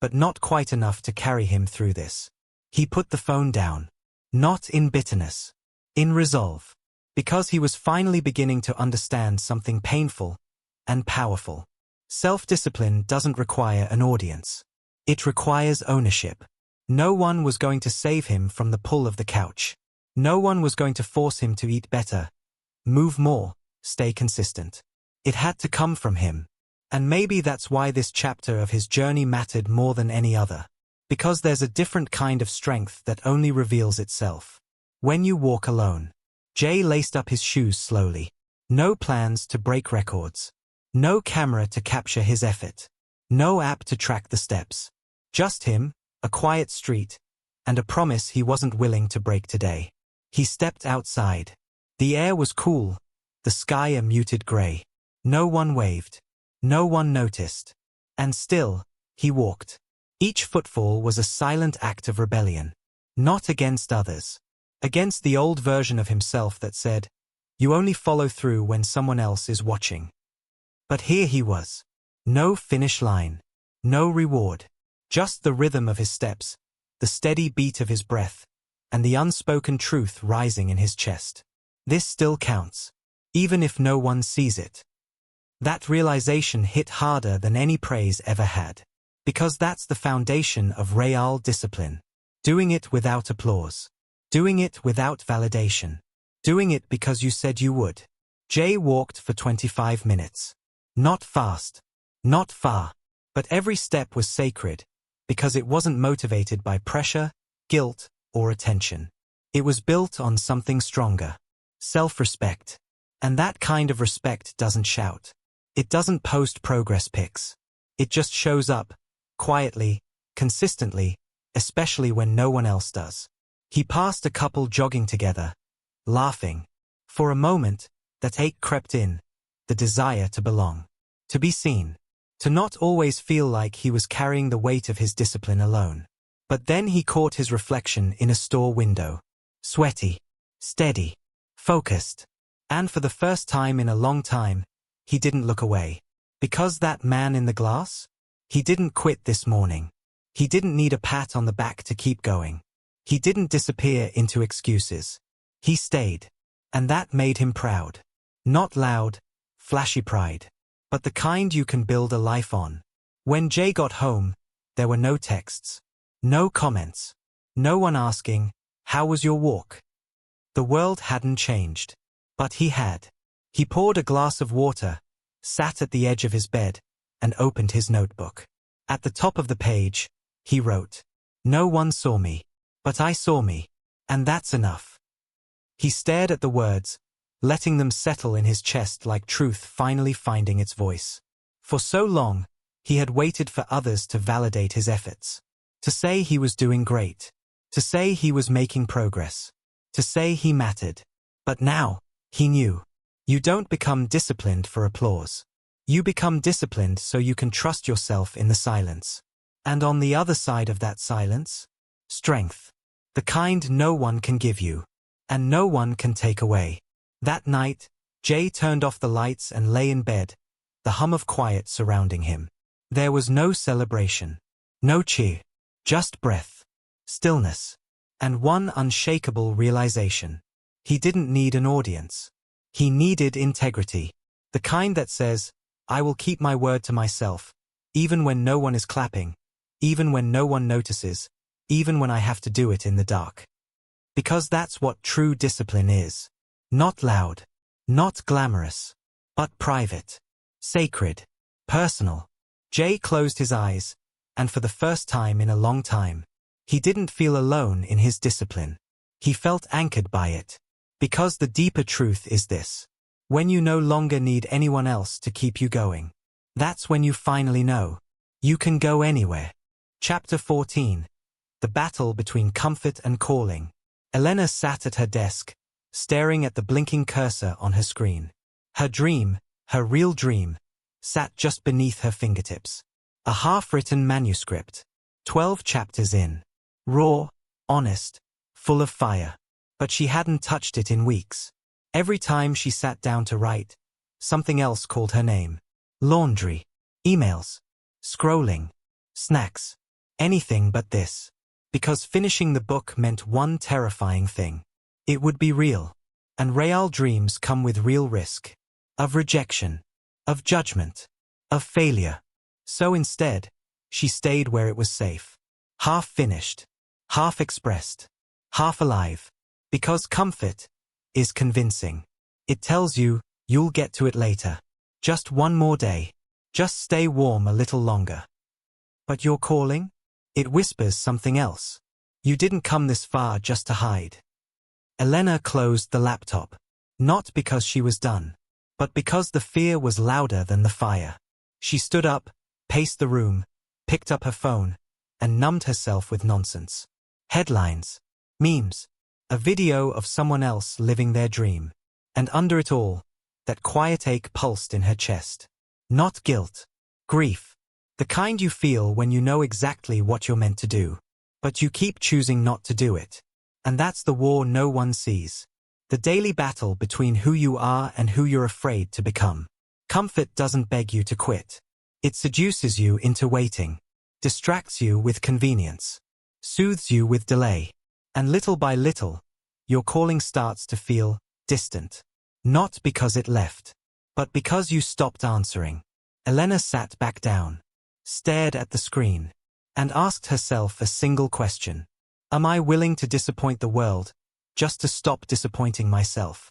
but not quite enough to carry him through this. He put the phone down. Not in bitterness. In resolve. Because he was finally beginning to understand something painful and powerful. Self-discipline doesn't require an audience. It requires ownership. No one was going to save him from the pull of the couch. No one was going to force him to eat better, move more, stay consistent. It had to come from him. And maybe that's why this chapter of his journey mattered more than any other. Because there's a different kind of strength that only reveals itself when you walk alone. Jay laced up his shoes slowly. No plans to break records. No camera to capture his effort. No app to track the steps. Just him, a quiet street, and a promise he wasn't willing to break today. He stepped outside. The air was cool, the sky a muted gray. No one waved. No one noticed. And still, he walked. Each footfall was a silent act of rebellion. Not against others. Against the old version of himself that said, "You only follow through when someone else is watching." But here he was. No finish line. No reward. Just the rhythm of his steps, the steady beat of his breath, and the unspoken truth rising in his chest. This still counts. Even if no one sees it. That realization hit harder than any praise ever had. Because that's the foundation of real discipline. Doing it without applause. Doing it without validation. Doing it because you said you would. Jay walked for 25 minutes. Not fast. Not far. But every step was sacred, because it wasn't motivated by pressure, guilt, or attention. It was built on something stronger. Self-respect. And that kind of respect doesn't shout. It doesn't post progress pics. It just shows up, quietly, consistently, especially when no one else does. He passed a couple jogging together, laughing. For a moment, that ache crept in, the desire to belong. To be seen. To not always feel like he was carrying the weight of his discipline alone. But then he caught his reflection in a store window. Sweaty. Steady. Focused. And for the first time in a long time, he didn't look away. Because that man in the glass? He didn't quit this morning. He didn't need a pat on the back to keep going. He didn't disappear into excuses. He stayed. And that made him proud. Not loud, flashy pride. But the kind you can build a life on. When Jay got home, there were no texts. No comments. No one asking, "How was your walk?" The world hadn't changed. But he had. He poured a glass of water, sat at the edge of his bed, and opened his notebook. At the top of the page, he wrote, "No one saw me, but I saw me, and that's enough." He stared at the words, letting them settle in his chest like truth finally finding its voice. For so long, he had waited for others to validate his efforts. To say he was doing great. To say he was making progress. To say he mattered. But now, he knew. You don't become disciplined for applause. You become disciplined so you can trust yourself in the silence. And on the other side of that silence? Strength. The kind no one can give you. And no one can take away. That night, Jay turned off the lights and lay in bed, the hum of quiet surrounding him. There was no celebration. No cheer. Just breath. Stillness. And one unshakable realization. He didn't need an audience. He needed integrity. The kind that says, I will keep my word to myself, even when no one is clapping, even when no one notices, even when I have to do it in the dark. Because that's what true discipline is. Not loud, not glamorous, but private, sacred, personal. Jay closed his eyes, and for the first time in a long time, he didn't feel alone in his discipline. He felt anchored by it. Because the deeper truth is this. When you no longer need anyone else to keep you going, that's when you finally know. You can go anywhere. Chapter 14. The battle between comfort and calling. Elena sat at her desk, staring at the blinking cursor on her screen. Her dream, her real dream, sat just beneath her fingertips. A half-written manuscript. 12 chapters in. Raw, honest, full of fire. But she hadn't touched it in weeks. Every time she sat down to write, something else called her name. Laundry, emails, scrolling, snacks, anything but this. Because finishing the book meant one terrifying thing. It would be real. And real dreams come with real risk. Of rejection. Of judgment. Of failure. So instead, she stayed where it was safe. Half finished. Half expressed. Half alive. Because comfort is convincing. It tells you, you'll get to it later. Just one more day. Just stay warm a little longer. But your calling? It whispers something else. You didn't come this far just to hide. Elena closed the laptop. Not because she was done, but because the fear was louder than the fire. She stood up, paced the room, picked up her phone, and numbed herself with nonsense. Headlines. Memes. A video of someone else living their dream. And under it all, that quiet ache pulsed in her chest. Not guilt. Grief. The kind you feel when you know exactly what you're meant to do. But you keep choosing not to do it. And that's the war no one sees. The daily battle between who you are and who you're afraid to become. Comfort doesn't beg you to quit. It seduces you into waiting. Distracts you with convenience. Soothes you with delay. And little by little, your calling starts to feel distant. Not because it left, but because you stopped answering. Elena sat back down, stared at the screen, and asked herself a single question. Am I willing to disappoint the world, just to stop disappointing myself?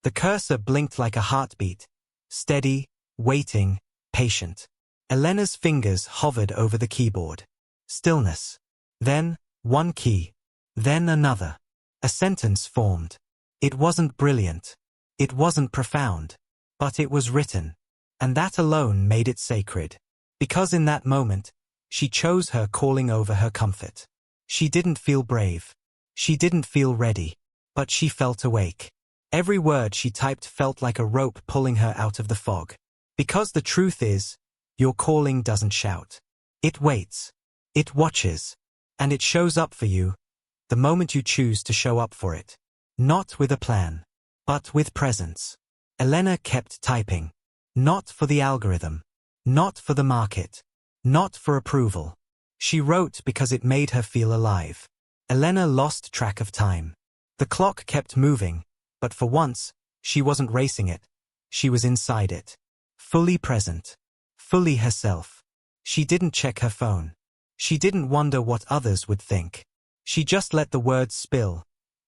The cursor blinked like a heartbeat, steady, waiting, patient. Elena's fingers hovered over the keyboard. Stillness. Then, one key. Then another. A sentence formed. It wasn't brilliant. It wasn't profound. But it was written. And that alone made it sacred. Because in that moment, she chose her calling over her comfort. She didn't feel brave. She didn't feel ready. But she felt awake. Every word she typed felt like a rope pulling her out of the fog. Because the truth is, your calling doesn't shout. It waits. It watches. And it shows up for you. The moment you choose to show up for it. Not with a plan, but with presence. Elena kept typing. Not for the algorithm. Not for the market. Not for approval. She wrote because it made her feel alive. Elena lost track of time. The clock kept moving, but for once, she wasn't racing it. She was inside it. Fully present. Fully herself. She didn't check her phone. She didn't wonder what others would think. She just let the words spill.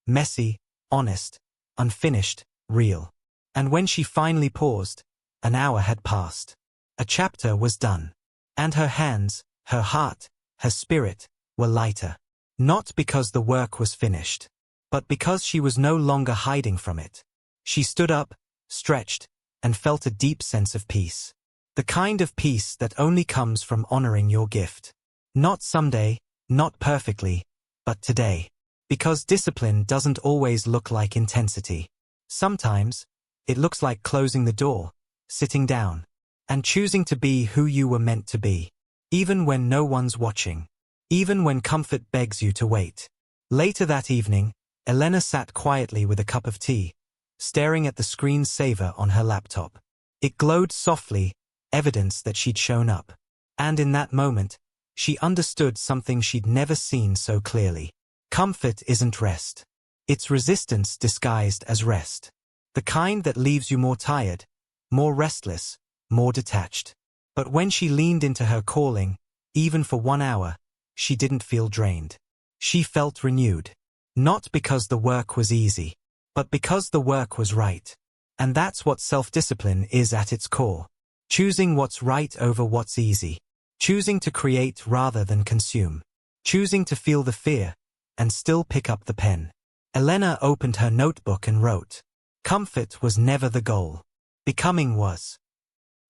Messy, honest, unfinished, real. And when she finally paused, an hour had passed. A chapter was done. And her hands, her heart, her spirit, were lighter. Not because the work was finished, but because she was no longer hiding from it. She stood up, stretched, and felt a deep sense of peace. The kind of peace that only comes from honoring your gift. Not someday, not perfectly, but today. Because discipline doesn't always look like intensity. Sometimes, it looks like closing the door, sitting down, and choosing to be who you were meant to be. Even when no one's watching. Even when comfort begs you to wait. Later that evening, Elena sat quietly with a cup of tea, staring at the screensaver on her laptop. It glowed softly, evidence that she'd shown up. And in that moment, she understood something she'd never seen so clearly. Comfort isn't rest. It's resistance disguised as rest. The kind that leaves you more tired, more restless, more detached. But when she leaned into her calling, even for 1 hour, she didn't feel drained. She felt renewed. Not because the work was easy, but because the work was right. And that's what self-discipline is at its core. Choosing what's right over what's easy. Choosing to create rather than consume. Choosing to feel the fear, and still pick up the pen. Elena opened her notebook and wrote. Comfort was never the goal. Becoming was.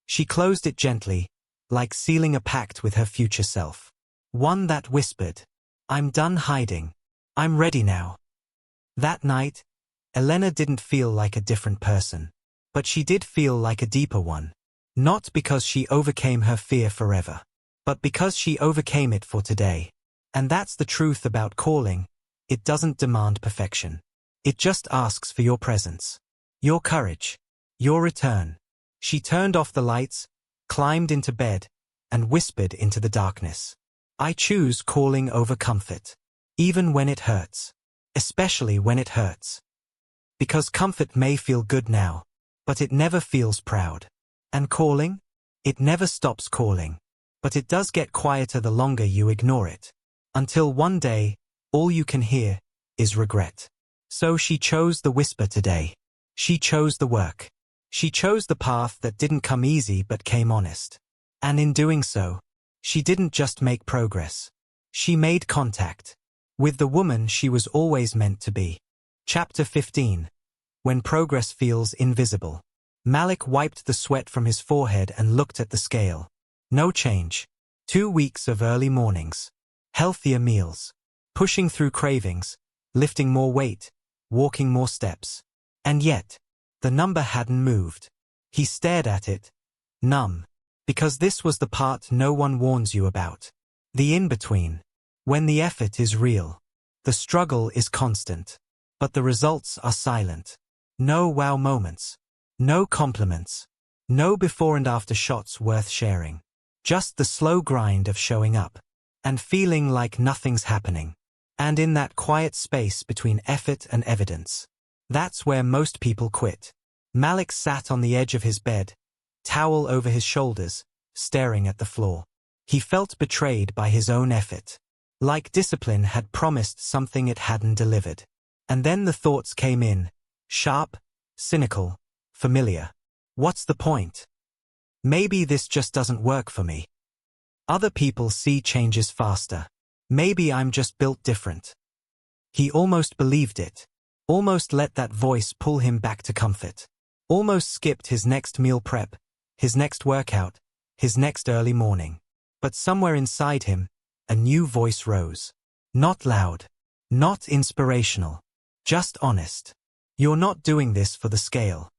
She closed it gently, like sealing a pact with her future self. One that whispered, I'm done hiding. I'm ready now. That night, Elena didn't feel like a different person. But she did feel like a deeper one. Not because she overcame her fear forever, but because she overcame it for today. And that's the truth about calling. It doesn't demand perfection. It just asks for your presence. Your courage. Your return. She turned off the lights, climbed into bed, and whispered into the darkness. I choose calling over comfort. Even when it hurts. Especially when it hurts. Because comfort may feel good now, but it never feels proud. And calling? It never stops calling. But it does get quieter the longer you ignore it. Until one day, all you can hear is regret. So she chose the whisper today. She chose the work. She chose the path that didn't come easy but came honest. And in doing so, she didn't just make progress. She made contact. With the woman she was always meant to be. Chapter 15. When progress feels invisible. Malik wiped the sweat from his forehead and looked at the scale. No change. 2 weeks of early mornings. Healthier meals. Pushing through cravings. Lifting more weight. Walking more steps. And yet, the number hadn't moved. He stared at it. Numb. Because this was the part no one warns you about. The in-between. When the effort is real. The struggle is constant. But the results are silent. No wow moments. No compliments. No before and after shots worth sharing. Just the slow grind of showing up. And feeling like nothing's happening. And in that quiet space between effort and evidence. That's where most people quit. Malik sat on the edge of his bed, towel over his shoulders, staring at the floor. He felt betrayed by his own effort. Like discipline had promised something it hadn't delivered. And then the thoughts came in. Sharp, cynical, familiar. What's the point? Maybe this just doesn't work for me. Other people see changes faster. Maybe I'm just built different. He almost believed it. Almost let that voice pull him back to comfort. Almost skipped his next meal prep, his next workout, his next early morning. But somewhere inside him, a new voice rose. Not loud. Not inspirational. Just honest. You're not doing this for the scale.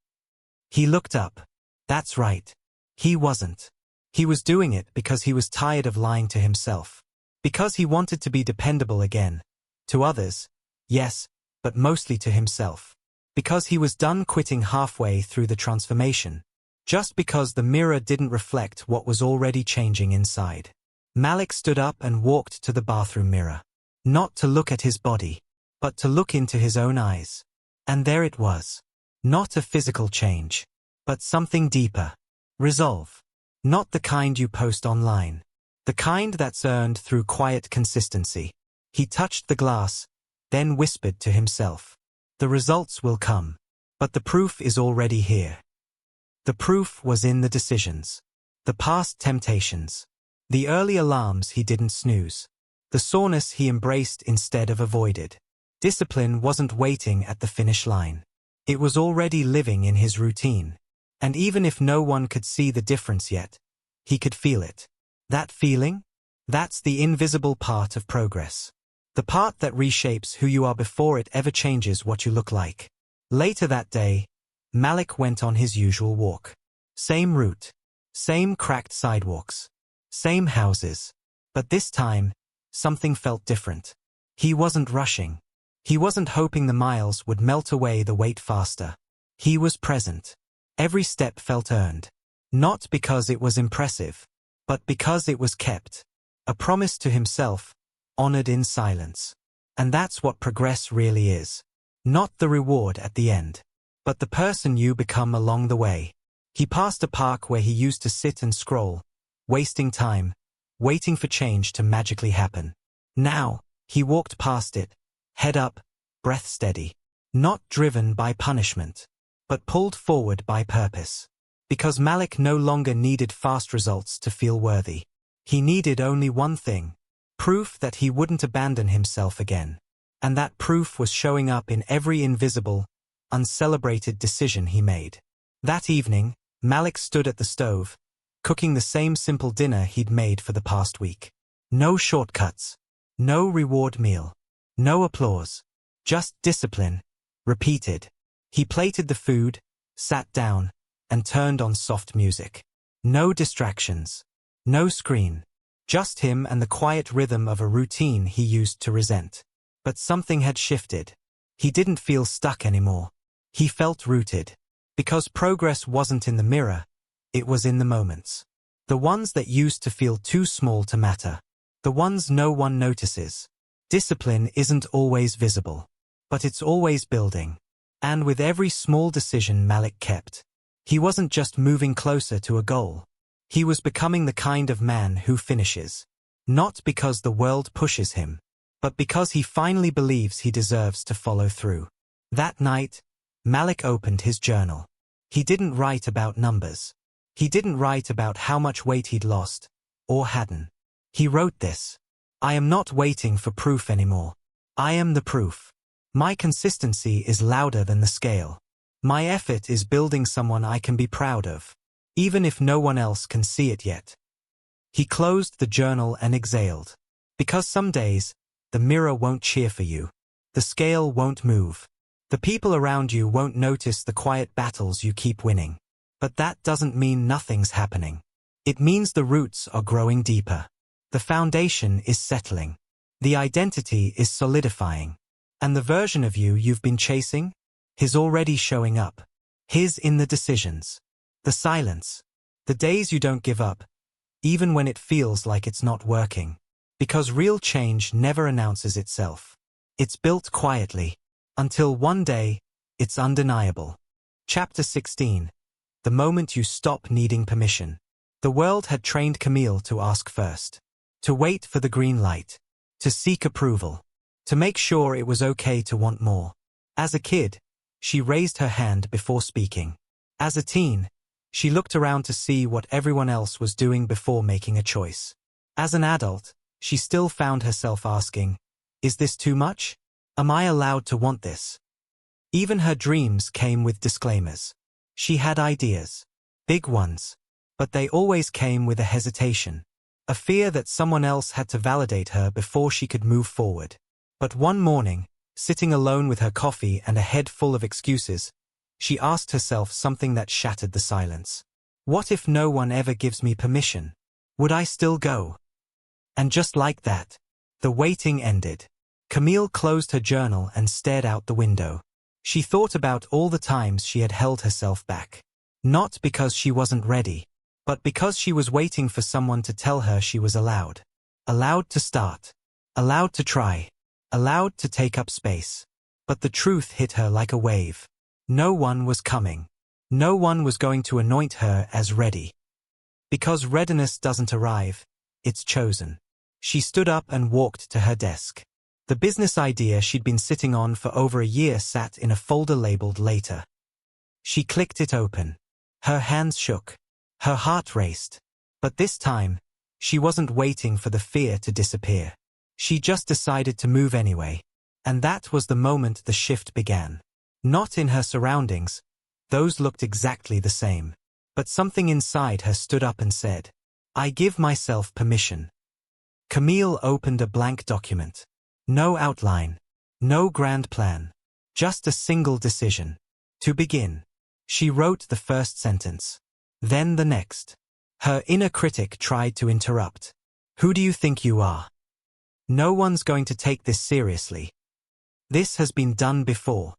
He looked up. That's right. He wasn't. He was doing it because he was tired of lying to himself. Because he wanted to be dependable again. To others, yes, but mostly to himself. Because he was done quitting halfway through the transformation. Just because the mirror didn't reflect what was already changing inside. Malik stood up and walked to the bathroom mirror. Not to look at his body, but to look into his own eyes. And there it was. Not a physical change, but something deeper. Resolve. Not the kind you post online. The kind that's earned through quiet consistency. He touched the glass, then whispered to himself. The results will come. But the proof is already here. The proof was in the decisions. The past temptations. The early alarms he didn't snooze. The soreness he embraced instead of avoided. Discipline wasn't waiting at the finish line. It was already living in his routine. And even if no one could see the difference yet, he could feel it. That feeling? That's the invisible part of progress. The part that reshapes who you are before it ever changes what you look like. Later that day, Malik went on his usual walk. Same route. Same cracked sidewalks. Same houses. But this time, something felt different. He wasn't rushing. He wasn't hoping the miles would melt away the weight faster. He was present. Every step felt earned. Not because it was impressive, but because it was kept. A promise to himself, honored in silence. And that's what progress really is. Not the reward at the end, but the person you become along the way. He passed a park where he used to sit and scroll, wasting time, waiting for change to magically happen. Now, he walked past it, head up, breath steady. Not driven by punishment, but pulled forward by purpose. Because Malik no longer needed fast results to feel worthy. He needed only one thing. Proof that he wouldn't abandon himself again. And that proof was showing up in every invisible, uncelebrated decision he made. That evening, Malik stood at the stove, cooking the same simple dinner he'd made for the past week. No shortcuts. No reward meal. No applause. Just discipline. Repeated. He plated the food, sat down, and turned on soft music. No distractions. No screen. Just him and the quiet rhythm of a routine he used to resent. But something had shifted. He didn't feel stuck anymore. He felt rooted. Because progress wasn't in the mirror, it was in the moments. The ones that used to feel too small to matter. The ones no one notices. Discipline isn't always visible, but it's always building. And with every small decision Malik kept, he wasn't just moving closer to a goal. He was becoming the kind of man who finishes. Not because the world pushes him, but because he finally believes he deserves to follow through. That night, Malik opened his journal. He didn't write about numbers. He didn't write about how much weight he'd lost, or hadn't. He wrote this. I am not waiting for proof anymore. I am the proof. My consistency is louder than the scale. My effort is building someone I can be proud of, even if no one else can see it yet. He closed the journal and exhaled. Because some days, the mirror won't cheer for you. The scale won't move. The people around you won't notice the quiet battles you keep winning. But that doesn't mean nothing's happening. It means the roots are growing deeper. The foundation is settling. The identity is solidifying. And the version of you you've been chasing is already showing up. His in the decisions. The silence. The days you don't give up, even when it feels like it's not working. Because real change never announces itself. It's built quietly. Until one day, it's undeniable. Chapter 16. The moment you stop needing permission. The world had trained Camille to ask first. To wait for the green light. To seek approval. To make sure it was okay to want more. As a kid, she raised her hand before speaking. As a teen, she looked around to see what everyone else was doing before making a choice. As an adult, she still found herself asking, is this too much? Am I allowed to want this? Even her dreams came with disclaimers. She had ideas. Big ones. But they always came with a hesitation. A fear that someone else had to validate her before she could move forward. But one morning, sitting alone with her coffee and a head full of excuses, she asked herself something that shattered the silence. What if no one ever gives me permission? Would I still go? And just like that, the waiting ended. Camille closed her journal and stared out the window. She thought about all the times she had held herself back. Not because she wasn't ready, but because she was waiting for someone to tell her she was allowed. Allowed to start. Allowed to try. Allowed to take up space. But the truth hit her like a wave. No one was coming. No one was going to anoint her as ready. Because readiness doesn't arrive, it's chosen. She stood up and walked to her desk. The business idea she'd been sitting on for over a year sat in a folder labeled Later. She clicked it open. Her hands shook. Her heart raced. But this time, she wasn't waiting for the fear to disappear. She just decided to move anyway. And that was the moment the shift began. Not in her surroundings. Those looked exactly the same. But something inside her stood up and said, I give myself permission. Camille opened a blank document. No outline. No grand plan. Just a single decision. To begin. She wrote the first sentence. Then the next. Her inner critic tried to interrupt. Who do you think you are? No one's going to take this seriously. This has been done before.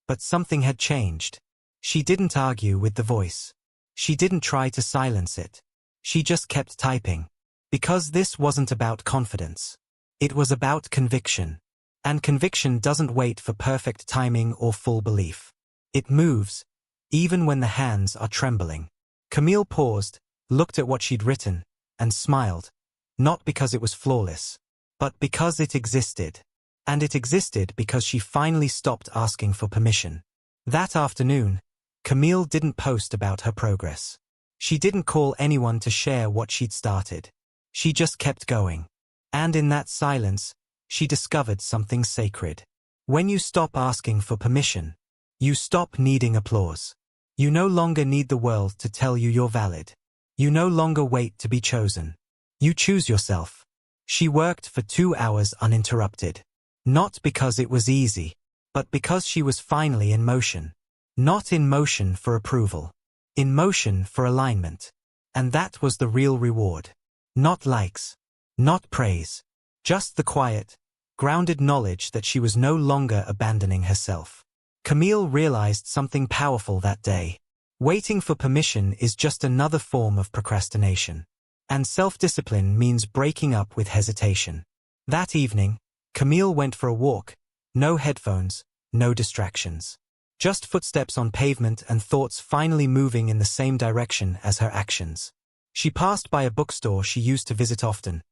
But something had changed. She didn't argue with the voice. She didn't try to silence it. She just kept typing. Because this wasn't about confidence. It was about conviction. And conviction doesn't wait for perfect timing or full belief. It moves, even when the hands are trembling. Camille paused, looked at what she'd written, and smiled. Not because it was flawless, but because it existed. And it existed because she finally stopped asking for permission. That afternoon, Camille didn't post about her progress. She didn't call anyone to share what she'd started. She just kept going. And in that silence, she discovered something sacred. When you stop asking for permission, you stop needing applause. You no longer need the world to tell you you're valid. You no longer wait to be chosen. You choose yourself. She worked for 2 hours uninterrupted. Not because it was easy, but because she was finally in motion. Not in motion for approval. In motion for alignment. And that was the real reward. Not likes. Not praise. Just the quiet, grounded knowledge that she was no longer abandoning herself. Camille realized something powerful that day. Waiting for permission is just another form of procrastination. And self-discipline means breaking up with hesitation. That evening, Camille went for a walk. No headphones, no distractions. Just footsteps on pavement and thoughts finally moving in the same direction as her actions. She passed by a bookstore she used to visit often.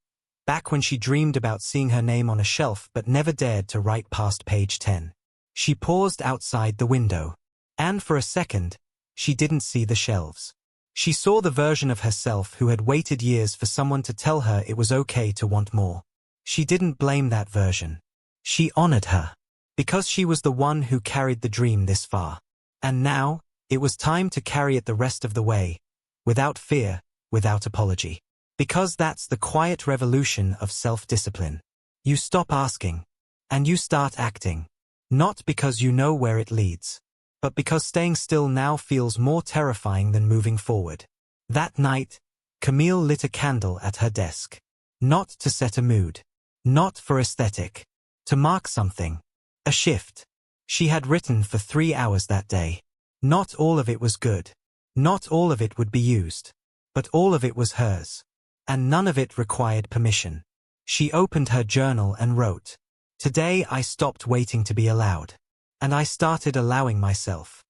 Back when she dreamed about seeing her name on a shelf but never dared to write past page 10. She paused outside the window. And for a second, she didn't see the shelves. She saw the version of herself who had waited years for someone to tell her it was okay to want more. She didn't blame that version. She honored her. Because she was the one who carried the dream this far. And now, it was time to carry it the rest of the way. Without fear, without apology. Because that's the quiet revolution of self-discipline. You stop asking. And you start acting. Not because you know where it leads. But because staying still now feels more terrifying than moving forward. That night, Camille lit a candle at her desk. Not to set a mood. Not for aesthetic. To mark something. A shift. She had written for 3 hours that day. Not all of it was good. Not all of it would be used. But all of it was hers. And none of it required permission. She opened her journal and wrote, Today I stopped waiting to be allowed. And I started allowing myself.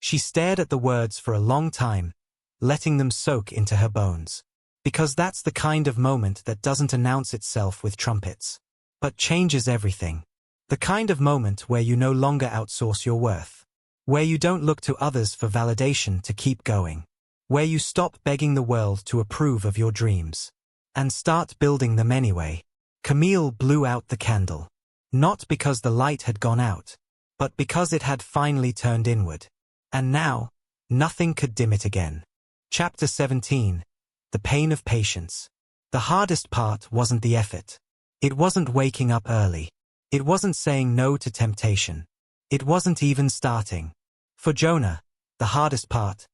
She stared at the words for a long time, letting them soak into her bones. Because that's the kind of moment that doesn't announce itself with trumpets, but changes everything. The kind of moment where you no longer outsource your worth. Where you don't look to others for validation to keep going. Where you stop begging the world to approve of your dreams. And start building them anyway. Camille blew out the candle. Not because the light had gone out, but because it had finally turned inward. And now, nothing could dim it again. Chapter 17. The Pain of Patience. The hardest part wasn't the effort. It wasn't waking up early. It wasn't saying no to temptation. It wasn't even starting. For Jonah, the hardest part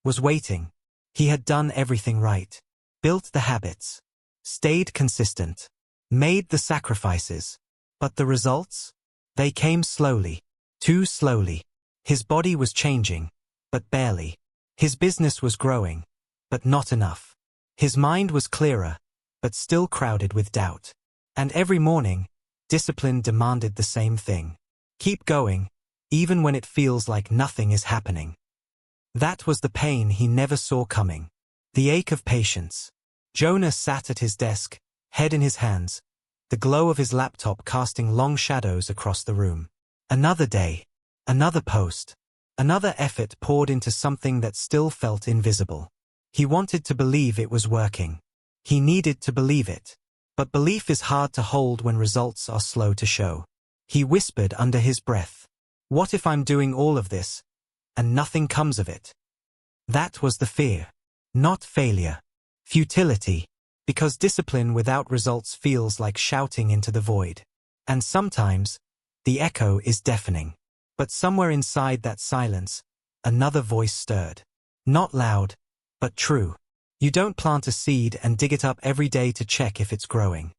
was waiting. He had done everything right. Built the habits. Stayed consistent. Made the sacrifices. But the results? They came slowly. Too slowly. His body was changing, but barely. His business was growing, but not enough. His mind was clearer, but still crowded with doubt. And every morning, discipline demanded the same thing. Keep going, even when it feels like nothing is happening. That was the pain he never saw coming. The ache of patience. Jonah sat at his desk, head in his hands, the glow of his laptop casting long shadows across the room. Another day, another post, another effort poured into something that still felt invisible. He wanted to believe it was working. He needed to believe it. But belief is hard to hold when results are slow to show. He whispered under his breath, What if I'm doing all of this, and nothing comes of it? That was the fear. Not failure. Futility. Because discipline without results feels like shouting into the void. And sometimes, the echo is deafening. But somewhere inside that silence, another voice stirred. Not loud, but true. You don't plant a seed and dig it up every day to check if it's growing.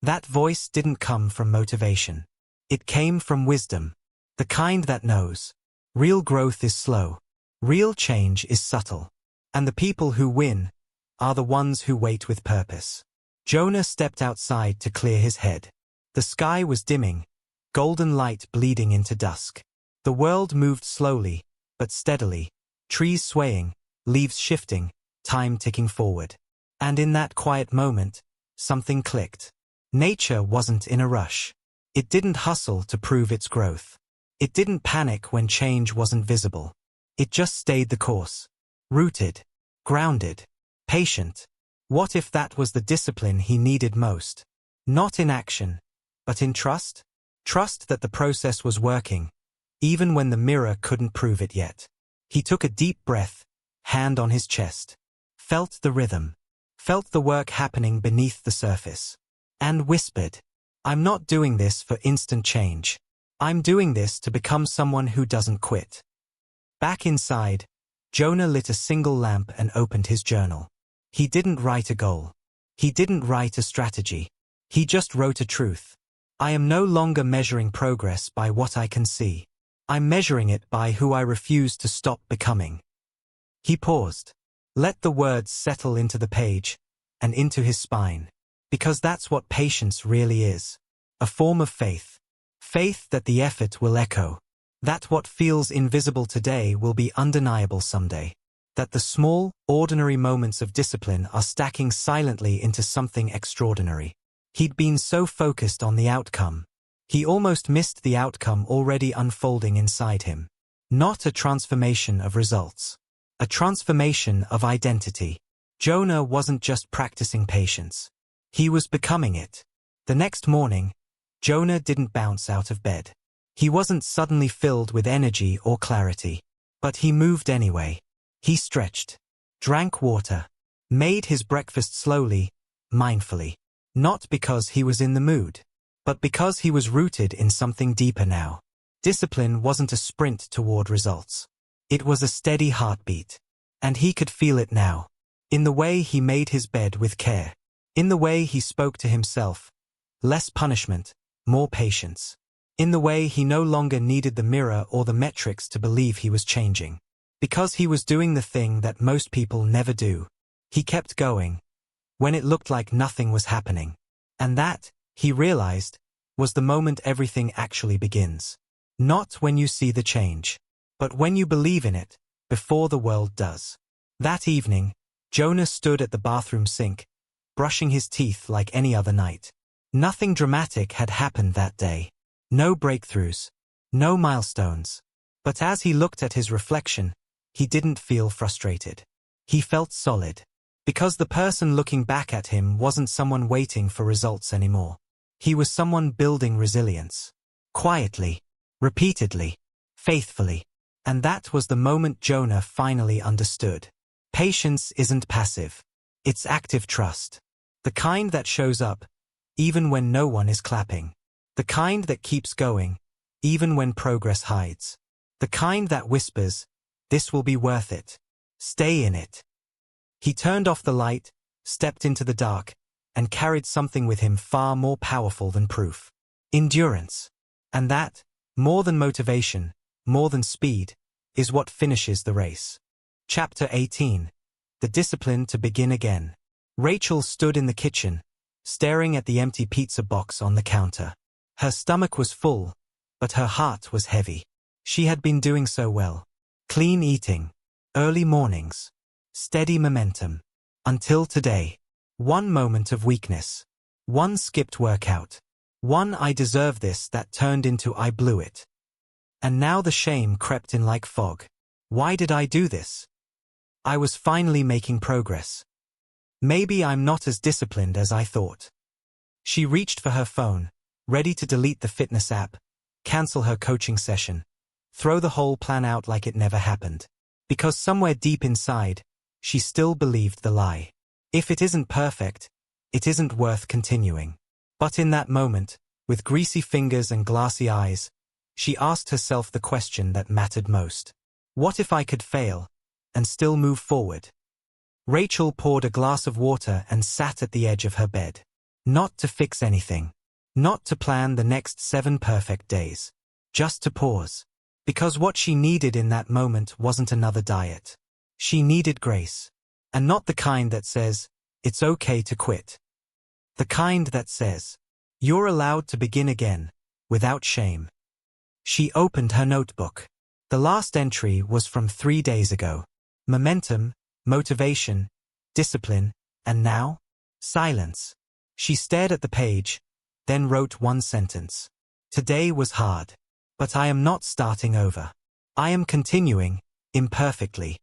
That voice didn't come from motivation. It came from wisdom. The kind that knows. Real growth is slow. Real change is subtle. And the people who win are the ones who wait with purpose. Jonah stepped outside to clear his head. The sky was dimming, golden light bleeding into dusk. The world moved slowly, but steadily, trees swaying, leaves shifting, time ticking forward. And in that quiet moment, something clicked. Nature wasn't in a rush. It didn't hustle to prove its growth. It didn't panic when change wasn't visible. It just stayed the course. Rooted, grounded, patient. What if that was the discipline he needed most? Not in action, but in trust? Trust that the process was working, even when the mirror couldn't prove it yet. He took a deep breath, hand on his chest. Felt the rhythm. Felt the work happening beneath the surface. And whispered, I'm not doing this for instant change. I'm doing this to become someone who doesn't quit. Back inside, Jonah lit a single lamp and opened his journal. He didn't write a goal. He didn't write a strategy. He just wrote a truth. I am no longer measuring progress by what I can see. I'm measuring it by who I refuse to stop becoming. He paused. Let the words settle into the page and into his spine. Because that's what patience really is. A form of faith. Faith that the effort will echo. That what feels invisible today will be undeniable someday. That the small, ordinary moments of discipline are stacking silently into something extraordinary. He'd been so focused on the outcome. He almost missed the outcome already unfolding inside him. Not a transformation of results. A transformation of identity. Jonah wasn't just practicing patience. He was becoming it. The next morning, Jonah didn't bounce out of bed. He wasn't suddenly filled with energy or clarity. But he moved anyway. He stretched, drank water, made his breakfast slowly, mindfully. Not because he was in the mood, but because he was rooted in something deeper now. Discipline wasn't a sprint toward results. It was a steady heartbeat. And he could feel it now. In the way he made his bed with care. In the way he spoke to himself. Less punishment, more patience. In the way he no longer needed the mirror or the metrics to believe he was changing. Because he was doing the thing that most people never do. He kept going, when it looked like nothing was happening. And that, he realized, was the moment everything actually begins. Not when you see the change, but when you believe in it, before the world does. That evening, Jonah stood at the bathroom sink, brushing his teeth like any other night. Nothing dramatic had happened that day. No breakthroughs. No milestones. But as he looked at his reflection, he didn't feel frustrated. He felt solid. Because the person looking back at him wasn't someone waiting for results anymore. He was someone building resilience. Quietly. Repeatedly. Faithfully. And that was the moment Jonah finally understood. Patience isn't passive. It's active trust. The kind that shows up, even when no one is clapping. The kind that keeps going, even when progress hides. The kind that whispers, this will be worth it. Stay in it. He turned off the light, stepped into the dark, and carried something with him far more powerful than proof. Endurance. And that, more than motivation, more than speed, is what finishes the race. Chapter 18. The Discipline to Begin Again. Rachel stood in the kitchen, staring at the empty pizza box on the counter. Her stomach was full, but her heart was heavy. She had been doing so well. Clean eating, early mornings, steady momentum. Until today. One moment of weakness. One skipped workout. One I deserve this that turned into I blew it. And now the shame crept in like fog. Why did I do this? I was finally making progress. Maybe I'm not as disciplined as I thought. She reached for her phone, ready to delete the fitness app, cancel her coaching session, throw the whole plan out like it never happened. Because somewhere deep inside, she still believed the lie. If it isn't perfect, it isn't worth continuing. But in that moment, with greasy fingers and glassy eyes, she asked herself the question that mattered most. What if I could fail, and still move forward? Rachel poured a glass of water and sat at the edge of her bed. Not to fix anything. Not to plan the next 7 perfect days. Just to pause. Because what she needed in that moment wasn't another diet. She needed grace. And not the kind that says, it's okay to quit. The kind that says, you're allowed to begin again, without shame. She opened her notebook. The last entry was from 3 days ago. Momentum, motivation, discipline, and now? Silence. She stared at the page, then wrote one sentence. Today was hard. But I am not starting over. I am continuing, imperfectly.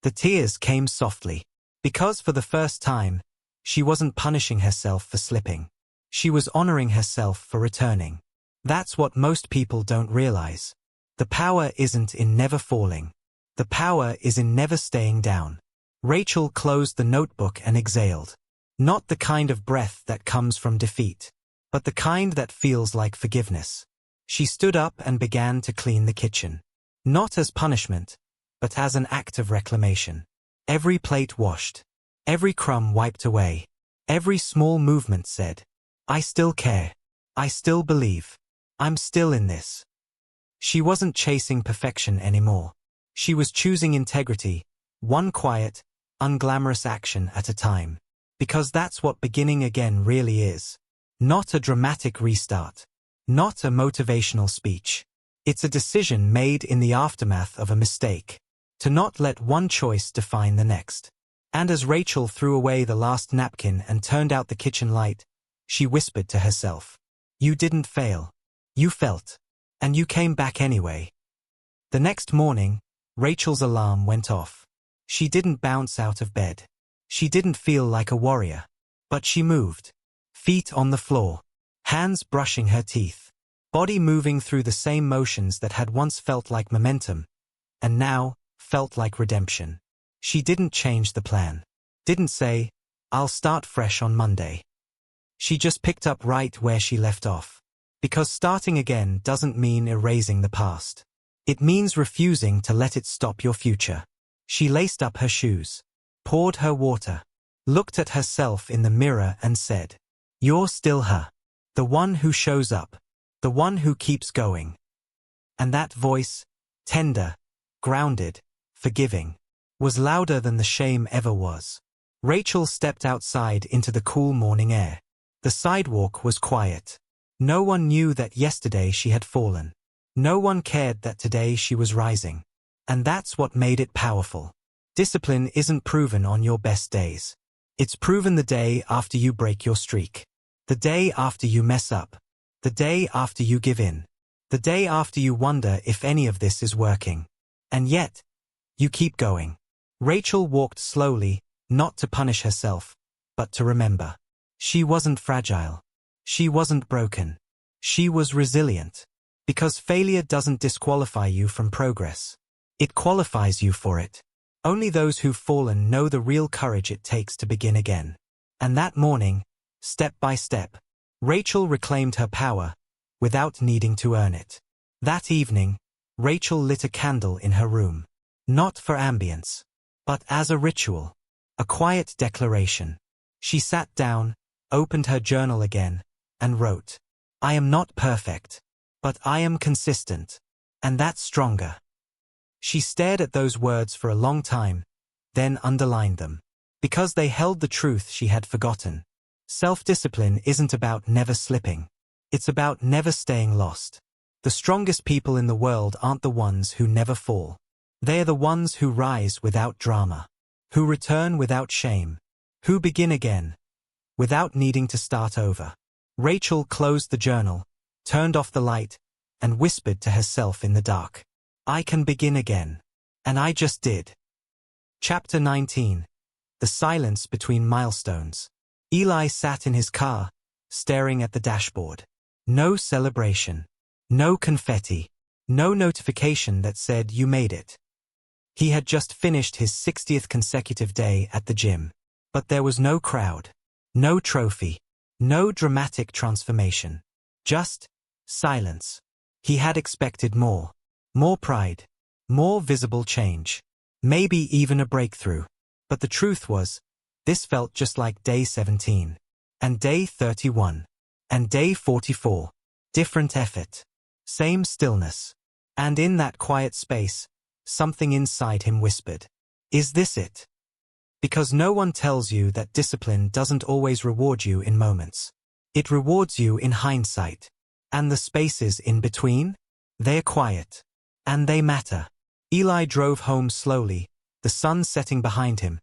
The tears came softly. Because for the first time, she wasn't punishing herself for slipping. She was honoring herself for returning. That's what most people don't realize. The power isn't in never falling. The power is in never staying down. Rachel closed the notebook and exhaled. Not the kind of breath that comes from defeat, but the kind that feels like forgiveness. She stood up and began to clean the kitchen. Not as punishment, but as an act of reclamation. Every plate washed. Every crumb wiped away. Every small movement said, I still care. I still believe. I'm still in this. She wasn't chasing perfection anymore. She was choosing integrity, one quiet, unglamorous action at a time. Because that's what beginning again really is. Not a dramatic restart. Not a motivational speech. It's a decision made in the aftermath of a mistake. To not let one choice define the next. And as Rachel threw away the last napkin and turned out the kitchen light, she whispered to herself, you didn't fail. You felt. And you came back anyway. The next morning, Rachel's alarm went off. She didn't bounce out of bed. She didn't feel like a warrior. But she moved. Feet on the floor. Hands brushing her teeth. Body moving through the same motions that had once felt like momentum, and now felt like redemption. She didn't change the plan. Didn't say, I'll start fresh on Monday. She just picked up right where she left off. Because starting again doesn't mean erasing the past. It means refusing to let it stop your future. She laced up her shoes, poured her water, looked at herself in the mirror and said, you're still her. The one who shows up. The one who keeps going. And that voice, tender, grounded, forgiving, was louder than the shame ever was. Rachel stepped outside into the cool morning air. The sidewalk was quiet. No one knew that yesterday she had fallen. No one cared that today she was rising. And that's what made it powerful. Discipline isn't proven on your best days. It's proven the day after you break your streak. The day after you mess up. The day after you give in. The day after you wonder if any of this is working. And yet, you keep going. Rachel walked slowly, not to punish herself, but to remember. She wasn't fragile. She wasn't broken. She was resilient. Because failure doesn't disqualify you from progress. It qualifies you for it. Only those who've fallen know the real courage it takes to begin again. And that morning, step by step, Rachel reclaimed her power, without needing to earn it. That evening, Rachel lit a candle in her room. Not for ambience, but as a ritual. A quiet declaration. She sat down, opened her journal again, and wrote, I am not perfect, but I am consistent. And that's stronger. She stared at those words for a long time, then underlined them. Because they held the truth she had forgotten. Self-discipline isn't about never slipping. It's about never staying lost. The strongest people in the world aren't the ones who never fall. They are the ones who rise without drama. Who return without shame. Who begin again, without needing to start over. Rachel closed the journal, turned off the light, and whispered to herself in the dark. I can begin again. And I just did. Chapter 19. The Silence Between Milestones. Eli sat in his car, staring at the dashboard. No celebration. No confetti. No notification that said you made it. He had just finished his 60th consecutive day at the gym. But there was no crowd. No trophy. No dramatic transformation. Just silence. He had expected more. More pride. More visible change. Maybe even a breakthrough. But the truth was, this felt just like day 17. And day 31. And day 44. Different effort. Same stillness. And in that quiet space, something inside him whispered, "Is this it?" Because no one tells you that discipline doesn't always reward you in moments. It rewards you in hindsight. And the spaces in between? They're quiet. And they matter. Eli drove home slowly, the sun setting behind him,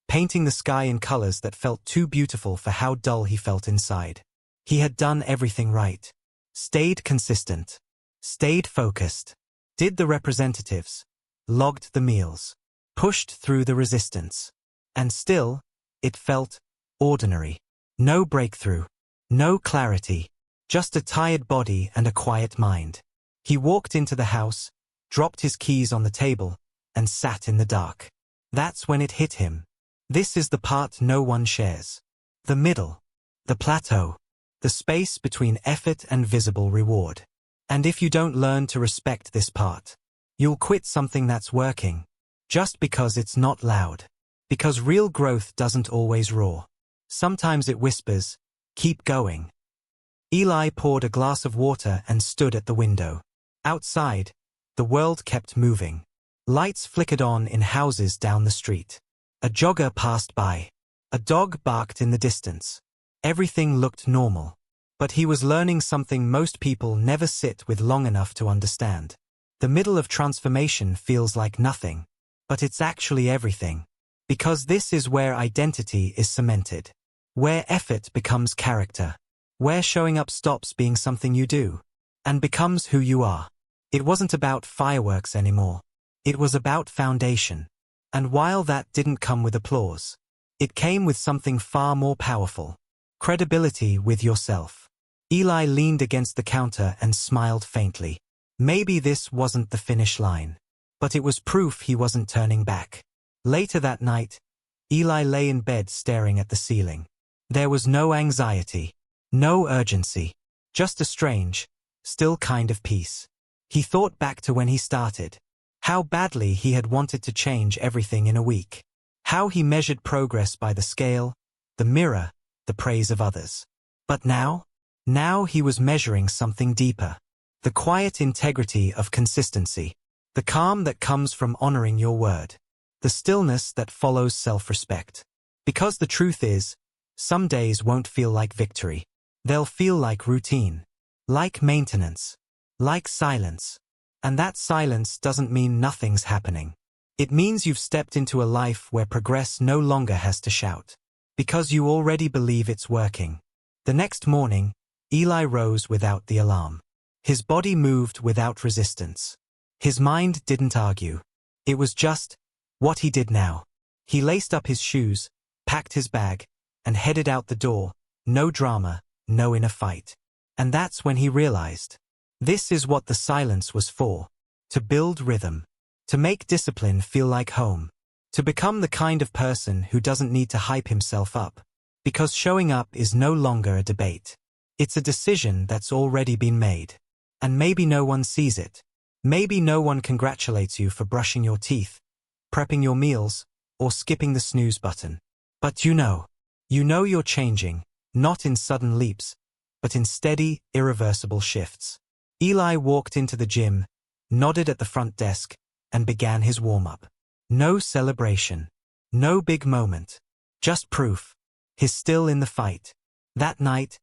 painting the sky in colors that felt too beautiful for how dull he felt inside. He had done everything right. Stayed consistent. Stayed focused. Did the representatives. Logged the meals. Pushed through the resistance. And still, it felt ordinary. No breakthrough. No clarity. Just a tired body and a quiet mind. He walked into the house, dropped his keys on the table, and sat in the dark. That's when it hit him. This is the part no one shares. The middle. The plateau. The space between effort and visible reward. And if you don't learn to respect this part, you'll quit something that's working. Just because it's not loud. Because real growth doesn't always roar. Sometimes it whispers, "Keep going." Eli poured a glass of water and stood at the window. Outside, the world kept moving. Lights flickered on in houses down the street. A jogger passed by. A dog barked in the distance. Everything looked normal. But he was learning something most people never sit with long enough to understand. The middle of transformation feels like nothing. But it's actually everything. Because this is where identity is cemented. Where effort becomes character. Where showing up stops being something you do. And becomes who you are. It wasn't about fireworks anymore. It was about foundation. And while that didn't come with applause, it came with something far more powerful. Credibility with yourself. Eli leaned against the counter and smiled faintly. Maybe this wasn't the finish line. But it was proof he wasn't turning back. Later that night, Eli lay in bed staring at the ceiling. There was no anxiety. No urgency. Just a strange, still kind of peace. He thought back to when he started. How badly he had wanted to change everything in a week. How he measured progress by the scale, the mirror, the praise of others. But now he was measuring something deeper. The quiet integrity of consistency. The calm that comes from honoring your word. The stillness that follows self-respect. Because the truth is, some days won't feel like victory. They'll feel like routine. Like maintenance. Like silence. And that silence doesn't mean nothing's happening. It means you've stepped into a life where progress no longer has to shout. Because you already believe it's working. The next morning, Eli rose without the alarm. His body moved without resistance. His mind didn't argue. It was just what he did now. He laced up his shoes, packed his bag, and headed out the door. No drama, no inner fight. And that's when he realized. This is what the silence was for. To build rhythm. To make discipline feel like home. To become the kind of person who doesn't need to hype himself up. Because showing up is no longer a debate. It's a decision that's already been made. And maybe no one sees it. Maybe no one congratulates you for brushing your teeth, prepping your meals, or skipping the snooze button. But you know you're changing, not in sudden leaps, but in steady, irreversible shifts. Eli walked into the gym, nodded at the front desk, and began his warm-up. No celebration. No big moment. Just proof. He's still in the fight. That night,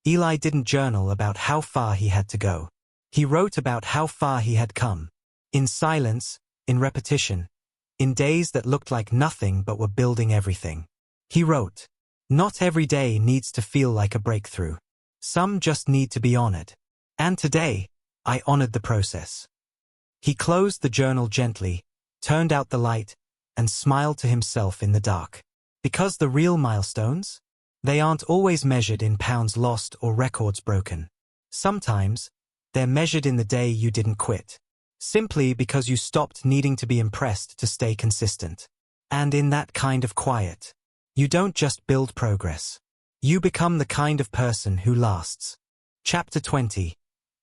Eli didn't journal about how far he had to go. He wrote about how far he had come. In silence, in repetition, in days that looked like nothing but were building everything. He wrote, "Not every day needs to feel like a breakthrough. Some just need to be honored. And today, I honored the process." He closed the journal gently, turned out the light, and smiled to himself in the dark. Because the real milestones? They aren't always measured in pounds lost or records broken. Sometimes, They're measured in the day you didn't quit. Simply because you stopped needing to be impressed to stay consistent. And in that kind of quiet, you don't just build progress. You become the kind of person who lasts. Chapter 20.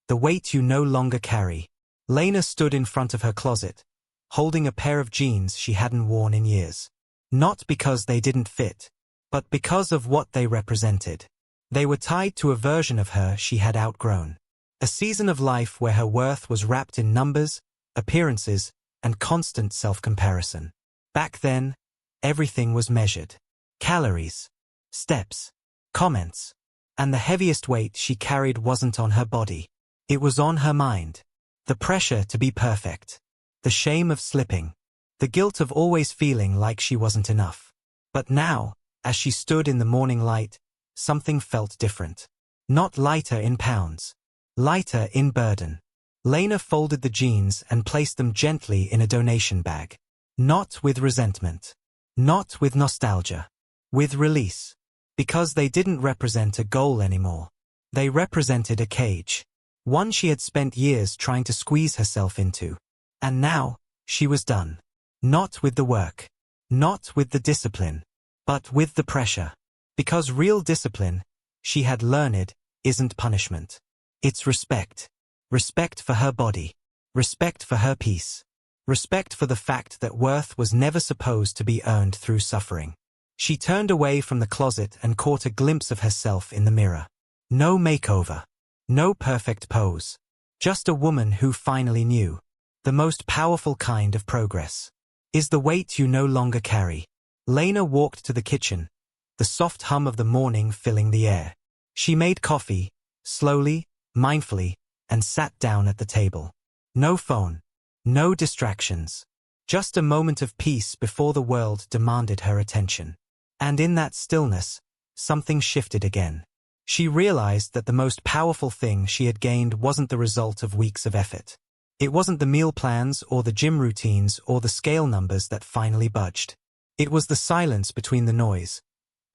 The Weight You No Longer Carry. Lena stood in front of her closet, holding a pair of jeans she hadn't worn in years. Not because they didn't fit, but because of what they represented. They were tied to a version of her she had outgrown. A season of life where her worth was wrapped in numbers, appearances, and constant self-comparison. Back then, everything was measured. Calories, steps, comments, and the heaviest weight she carried wasn't on her body. It was on her mind. The pressure to be perfect. The shame of slipping. The guilt of always feeling like she wasn't enough. But now, as she stood in the morning light, something felt different. Not lighter in pounds. Lighter in burden. Lena folded the jeans and placed them gently in a donation bag. Not with resentment. Not with nostalgia. With release. Because they didn't represent a goal anymore. They represented a cage. One she had spent years trying to squeeze herself into. And now, she was done. Not with the work. Not with the discipline. But with the pressure. Because real discipline, she had learned, isn't punishment. It's respect. Respect for her body. Respect for her peace. Respect for the fact that worth was never supposed to be earned through suffering. She turned away from the closet and caught a glimpse of herself in the mirror. No makeover. No perfect pose. Just a woman who finally knew. The most powerful kind of progress is the weight you no longer carry. Lena walked to the kitchen, the soft hum of the morning filling the air. She made coffee, slowly, mindfully, and sat down at the table. No phone. No distractions. Just a moment of peace before the world demanded her attention. And in that stillness, something shifted again. She realized that the most powerful thing she had gained wasn't the result of weeks of effort. It wasn't the meal plans or the gym routines or the scale numbers that finally budged. It was the silence between the noise,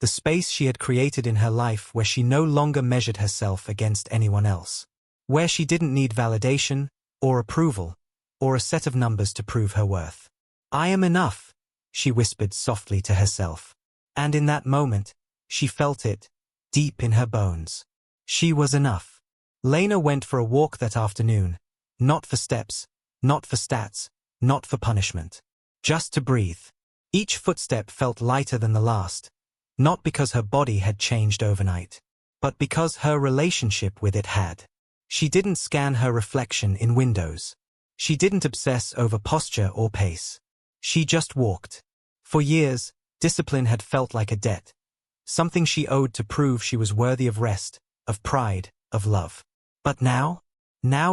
the space she had created in her life where she no longer measured herself against anyone else. Where she didn't need validation, or approval, or a set of numbers to prove her worth. I am enough, she whispered softly to herself. And in that moment, she felt it, deep in her bones. She was enough. Lena went for a walk that afternoon, not for steps, not for stats, not for punishment. Just to breathe. Each footstep felt lighter than the last, not because her body had changed overnight, but because her relationship with it had. She didn't scan her reflection in windows. She didn't obsess over posture or pace. She just walked. For years, discipline had felt like a debt, something she owed to prove she was worthy of rest, of pride, of love. But now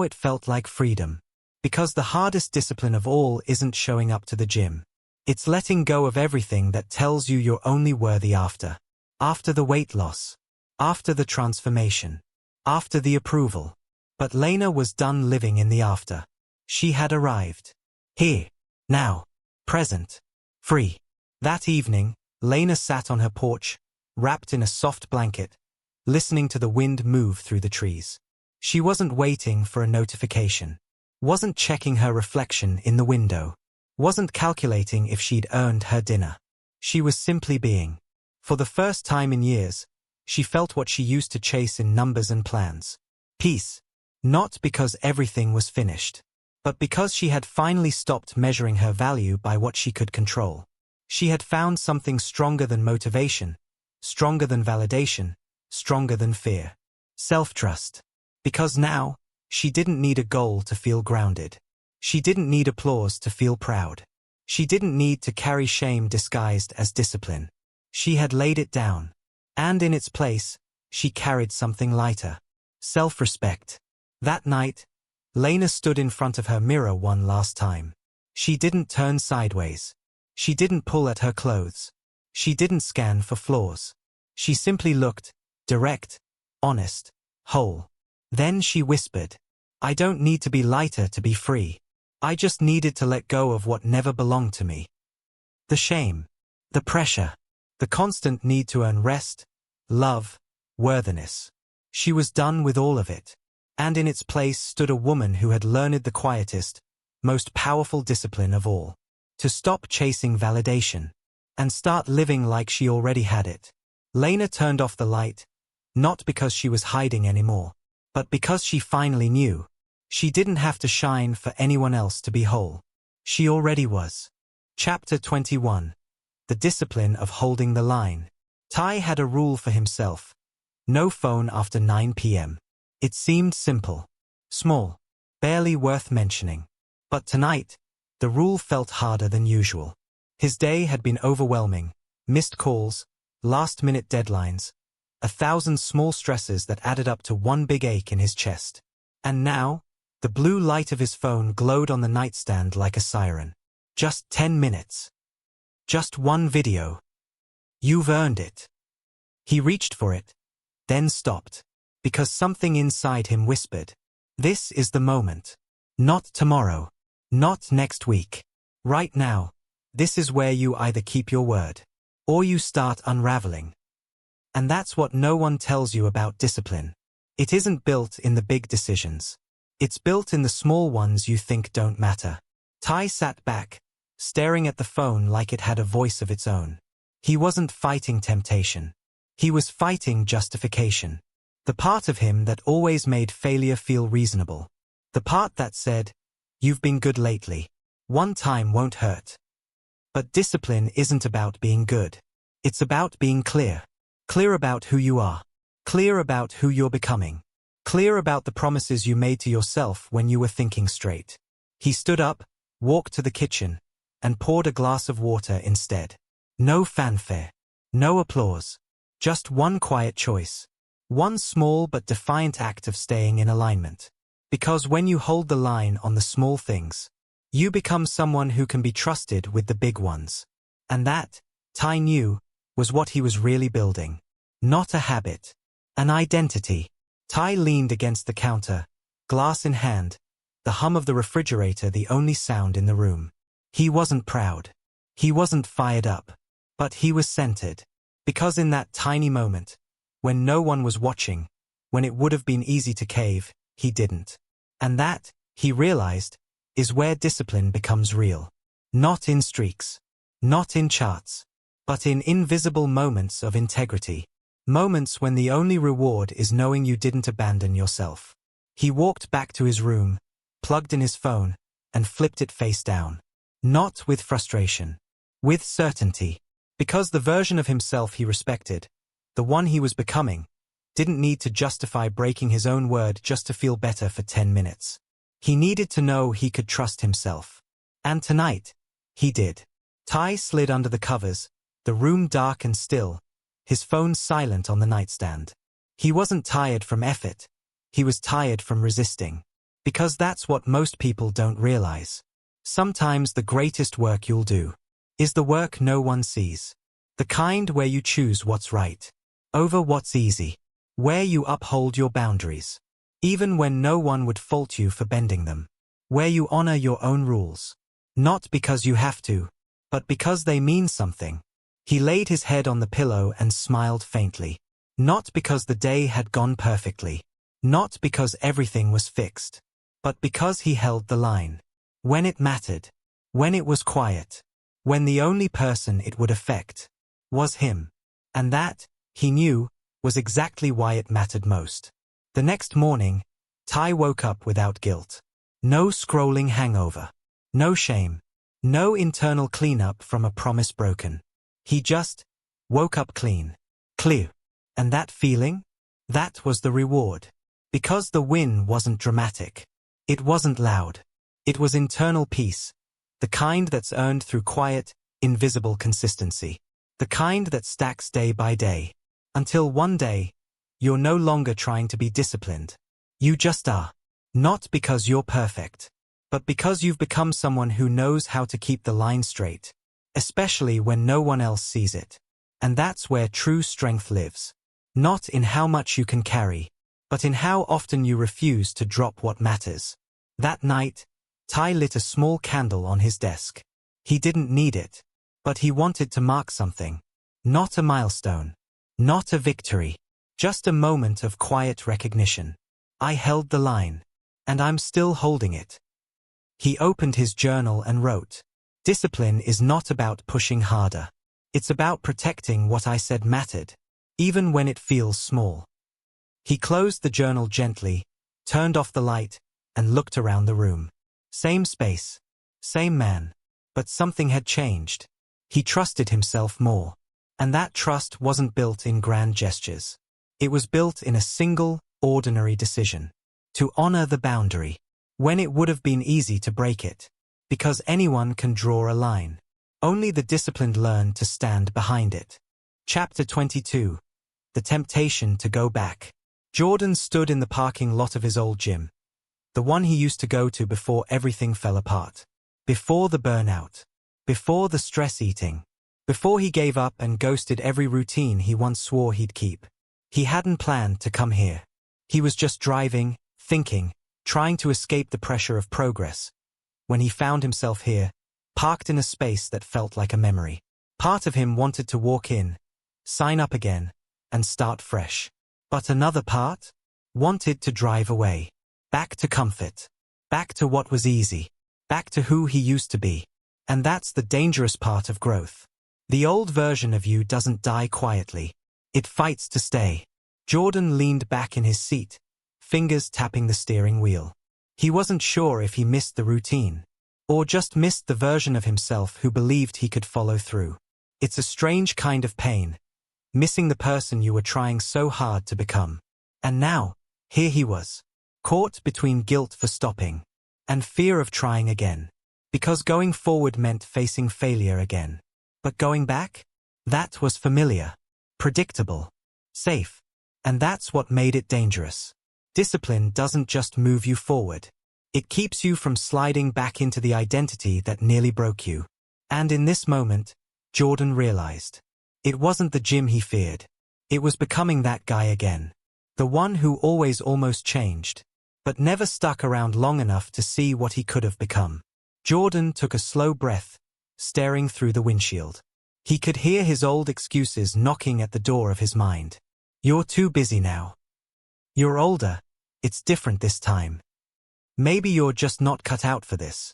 it felt like freedom. Because the hardest discipline of all isn't showing up to the gym. It's letting go of everything that tells you you're only worthy after. After the weight loss. After the transformation. After the approval. But Lena was done living in the after. She had arrived. Here. Now. Present. Free. That evening, Lena sat on her porch, wrapped in a soft blanket, listening to the wind move through the trees. She wasn't waiting for a notification. Wasn't checking her reflection in the window. Wasn't calculating if she'd earned her dinner. She was simply being. For the first time in years, she felt what she used to chase in numbers and plans. Peace. Not because everything was finished, but because she had finally stopped measuring her value by what she could control. She had found something stronger than motivation, stronger than validation, stronger than fear. Self-trust. Because now, she didn't need a goal to feel grounded. She didn't need applause to feel proud. She didn't need to carry shame disguised as discipline. She had laid it down. And in its place, she carried something lighter. Self-respect. That night, Lena stood in front of her mirror one last time. She didn't turn sideways. She didn't pull at her clothes. She didn't scan for flaws. She simply looked, direct, honest, whole. Then she whispered, I don't need to be lighter to be free. I just needed to let go of what never belonged to me. The shame, the pressure, the constant need to earn rest, love, worthiness. She was done with all of it. and in its place stood a woman who had learned the quietest, most powerful discipline of all: to stop chasing validation and start living like she already had it. Lena turned off the light, not because she was hiding anymore, but because she finally knew. She didn't have to shine for anyone else to be whole. She already was. Chapter 21. The Discipline of Holding the Line. Ty had a rule for himself: no phone after 9 p.m. It seemed simple, small, barely worth mentioning. But tonight, the rule felt harder than usual. His day had been overwhelming: missed calls, last-minute deadlines, 1,000 small stresses that added up to one big ache in his chest. And now, the blue light of his phone glowed on the nightstand like a siren. Just 10 minutes. Just one video. You've earned it. He reached for it, then stopped, because something inside him whispered, this is the moment. Not tomorrow. Not next week. Right now. This is where you either keep your word, or you start unraveling. And that's what no one tells you about discipline. It isn't built in the big decisions. It's built in the small ones you think don't matter. Ty sat back, staring at the phone like it had a voice of its own. He wasn't fighting temptation. He was fighting justification. The part of him that always made failure feel reasonable. The part that said, you've been good lately. One time won't hurt. But discipline isn't about being good. It's about being clear. Clear about who you are. Clear about who you're becoming. Clear about the promises you made to yourself when you were thinking straight. He stood up, walked to the kitchen, and poured a glass of water instead. No fanfare. No applause. Just one quiet choice. One small but defiant act of staying in alignment. Because when you hold the line on the small things, you become someone who can be trusted with the big ones. And that, Ty knew, was what he was really building. Not a habit. An identity. Ty leaned against the counter, glass in hand, the hum of the refrigerator the only sound in the room. He wasn't proud. He wasn't fired up. But he was centered. Because in that tiny moment, when no one was watching, when it would have been easy to cave, he didn't. And that, he realized, is where discipline becomes real. Not in streaks. Not in charts. But in invisible moments of integrity. Moments when the only reward is knowing you didn't abandon yourself. He walked back to his room, plugged in his phone, and flipped it face down. Not with frustration. With certainty. Because the version of himself he respected, the one he was becoming, didn't need to justify breaking his own word just to feel better for 10 minutes. He needed to know he could trust himself. And tonight, he did. Ty slid under the covers, the room dark and still, his phone silent on the nightstand. He wasn't tired from effort. He was tired from resisting. Because that's what most people don't realize. Sometimes the greatest work you'll do is the work no one sees. The kind where you choose what's right over what's easy. Where you uphold your boundaries, even when no one would fault you for bending them. Where you honor your own rules. Not because you have to, but because they mean something. He laid his head on the pillow and smiled faintly. Not because the day had gone perfectly. Not because everything was fixed. But because he held the line. When it mattered. When it was quiet. When the only person it would affect was him. And that, he knew, was exactly why it mattered most. The next morning, Ty woke up without guilt. No scrolling hangover. No shame. No internal cleanup from a promise broken. He just woke up clean. Clear. And that feeling? That was the reward. Because the win wasn't dramatic. It wasn't loud. It was internal peace. The kind that's earned through quiet, invisible consistency. The kind that stacks day by day. Until one day, you're no longer trying to be disciplined. You just are. Not because you're perfect, but because you've become someone who knows how to keep the line straight, especially when no one else sees it. And that's where true strength lives. Not in how much you can carry, but in how often you refuse to drop what matters. That night, Ty lit a small candle on his desk. He didn't need it, but he wanted to mark something. Not a milestone. Not a victory. Just a moment of quiet recognition. I held the line. And I'm still holding it. He opened his journal and wrote, "Discipline is not about pushing harder. It's about protecting what I said mattered, even when it feels small." He closed the journal gently, turned off the light, and looked around the room. Same space, same man, but something had changed. He trusted himself more. And that trust wasn't built in grand gestures. It was built in a single, ordinary decision. To honor the boundary, when it would have been easy to break it. Because anyone can draw a line. Only the disciplined learn to stand behind it. Chapter 22. The Temptation to Go Back. Jordan stood in the parking lot of his old gym. The one he used to go to before everything fell apart. Before the burnout. Before the stress eating. Before he gave up and ghosted every routine he once swore he'd keep. He hadn't planned to come here. He was just driving, thinking, trying to escape the pressure of progress. When he found himself here, parked in a space that felt like a memory. Part of him wanted to walk in, sign up again, and start fresh. But another part wanted to drive away. Back to comfort. Back to what was easy. Back to who he used to be. And that's the dangerous part of growth. The old version of you doesn't die quietly. It fights to stay. Jordan leaned back in his seat, fingers tapping the steering wheel. He wasn't sure if he missed the routine, or just missed the version of himself who believed he could follow through. It's a strange kind of pain, missing the person you were trying so hard to become. And now, here he was, caught between guilt for stopping, and fear of trying again. Because going forward meant facing failure again. But going back? That was familiar, predictable, safe. And that's what made it dangerous. Discipline doesn't just move you forward. It keeps you from sliding back into the identity that nearly broke you. And in this moment, Jordan realized. It wasn't the gym he feared. It was becoming that guy again. The one who always almost changed, but never stuck around long enough to see what he could have become. Jordan took a slow breath, staring through the windshield. He could hear his old excuses knocking at the door of his mind. You're too busy now. You're older. It's different this time. Maybe you're just not cut out for this.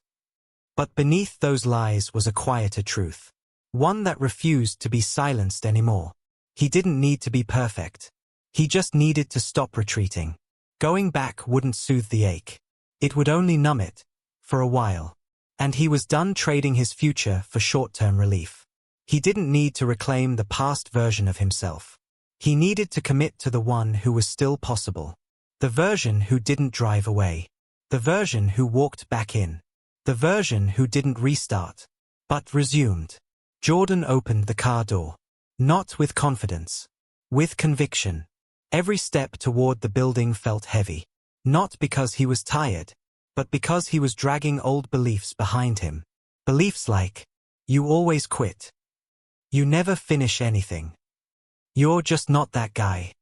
But beneath those lies was a quieter truth. One that refused to be silenced anymore. He didn't need to be perfect. He just needed to stop retreating. Going back wouldn't soothe the ache. It would only numb it, for a while. And he was done trading his future for short-term relief. He didn't need to reclaim the past version of himself. He needed to commit to the one who was still possible. The version who didn't drive away. The version who walked back in. The version who didn't restart, but resumed. Jordan opened the car door. Not with confidence. With conviction. Every step toward the building felt heavy. Not because he was tired, but because he was dragging old beliefs behind him. Beliefs like, you always quit. You never finish anything. You're just not that guy.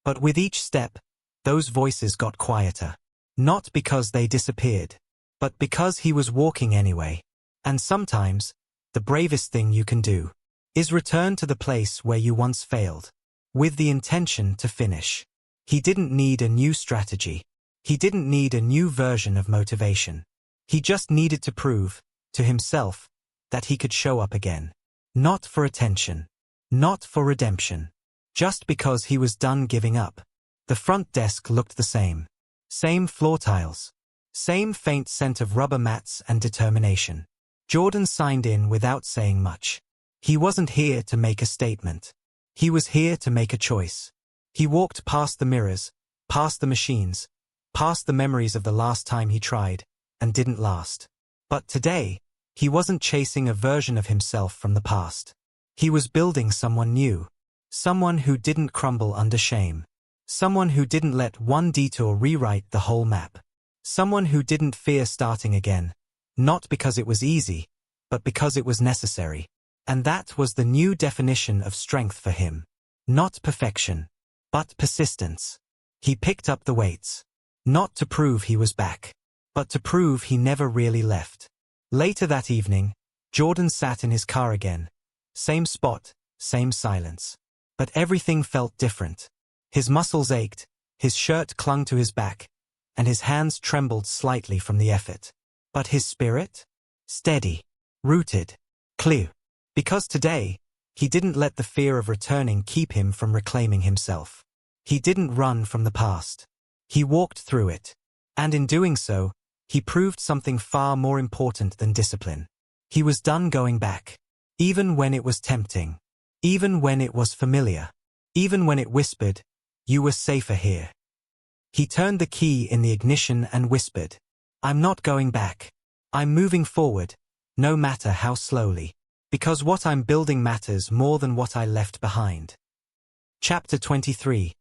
But with each step, those voices got quieter. Not because they disappeared, but because he was walking anyway. And sometimes, the bravest thing you can do is return to the place where you once failed, with the intention to finish. He didn't need a new strategy. He didn't need a new version of motivation. He just needed to prove, to himself, that he could show up again. Not for attention. Not for redemption. Just because he was done giving up. The front desk looked the same. Same floor tiles. Same faint scent of rubber mats and determination. Jordan signed in without saying much. He wasn't here to make a statement. He was here to make a choice. He walked past the mirrors, past the machines, past the memories of the last time he tried, and didn't last. But today, he wasn't chasing a version of himself from the past. He was building someone new. Someone who didn't crumble under shame. Someone who didn't let one detour rewrite the whole map. Someone who didn't fear starting again, not because it was easy, but because it was necessary. And that was the new definition of strength for him. Not perfection, but persistence. He picked up the weights. Not to prove he was back, but to prove he never really left. Later that evening, Jordan sat in his car again. Same spot, same silence. But everything felt different. His muscles ached, His shirt clung to his back, and his hands trembled slightly from the effort. But his spirit? Steady, rooted, clear. Because today, he didn't let the fear of returning keep him from reclaiming himself. He didn't run from the past. He walked through it. And in doing so, he proved something far more important than discipline. He was done going back. Even when it was tempting. Even when it was familiar. Even when it whispered, "You were safer here." He turned the key in the ignition and whispered, "I'm not going back. I'm moving forward, no matter how slowly. Because what I'm building matters more than what I left behind." Chapter 23.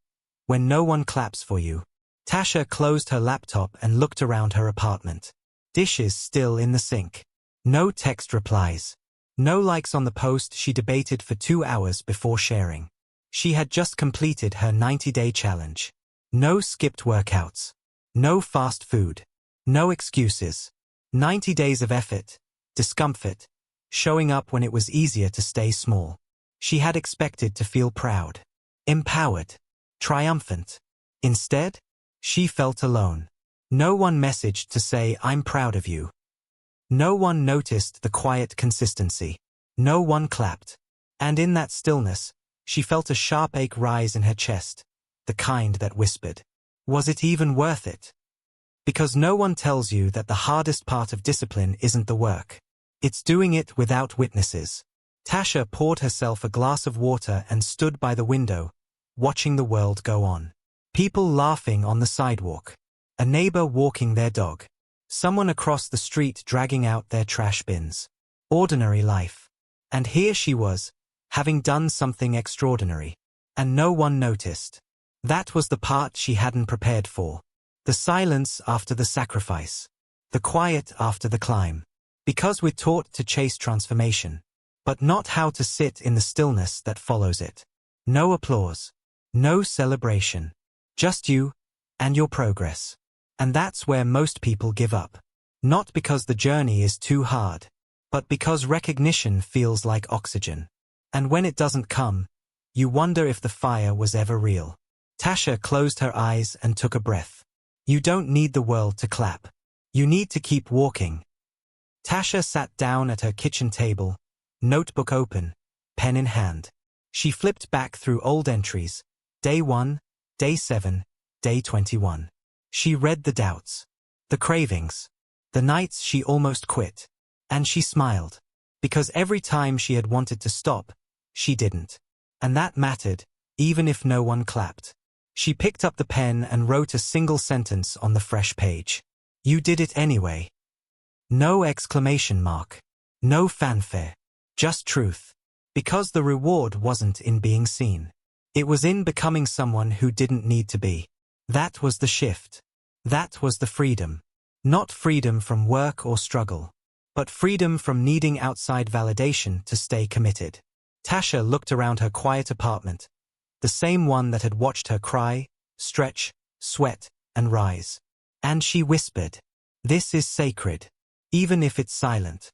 When no one claps for you. Tasha closed her laptop and looked around her apartment. Dishes still in the sink. No text replies. No likes on the post she debated for 2 hours before sharing. She had just completed her 90-day challenge. No skipped workouts. No fast food. No excuses. 90 days of effort, discomfort, showing up when it was easier to stay small. She had expected to feel proud, empowered, triumphant. Instead, she felt alone. No one messaged to say, "I'm proud of you." No one noticed the quiet consistency. No one clapped. And in that stillness, she felt a sharp ache rise in her chest, the kind that whispered, "Was it even worth it?" Because no one tells you that the hardest part of discipline isn't the work. It's doing it without witnesses. Tasha poured herself a glass of water and stood by the window, watching the world go on. People laughing on the sidewalk. A neighbor walking their dog. Someone across the street dragging out their trash bins. Ordinary life. And here she was, having done something extraordinary. And no one noticed. That was the part she hadn't prepared for. The silence after the sacrifice. The quiet after the climb. Because we're taught to chase transformation, but not how to sit in the stillness that follows it. No applause. No celebration. Just you and your progress. And that's where most people give up. Not because the journey is too hard, but because recognition feels like oxygen. And when it doesn't come, you wonder if the fire was ever real. Tasha closed her eyes and took a breath. You don't need the world to clap. You need to keep walking. Tasha sat down at her kitchen table, notebook open, pen in hand. She flipped back through old entries. Day 1, Day 7, Day 21. She read the doubts, the cravings, the nights she almost quit. And she smiled. Because every time she had wanted to stop, she didn't. And that mattered, even if no one clapped. She picked up the pen and wrote a single sentence on the fresh page. You did it anyway. No exclamation mark. No fanfare. Just truth. Because the reward wasn't in being seen. It was in becoming someone who didn't need to be. That was the shift. That was the freedom. Not freedom from work or struggle, but freedom from needing outside validation to stay committed. Tasha looked around her quiet apartment, the same one that had watched her cry, stretch, sweat, and rise. And she whispered, "This is sacred, even if it's silent."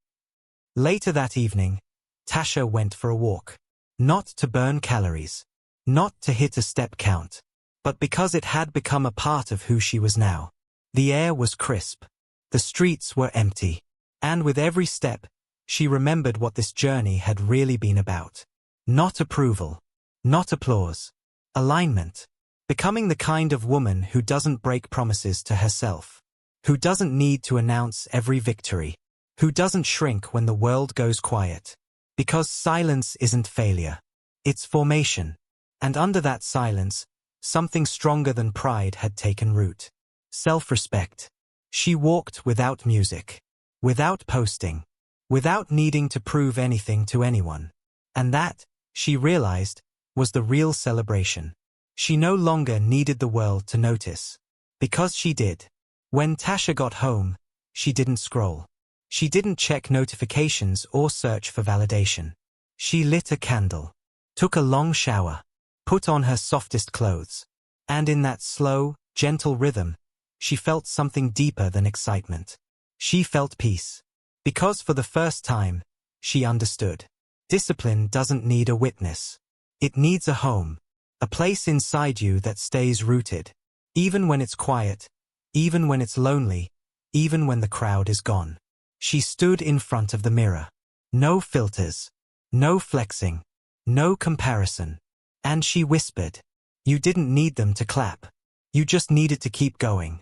Later that evening, Tasha went for a walk. Not to burn calories. Not to hit a step count. But because it had become a part of who she was now. The air was crisp. The streets were empty. And with every step, she remembered what this journey had really been about. Not approval. Not applause. Alignment. Becoming the kind of woman who doesn't break promises to herself. Who doesn't need to announce every victory. Who doesn't shrink when the world goes quiet. Because silence isn't failure. It's formation. And under that silence, something stronger than pride had taken root. Self-respect. She walked without music. Without posting. Without needing to prove anything to anyone. And that, she realized, was the real celebration. She no longer needed the world to notice. Because she did. When Tasha got home, she didn't scroll. She didn't check notifications or search for validation. She lit a candle. Took a long shower. Put on her softest clothes. And in that slow, gentle rhythm, she felt something deeper than excitement. She felt peace. Because for the first time, she understood. Discipline doesn't need a witness. It needs a home. A place inside you that stays rooted. Even when it's quiet, even when it's lonely, even when the crowd is gone. She stood in front of the mirror. No filters. No flexing. No comparison. And she whispered. You didn't need them to clap. You just needed to keep going.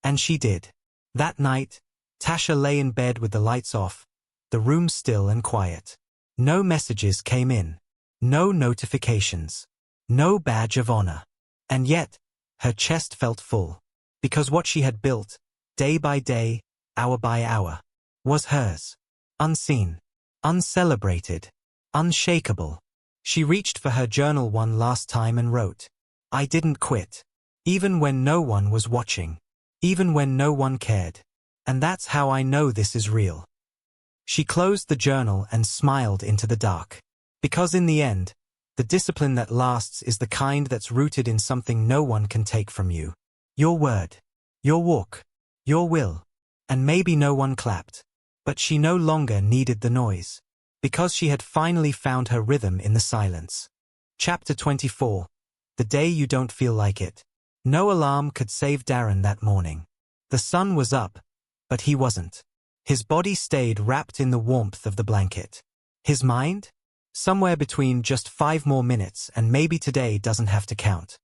And she did. That night, Tasha lay in bed with the lights off, the room still and quiet. No messages came in. No notifications. No badge of honor. And yet, her chest felt full. Because what she had built, day by day, hour by hour, was hers. Unseen. Uncelebrated. Unshakable. She reached for her journal one last time and wrote, I didn't quit. Even when no one was watching. Even when no one cared. And that's how I know this is real. She closed the journal and smiled into the dark. Because in the end, the discipline that lasts is the kind that's rooted in something no one can take from you. Your word. Your walk. Your will. And maybe no one clapped. But she no longer needed the noise. Because she had finally found her rhythm in the silence. Chapter 24. The day you don't feel like it. No alarm could save Darren that morning. The sun was up, but he wasn't. His body stayed wrapped in the warmth of the blanket. His mind? Somewhere between just 5 more minutes and maybe today doesn't have to count.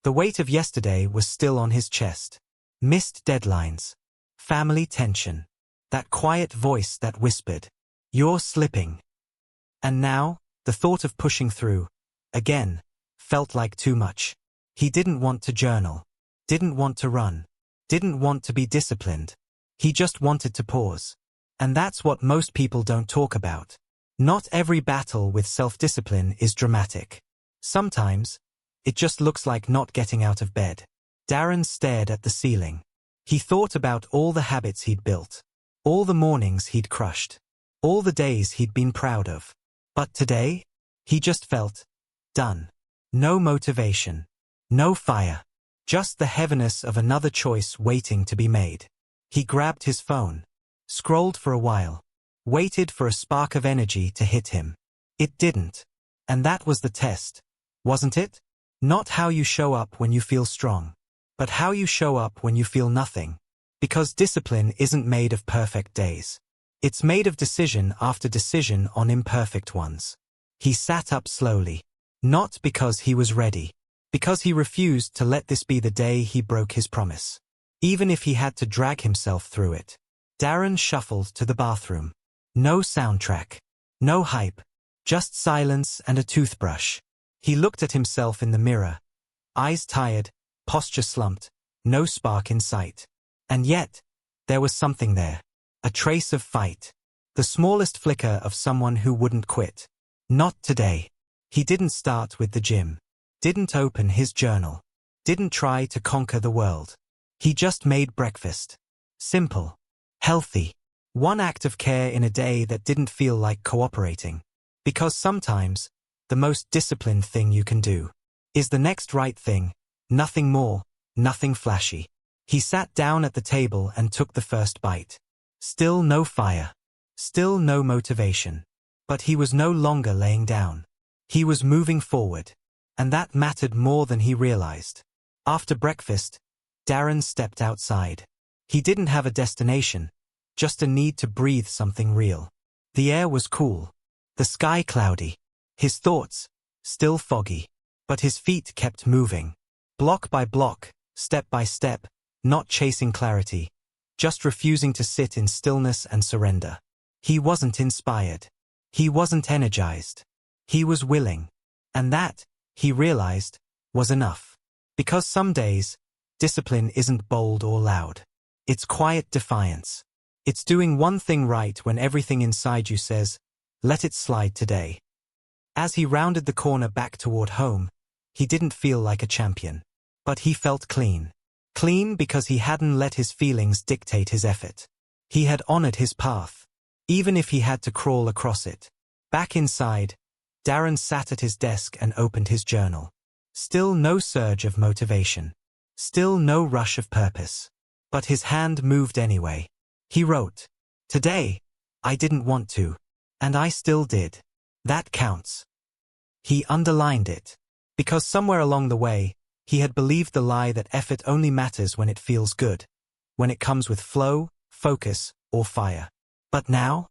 The weight of yesterday was still on his chest. Missed deadlines. Family tension. That quiet voice that whispered, you're slipping. And now, the thought of pushing through, again, felt like too much. He didn't want to journal. Didn't want to run. Didn't want to be disciplined. He just wanted to pause. And that's what most people don't talk about. Not every battle with self-discipline is dramatic. Sometimes, it just looks like not getting out of bed. Darren stared at the ceiling. He thought about all the habits he'd built. All the mornings he'd crushed. All the days he'd been proud of. But today, he just felt done. No motivation. No fire. Just the heaviness of another choice waiting to be made. He grabbed his phone. Scrolled for a while. Waited for a spark of energy to hit him. It didn't. And that was the test, wasn't it? Not how you show up when you feel strong, but how you show up when you feel nothing. Because discipline isn't made of perfect days. It's made of decision after decision on imperfect ones. He sat up slowly. Not because he was ready. Because he refused to let this be the day he broke his promise. Even if he had to drag himself through it. Darren shuffled to the bathroom. No soundtrack. No hype. Just silence and a toothbrush. He looked at himself in the mirror. Eyes tired, posture slumped, no spark in sight. And yet, there was something there. A trace of fight. The smallest flicker of someone who wouldn't quit. Not today. He didn't start with the gym. Didn't open his journal. Didn't try to conquer the world. He just made breakfast. Simple. Healthy. One act of care in a day that didn't feel like cooperating. Because sometimes, the most disciplined thing you can do is the next right thing. Nothing more, nothing flashy. He sat down at the table and took the first bite. Still no fire. Still no motivation. But he was no longer laying down. He was moving forward. And that mattered more than he realized. After breakfast, Darren stepped outside. He didn't have a destination, just a need to breathe something real. The air was cool. The sky cloudy. His thoughts, still foggy. But his feet kept moving. Block by block, step by step, not chasing clarity. Just refusing to sit in stillness and surrender. He wasn't inspired. He wasn't energized. He was willing. And that, he realized, was enough. Because some days, discipline isn't bold or loud. It's quiet defiance. It's doing one thing right when everything inside you says, let it slide today. As he rounded the corner back toward home, he didn't feel like a champion. But he felt clean. Clean because he hadn't let his feelings dictate his effort. He had honored his path, even if he had to crawl across it. Back inside, Darren sat at his desk and opened his journal. Still no surge of motivation. Still no rush of purpose. But his hand moved anyway. He wrote, today, I didn't want to. And I still did. That counts. He underlined it. Because somewhere along the way, He had believed the lie that effort only matters when it feels good, when it comes with flow, focus, or fire. But now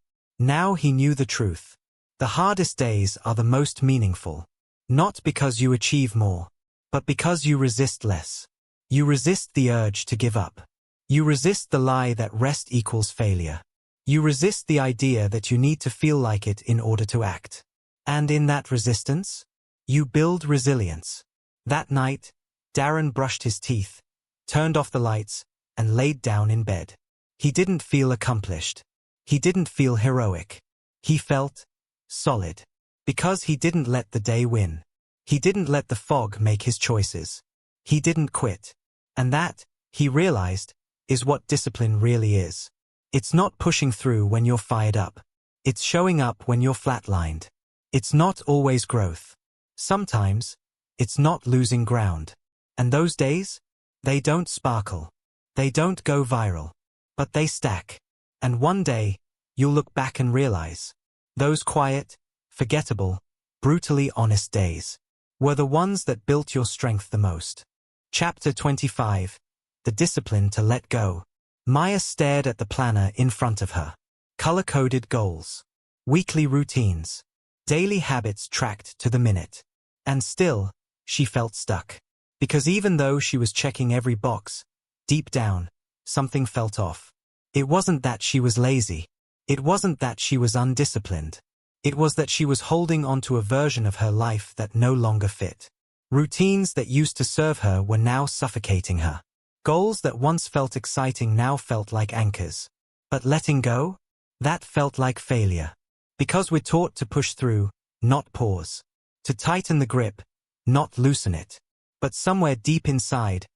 he knew the truth. The hardest days are the most meaningful. Not because you achieve more, but because you resist less. You resist the urge to give up. You resist the lie that rest equals failure. You resist the idea that you need to feel like it in order to act. And in that resistance, you build resilience. That night, Darren brushed his teeth, turned off the lights, and laid down in bed. He didn't feel accomplished. He didn't feel heroic. He felt solid. Because he didn't let the day win. He didn't let the fog make his choices. He didn't quit. And that, he realized, is what discipline really is. It's not pushing through when you're fired up. It's showing up when you're flatlined. It's not always growth. Sometimes, it's not losing ground. And those days, they don't sparkle. They don't go viral. But they stack. And one day, you'll look back and realize, those quiet, forgettable, brutally honest days were the ones that built your strength the most. Chapter 25. The Discipline to Let Go. Maya stared at the planner in front of her. Color-coded goals. Weekly routines. Daily habits tracked to the minute. And still, she felt stuck. Because even though she was checking every box, deep down, something felt off. It wasn't that she was lazy. It wasn't that she was undisciplined. It was that she was holding onto a version of her life that no longer fit. Routines that used to serve her were now suffocating her. Goals that once felt exciting now felt like anchors. But letting go? That felt like failure. Because we're taught to push through, not pause. To tighten the grip, not loosen it. But somewhere deep inside,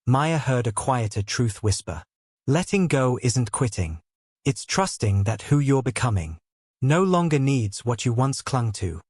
Maya heard a quieter truth whisper. Letting go isn't quitting. It's trusting that who you're becoming no longer needs what you once clung to.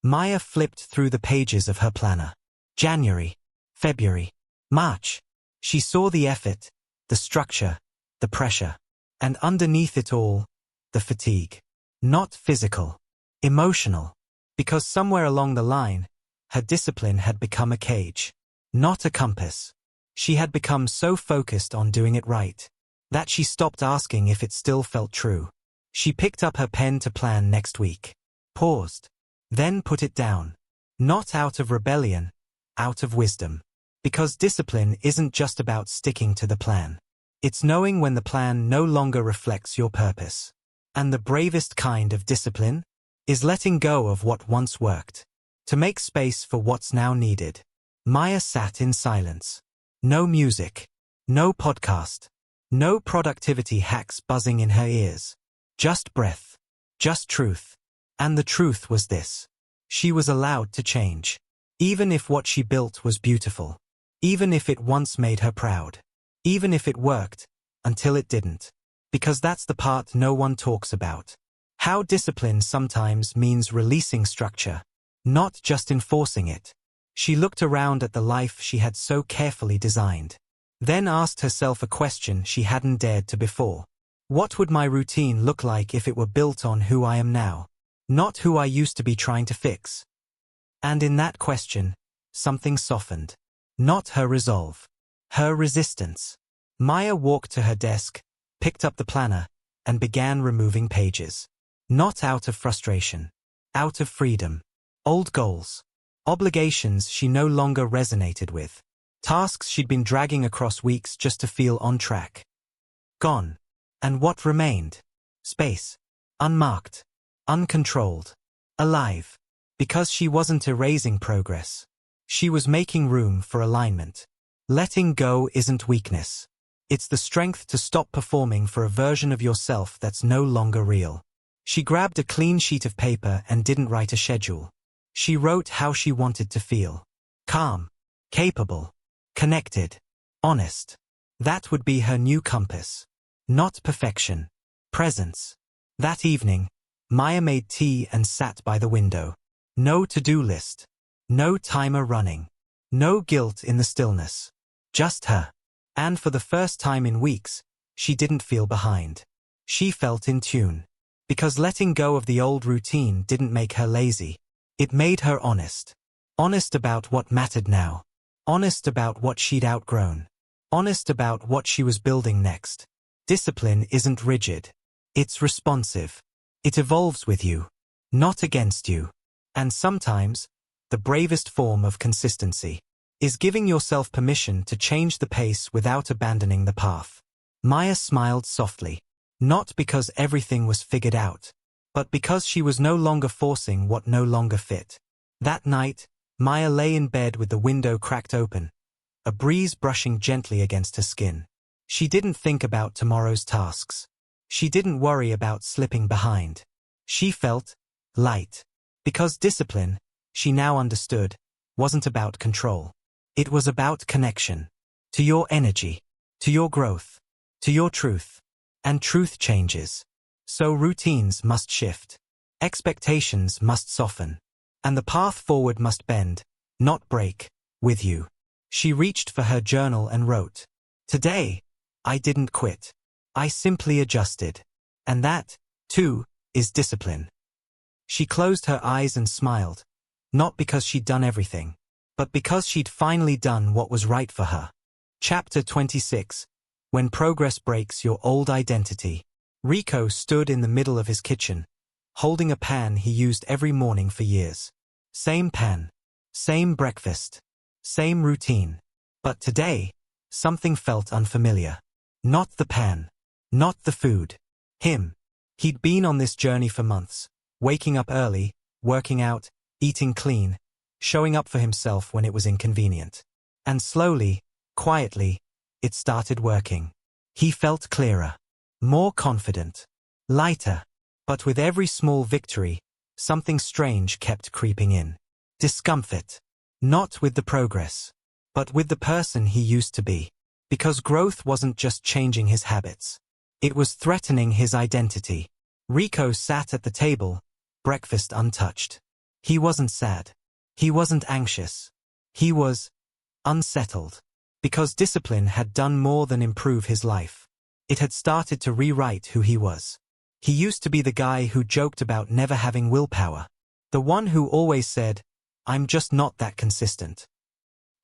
Maya flipped through the pages of her planner. January, February, March. She saw the effort, the structure, the pressure. And underneath it all, the fatigue. Not physical, emotional. Because somewhere along the line, her discipline had become a cage. Not a compass. She had become so focused on doing it right that she stopped asking if it still felt true. She picked up her pen to plan next week. Paused. Then put it down. Not out of rebellion, out of wisdom. Because discipline isn't just about sticking to the plan. It's knowing when the plan no longer reflects your purpose. And the bravest kind of discipline is letting go of what once worked, to make space for what's now needed. Maya sat in silence. No music. No podcast. No productivity hacks buzzing in her ears. Just breath. Just truth. And the truth was this. She was allowed to change. Even if what she built was beautiful. Even if it once made her proud. Even if it worked, until it didn't. Because that's the part no one talks about. How discipline sometimes means releasing structure, not just enforcing it. She looked around at the life she had so carefully designed. Then asked herself a question she hadn't dared to before. What would my routine look like if it were built on who I am now? Not who I used to be trying to fix. And in that question, something softened. Not her resolve. Her resistance. Maya walked to her desk, picked up the planner, and began removing pages. Not out of frustration. Out of freedom. Old goals. Obligations she no longer resonated with. Tasks she'd been dragging across weeks just to feel on track. Gone. And what remained? Space. Unmarked. Uncontrolled. Alive. Because she wasn't erasing progress. She was making room for alignment. Letting go isn't weakness. It's the strength to stop performing for a version of yourself that's no longer real. She grabbed a clean sheet of paper and didn't write a schedule. She wrote how she wanted to feel. Calm. Capable. Connected. Honest. That would be her new compass. Not perfection. Presence. That evening, Maya made tea and sat by the window. No to-do list. No timer running. No guilt in the stillness. Just her. And for the first time in weeks, she didn't feel behind. She felt in tune. Because letting go of the old routine didn't make her lazy. It made her honest. Honest about what mattered now. Honest about what she'd outgrown. Honest about what she was building next. Discipline isn't rigid. It's responsive. It evolves with you, not against you. And sometimes, the bravest form of consistency is giving yourself permission to change the pace without abandoning the path. Maya smiled softly, not because everything was figured out, but because she was no longer forcing what no longer fit. That night, Maya lay in bed with the window cracked open, a breeze brushing gently against her skin. She didn't think about tomorrow's tasks. She didn't worry about slipping behind. She felt light. Because discipline, she now understood, wasn't about control. It was about connection. To your energy. To your growth. To your truth. And truth changes. So routines must shift. Expectations must soften. And the path forward must bend, not break, with you. She reached for her journal and wrote, "Today, I didn't quit. I simply adjusted. And that, too, is discipline." She closed her eyes and smiled, not because she'd done everything, but because she'd finally done what was right for her. Chapter 26. When progress breaks your old identity. Rico stood in the middle of his kitchen, holding a pan he used every morning for years. Same pan. Same breakfast. Same routine. But today, something felt unfamiliar. Not the pan. Not the food. Him. He'd been on this journey for months, waking up early, working out, eating clean, showing up for himself when it was inconvenient. And slowly, quietly, it started working. He felt clearer, more confident, lighter. But with every small victory, something strange kept creeping in. Discomfort. Not with the progress, but with the person he used to be. Because growth wasn't just changing his habits. It was threatening his identity. Rico sat at the table, breakfast untouched. He wasn't sad. He wasn't anxious. He was unsettled. Because discipline had done more than improve his life. It had started to rewrite who he was. He used to be the guy who joked about never having willpower. The one who always said, "I'm just not that consistent."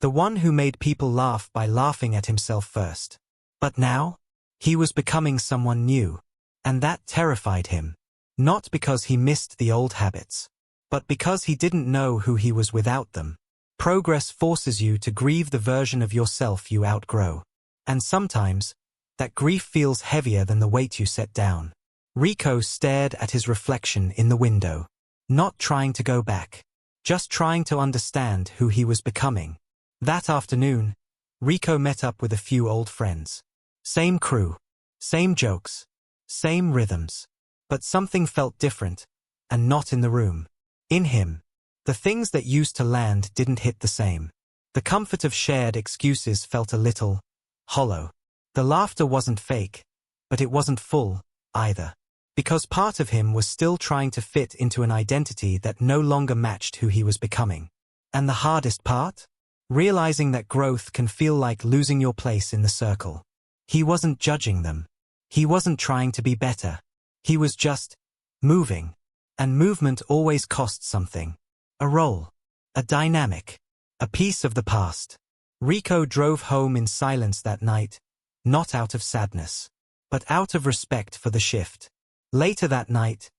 The one who made people laugh by laughing at himself first. But now, he was becoming someone new. And that terrified him. Not because he missed the old habits, but because he didn't know who he was without them. Progress forces you to grieve the version of yourself you outgrow. And sometimes, that grief feels heavier than the weight you set down. Rico stared at his reflection in the window. Not trying to go back. Just trying to understand who he was becoming. That afternoon, Rico met up with a few old friends. Same crew. Same jokes. Same rhythms. But something felt different, and not in the room. In him. The things that used to land didn't hit the same. The comfort of shared excuses felt a little hollow. The laughter wasn't fake, but it wasn't full, either. Because part of him was still trying to fit into an identity that no longer matched who he was becoming. And the hardest part? Realizing that growth can feel like losing your place in the circle. He wasn't judging them. He wasn't trying to be better. He was just moving. And movement always costs something. A role. A dynamic. A piece of the past. Rico drove home in silence that night, not out of sadness, but out of respect for the shift. Later that night,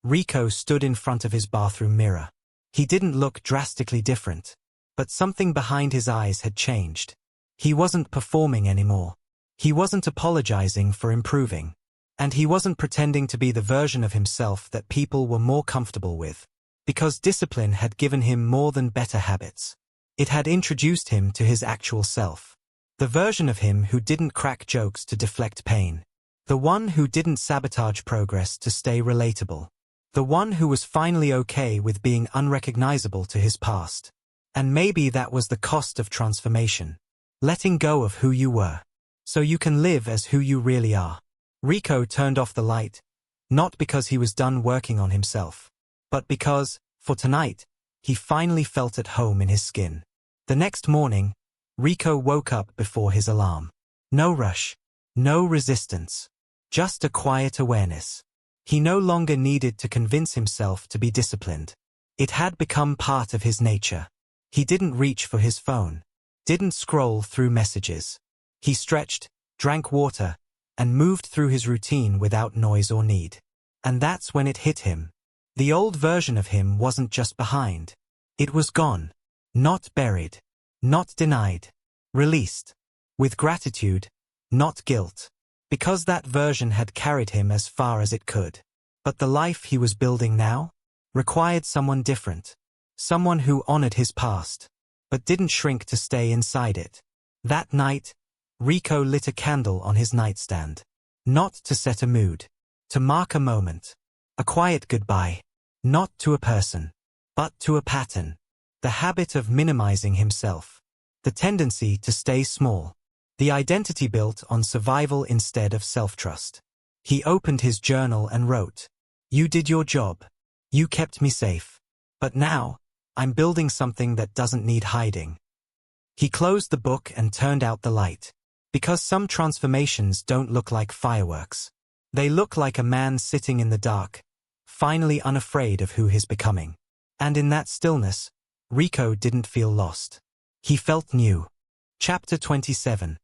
Rico stood in front of his bathroom mirror. He didn't look drastically different, but something behind his eyes had changed. He wasn't performing anymore. He wasn't apologizing for improving. And he wasn't pretending to be the version of himself that people were more comfortable with. Because discipline had given him more than better habits. It had introduced him to his actual self. The version of him who didn't crack jokes to deflect pain. The one who didn't sabotage progress to stay relatable. The one who was finally okay with being unrecognizable to his past. And maybe that was the cost of transformation. Letting go of who you were. So you can live as who you really are. Rico turned off the light, not because he was done working on himself, but because, for tonight, he finally felt at home in his skin. The next morning, Rico woke up before his alarm. No rush, no resistance, just a quiet awareness. He no longer needed to convince himself to be disciplined. It had become part of his nature. He didn't reach for his phone. didn't scroll through messages. He stretched, drank water, and moved through his routine without noise or need. And that's when it hit him. The old version of him wasn't just behind. It was gone. Not buried. Not denied. Released. With gratitude, not guilt. Because that version had carried him as far as it could. But the life he was building now required someone different. Someone who honored his past, but didn't shrink to stay inside it. That night, Rico lit a candle on his nightstand. Not to set a mood. To mark a moment. A quiet goodbye. Not to a person, but to a pattern. The habit of minimizing himself. The tendency to stay small. The identity built on survival instead of self-trust. He opened his journal and wrote, "You did your job. You kept me safe. But now, I'm building something that doesn't need hiding." He closed the book and turned out the light. Because some transformations don't look like fireworks. They look like a man sitting in the dark, finally unafraid of who he's becoming. And in that stillness, Rico didn't feel lost. He felt new. Chapter 27.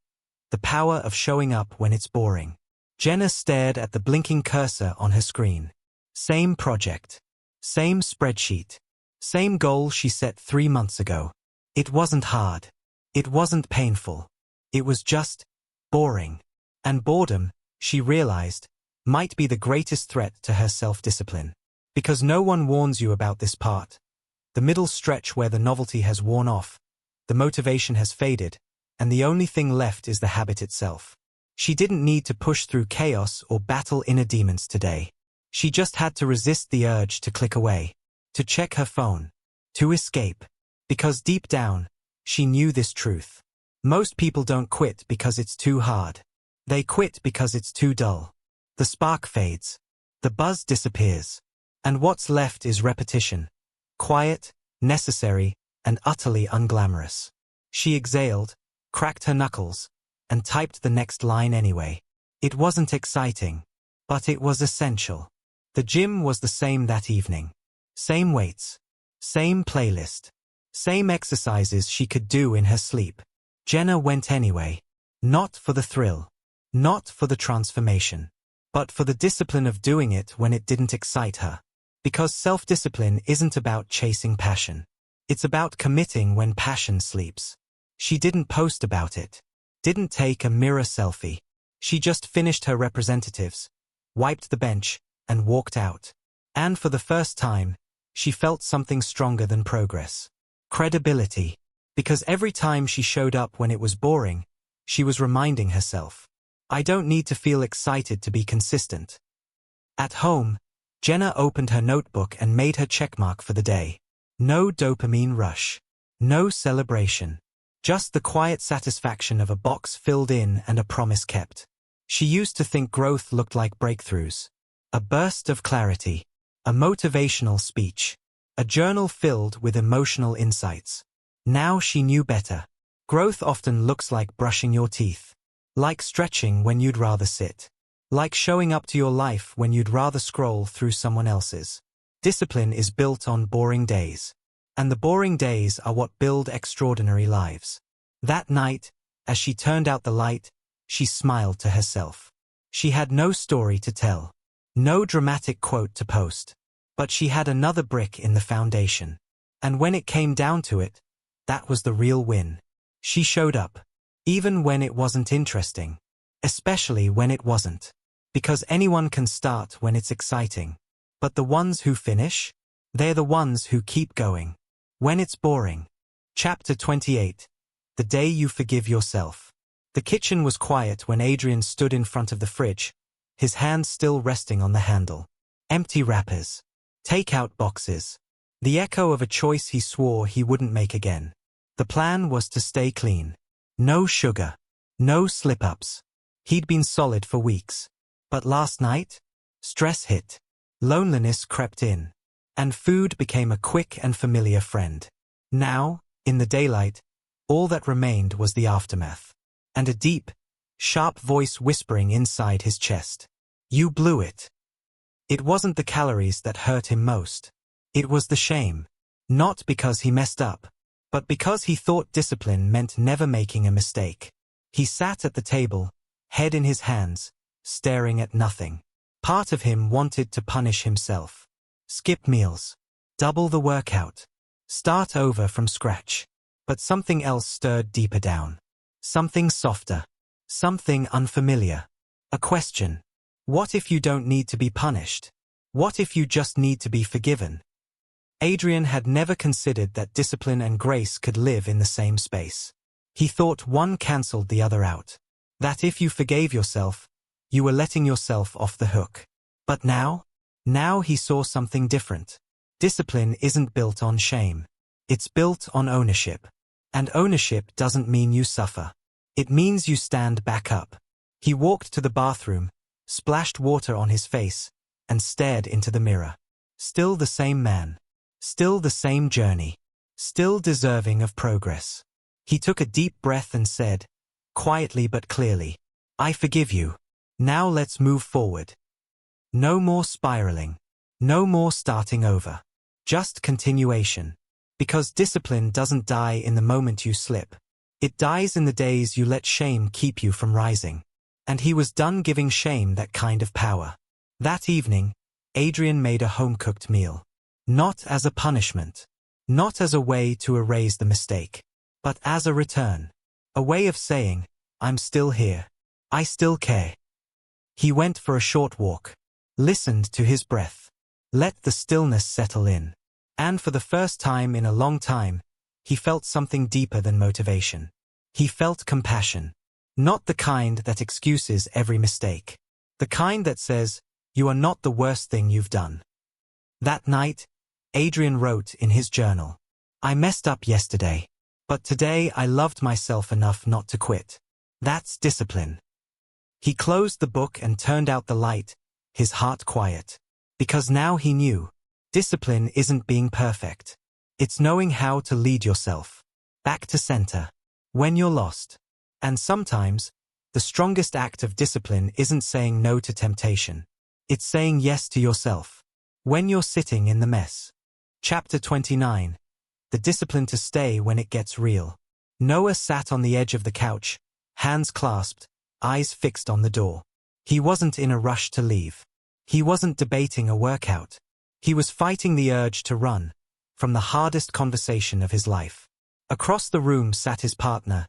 The Power of Showing Up When It's Boring. Jenna stared at the blinking cursor on her screen. Same project. Same spreadsheet. Same goal she set 3 months ago. It wasn't hard. It wasn't painful. It was just boring. And boredom, she realized, might be the greatest threat to her self-discipline. Because no one warns you about this part. The middle stretch where the novelty has worn off, the motivation has faded, and the only thing left is the habit itself. She didn't need to push through chaos or battle inner demons today. She just had to resist the urge to click away, to check her phone, to escape. Because deep down, she knew this truth. Most people don't quit because it's too hard. They quit because it's too dull. The spark fades. The buzz disappears. And what's left is repetition. Quiet, necessary, and utterly unglamorous. She exhaled, cracked her knuckles, and typed the next line anyway. It wasn't exciting, but it was essential. The gym was the same that evening. Same weights. Same playlist. Same exercises she could do in her sleep. Jenna went anyway. Not for the thrill. Not for the transformation. But for the discipline of doing it when it didn't excite her. Because self-discipline isn't about chasing passion. It's about committing when passion sleeps. She didn't post about it. Didn't take a mirror selfie. She just finished her representatives, wiped the bench, and walked out. And for the first time, she felt something stronger than progress. Credibility. Because every time she showed up when it was boring, she was reminding herself, I don't need to feel excited to be consistent. At home, Jenna opened her notebook and made her checkmark for the day. No dopamine rush. No celebration. Just the quiet satisfaction of a box filled in and a promise kept. She used to think growth looked like breakthroughs. A burst of clarity. A motivational speech. A journal filled with emotional insights. Now she knew better. Growth often looks like brushing your teeth. Like stretching when you'd rather sit. Like showing up to your life when you'd rather scroll through someone else's. Discipline is built on boring days. And the boring days are what build extraordinary lives. That night, as she turned out the light, she smiled to herself. She had no story to tell. No dramatic quote to post. But she had another brick in the foundation. And when it came down to it, that was the real win. She showed up. Even when it wasn't interesting. Especially when it wasn't. Because anyone can start when it's exciting. But the ones who finish? They're the ones who keep going. When it's boring. Chapter 28. The Day You Forgive Yourself. The kitchen was quiet when Adrian stood in front of the fridge, his hand still resting on the handle. Empty wrappers. Take-out boxes. The echo of a choice he swore he wouldn't make again. The plan was to stay clean. No sugar. No slip-ups. He'd been solid for weeks. But last night? Stress hit. Loneliness crept in. And food became a quick and familiar friend. Now, in the daylight, all that remained was the aftermath. And a deep, sharp voice whispering inside his chest. You blew it. It wasn't the calories that hurt him most. It was the shame. Not because he messed up, But because he thought discipline meant never making a mistake. He sat at the table, head in his hands, staring at nothing. Part of him wanted to punish himself. Skip meals. Double the workout. Start over from scratch. But something else stirred deeper down. Something softer. Something unfamiliar. A question. What if you don't need to be punished? What if you just need to be forgiven? Adrian had never considered that discipline and grace could live in the same space. He thought one cancelled the other out. That if you forgave yourself, you were letting yourself off the hook. But now he saw something different. Discipline isn't built on shame. It's built on ownership. And ownership doesn't mean you suffer. It means you stand back up. He walked to the bathroom, splashed water on his face, and stared into the mirror. Still the same man. Still the same journey. Still deserving of progress. He took a deep breath and said, quietly but clearly, I forgive you. Now let's move forward. No more spiraling. No more starting over. Just continuation. Because discipline doesn't die in the moment you slip. It dies in the days you let shame keep you from rising. And he was done giving shame that kind of power. That evening, Adrian made a home-cooked meal. Not as a punishment. Not as a way to erase the mistake. But as a return. A way of saying, I'm still here. I still care. He went for a short walk. Listened to his breath. Let the stillness settle in. And for the first time in a long time, he felt something deeper than motivation. He felt compassion. Not the kind that excuses every mistake. The kind that says, you are not the worst thing you've done. That night, Adrian wrote in his journal, I messed up yesterday. But today I loved myself enough not to quit. That's discipline. He closed the book and turned out the light, his heart quiet. Because now he knew, discipline isn't being perfect. It's knowing how to lead yourself back to center when you're lost. And sometimes, the strongest act of discipline isn't saying no to temptation. It's saying yes to yourself when you're sitting in the mess. Chapter 29. The discipline to stay when it gets real. Noah sat on the edge of the couch, hands clasped, eyes fixed on the door. He wasn't in a rush to leave. He wasn't debating a workout. He was fighting the urge to run from the hardest conversation of his life. Across the room sat his partner,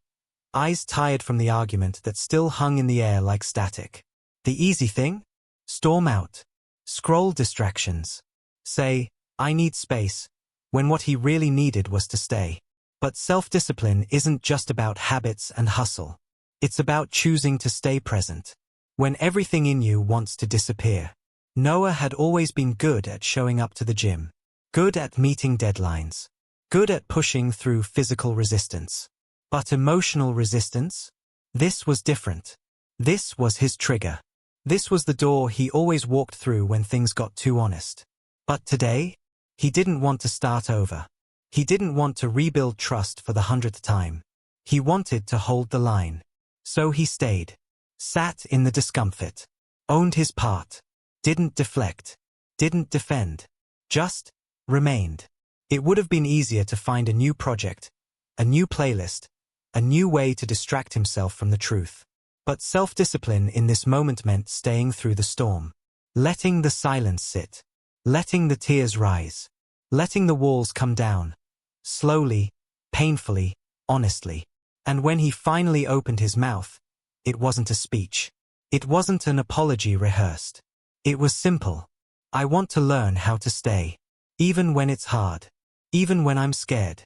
eyes tired from the argument that still hung in the air like static. The easy thing? Storm out. Scroll distractions. Say, I need space, when what he really needed was to stay. But self-discipline isn't just about habits and hustle. It's about choosing to stay present when everything in you wants to disappear. Noah had always been good at showing up to the gym, good at meeting deadlines, good at pushing through physical resistance. But emotional resistance? This was different. This was his trigger. This was the door he always walked through when things got too honest. But today, he didn't want to start over. He didn't want to rebuild trust for the 100th time. He wanted to hold the line. So he stayed. Sat in the discomfort. Owned his part. Didn't deflect. Didn't defend. Just remained. It would have been easier to find a new project, a new playlist, a new way to distract himself from the truth. But self-discipline in this moment meant staying through the storm. Letting the silence sit. Letting the tears rise. Letting the walls come down. Slowly, painfully, honestly. And when he finally opened his mouth, it wasn't a speech. It wasn't an apology rehearsed. It was simple. I want to learn how to stay. Even when it's hard. Even when I'm scared.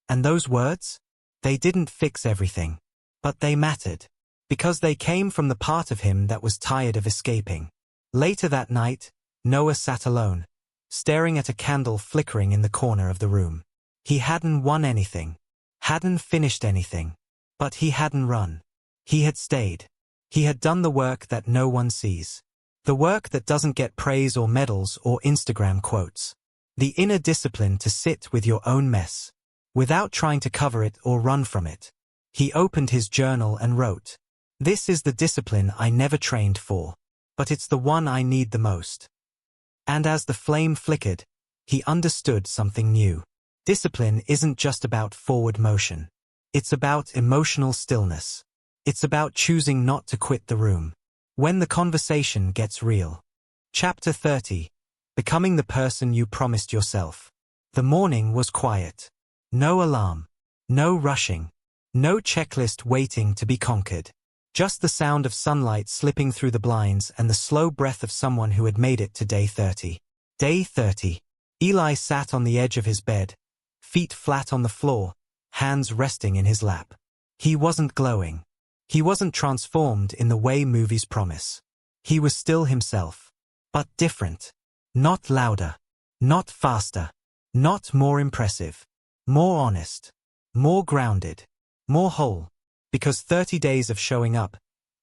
And those words? They didn't fix everything. But they mattered. Because they came from the part of him that was tired of escaping. Later that night, Noah sat alone, staring at a candle flickering in the corner of the room. He hadn't won anything. Hadn't finished anything. But he hadn't run. He had stayed. He had done the work that no one sees. The work that doesn't get praise or medals or Instagram quotes. The inner discipline to sit with your own mess, without trying to cover it or run from it. He opened his journal and wrote, This is the discipline I never trained for, but it's the one I need the most. And as the flame flickered, he understood something new. Discipline isn't just about forward motion. It's about emotional stillness. It's about choosing not to quit the room when the conversation gets real. Chapter 30. Becoming the person you promised yourself. The morning was quiet. No alarm. No rushing. No checklist waiting to be conquered. Just the sound of sunlight slipping through the blinds and the slow breath of someone who had made it to day 30. Day 30. Eli sat on the edge of his bed, feet flat on the floor, hands resting in his lap. He wasn't glowing. He wasn't transformed in the way movies promise. He was still himself. But different. Not louder. Not faster. Not more impressive. More honest. More grounded. More whole. Because 30 days of showing up,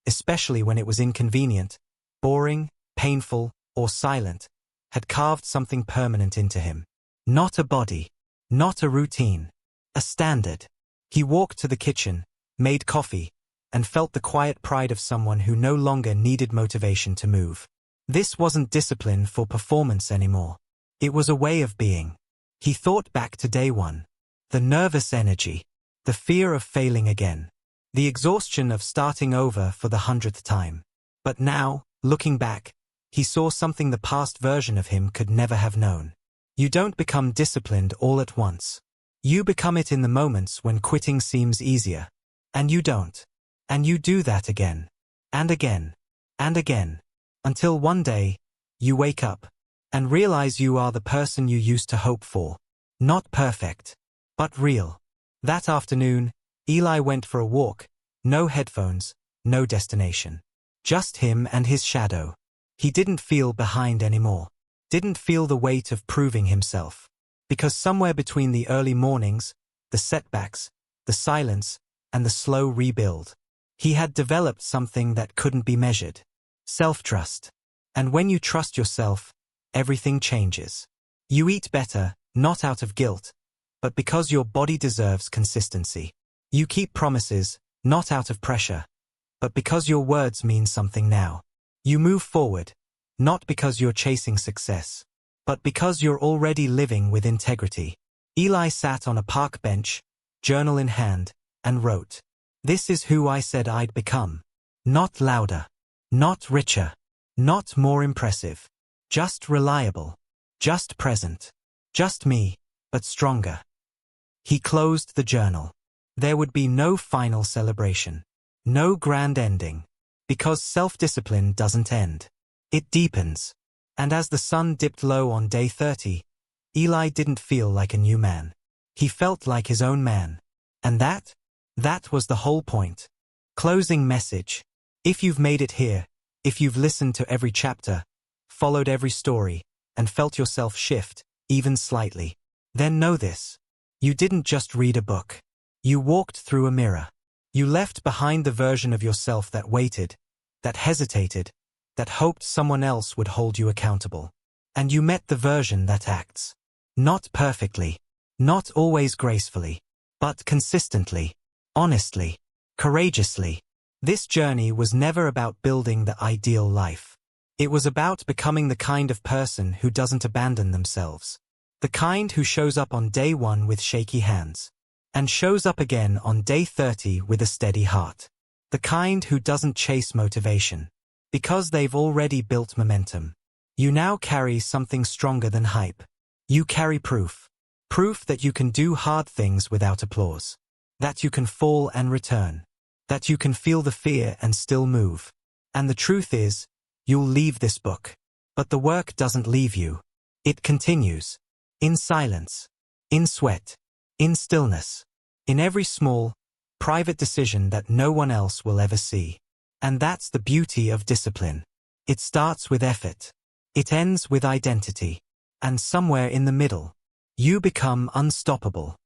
especially when it was inconvenient, boring, painful, or silent, had carved something permanent into him. Not a body. Not a routine. A standard. He walked to the kitchen, made coffee, and felt the quiet pride of someone who no longer needed motivation to move. This wasn't discipline for performance anymore. It was a way of being. He thought back to day one. The nervous energy. The fear of failing again. The exhaustion of starting over for the 100th time. But now, looking back, he saw something the past version of him could never have known. You don't become disciplined all at once. You become it in the moments when quitting seems easier. And you don't. And you do that again. And again. And again. Until one day, you wake up and realize you are the person you used to hope for. Not perfect, but real. That afternoon, Eli went for a walk. No headphones, no destination. Just him and his shadow. He didn't feel behind anymore. Didn't feel the weight of proving himself. Because somewhere between the early mornings, the setbacks, the silence, and the slow rebuild, he had developed something that couldn't be measured. Self-trust. And when you trust yourself, everything changes. You eat better, not out of guilt, but because your body deserves consistency. You keep promises, not out of pressure, but because your words mean something now. You move forward, not because you're chasing success, but because you're already living with integrity. Eli sat on a park bench, journal in hand, and wrote, "This is who I said I'd become. Not louder. Not richer. Not more impressive. Just reliable. Just present. Just me, but stronger." He closed the journal. There would be no final celebration. No grand ending. Because self-discipline doesn't end. It deepens. And as the sun dipped low on day 30, Eli didn't feel like a new man. He felt like his own man. And that was the whole point. Closing message. If you've made it here, if you've listened to every chapter, followed every story, and felt yourself shift, even slightly, then know this. You didn't just read a book. You walked through a mirror. You left behind the version of yourself that waited, that hesitated, that hoped someone else would hold you accountable. And you met the version that acts. Not perfectly, not always gracefully, but consistently, honestly, courageously. This journey was never about building the ideal life. It was about becoming the kind of person who doesn't abandon themselves. The kind who shows up on day 1 with shaky hands. And shows up again on day 30 with a steady heart. The kind who doesn't chase motivation. Because they've already built momentum. You now carry something stronger than hype. You carry proof. Proof that you can do hard things without applause. That you can fall and return. That you can feel the fear and still move. And the truth is, you'll leave this book. But the work doesn't leave you. It continues. In silence. In sweat. In stillness. In every small, private decision that no one else will ever see. And that's the beauty of discipline. It starts with effort. It ends with identity. And somewhere in the middle, you become unstoppable.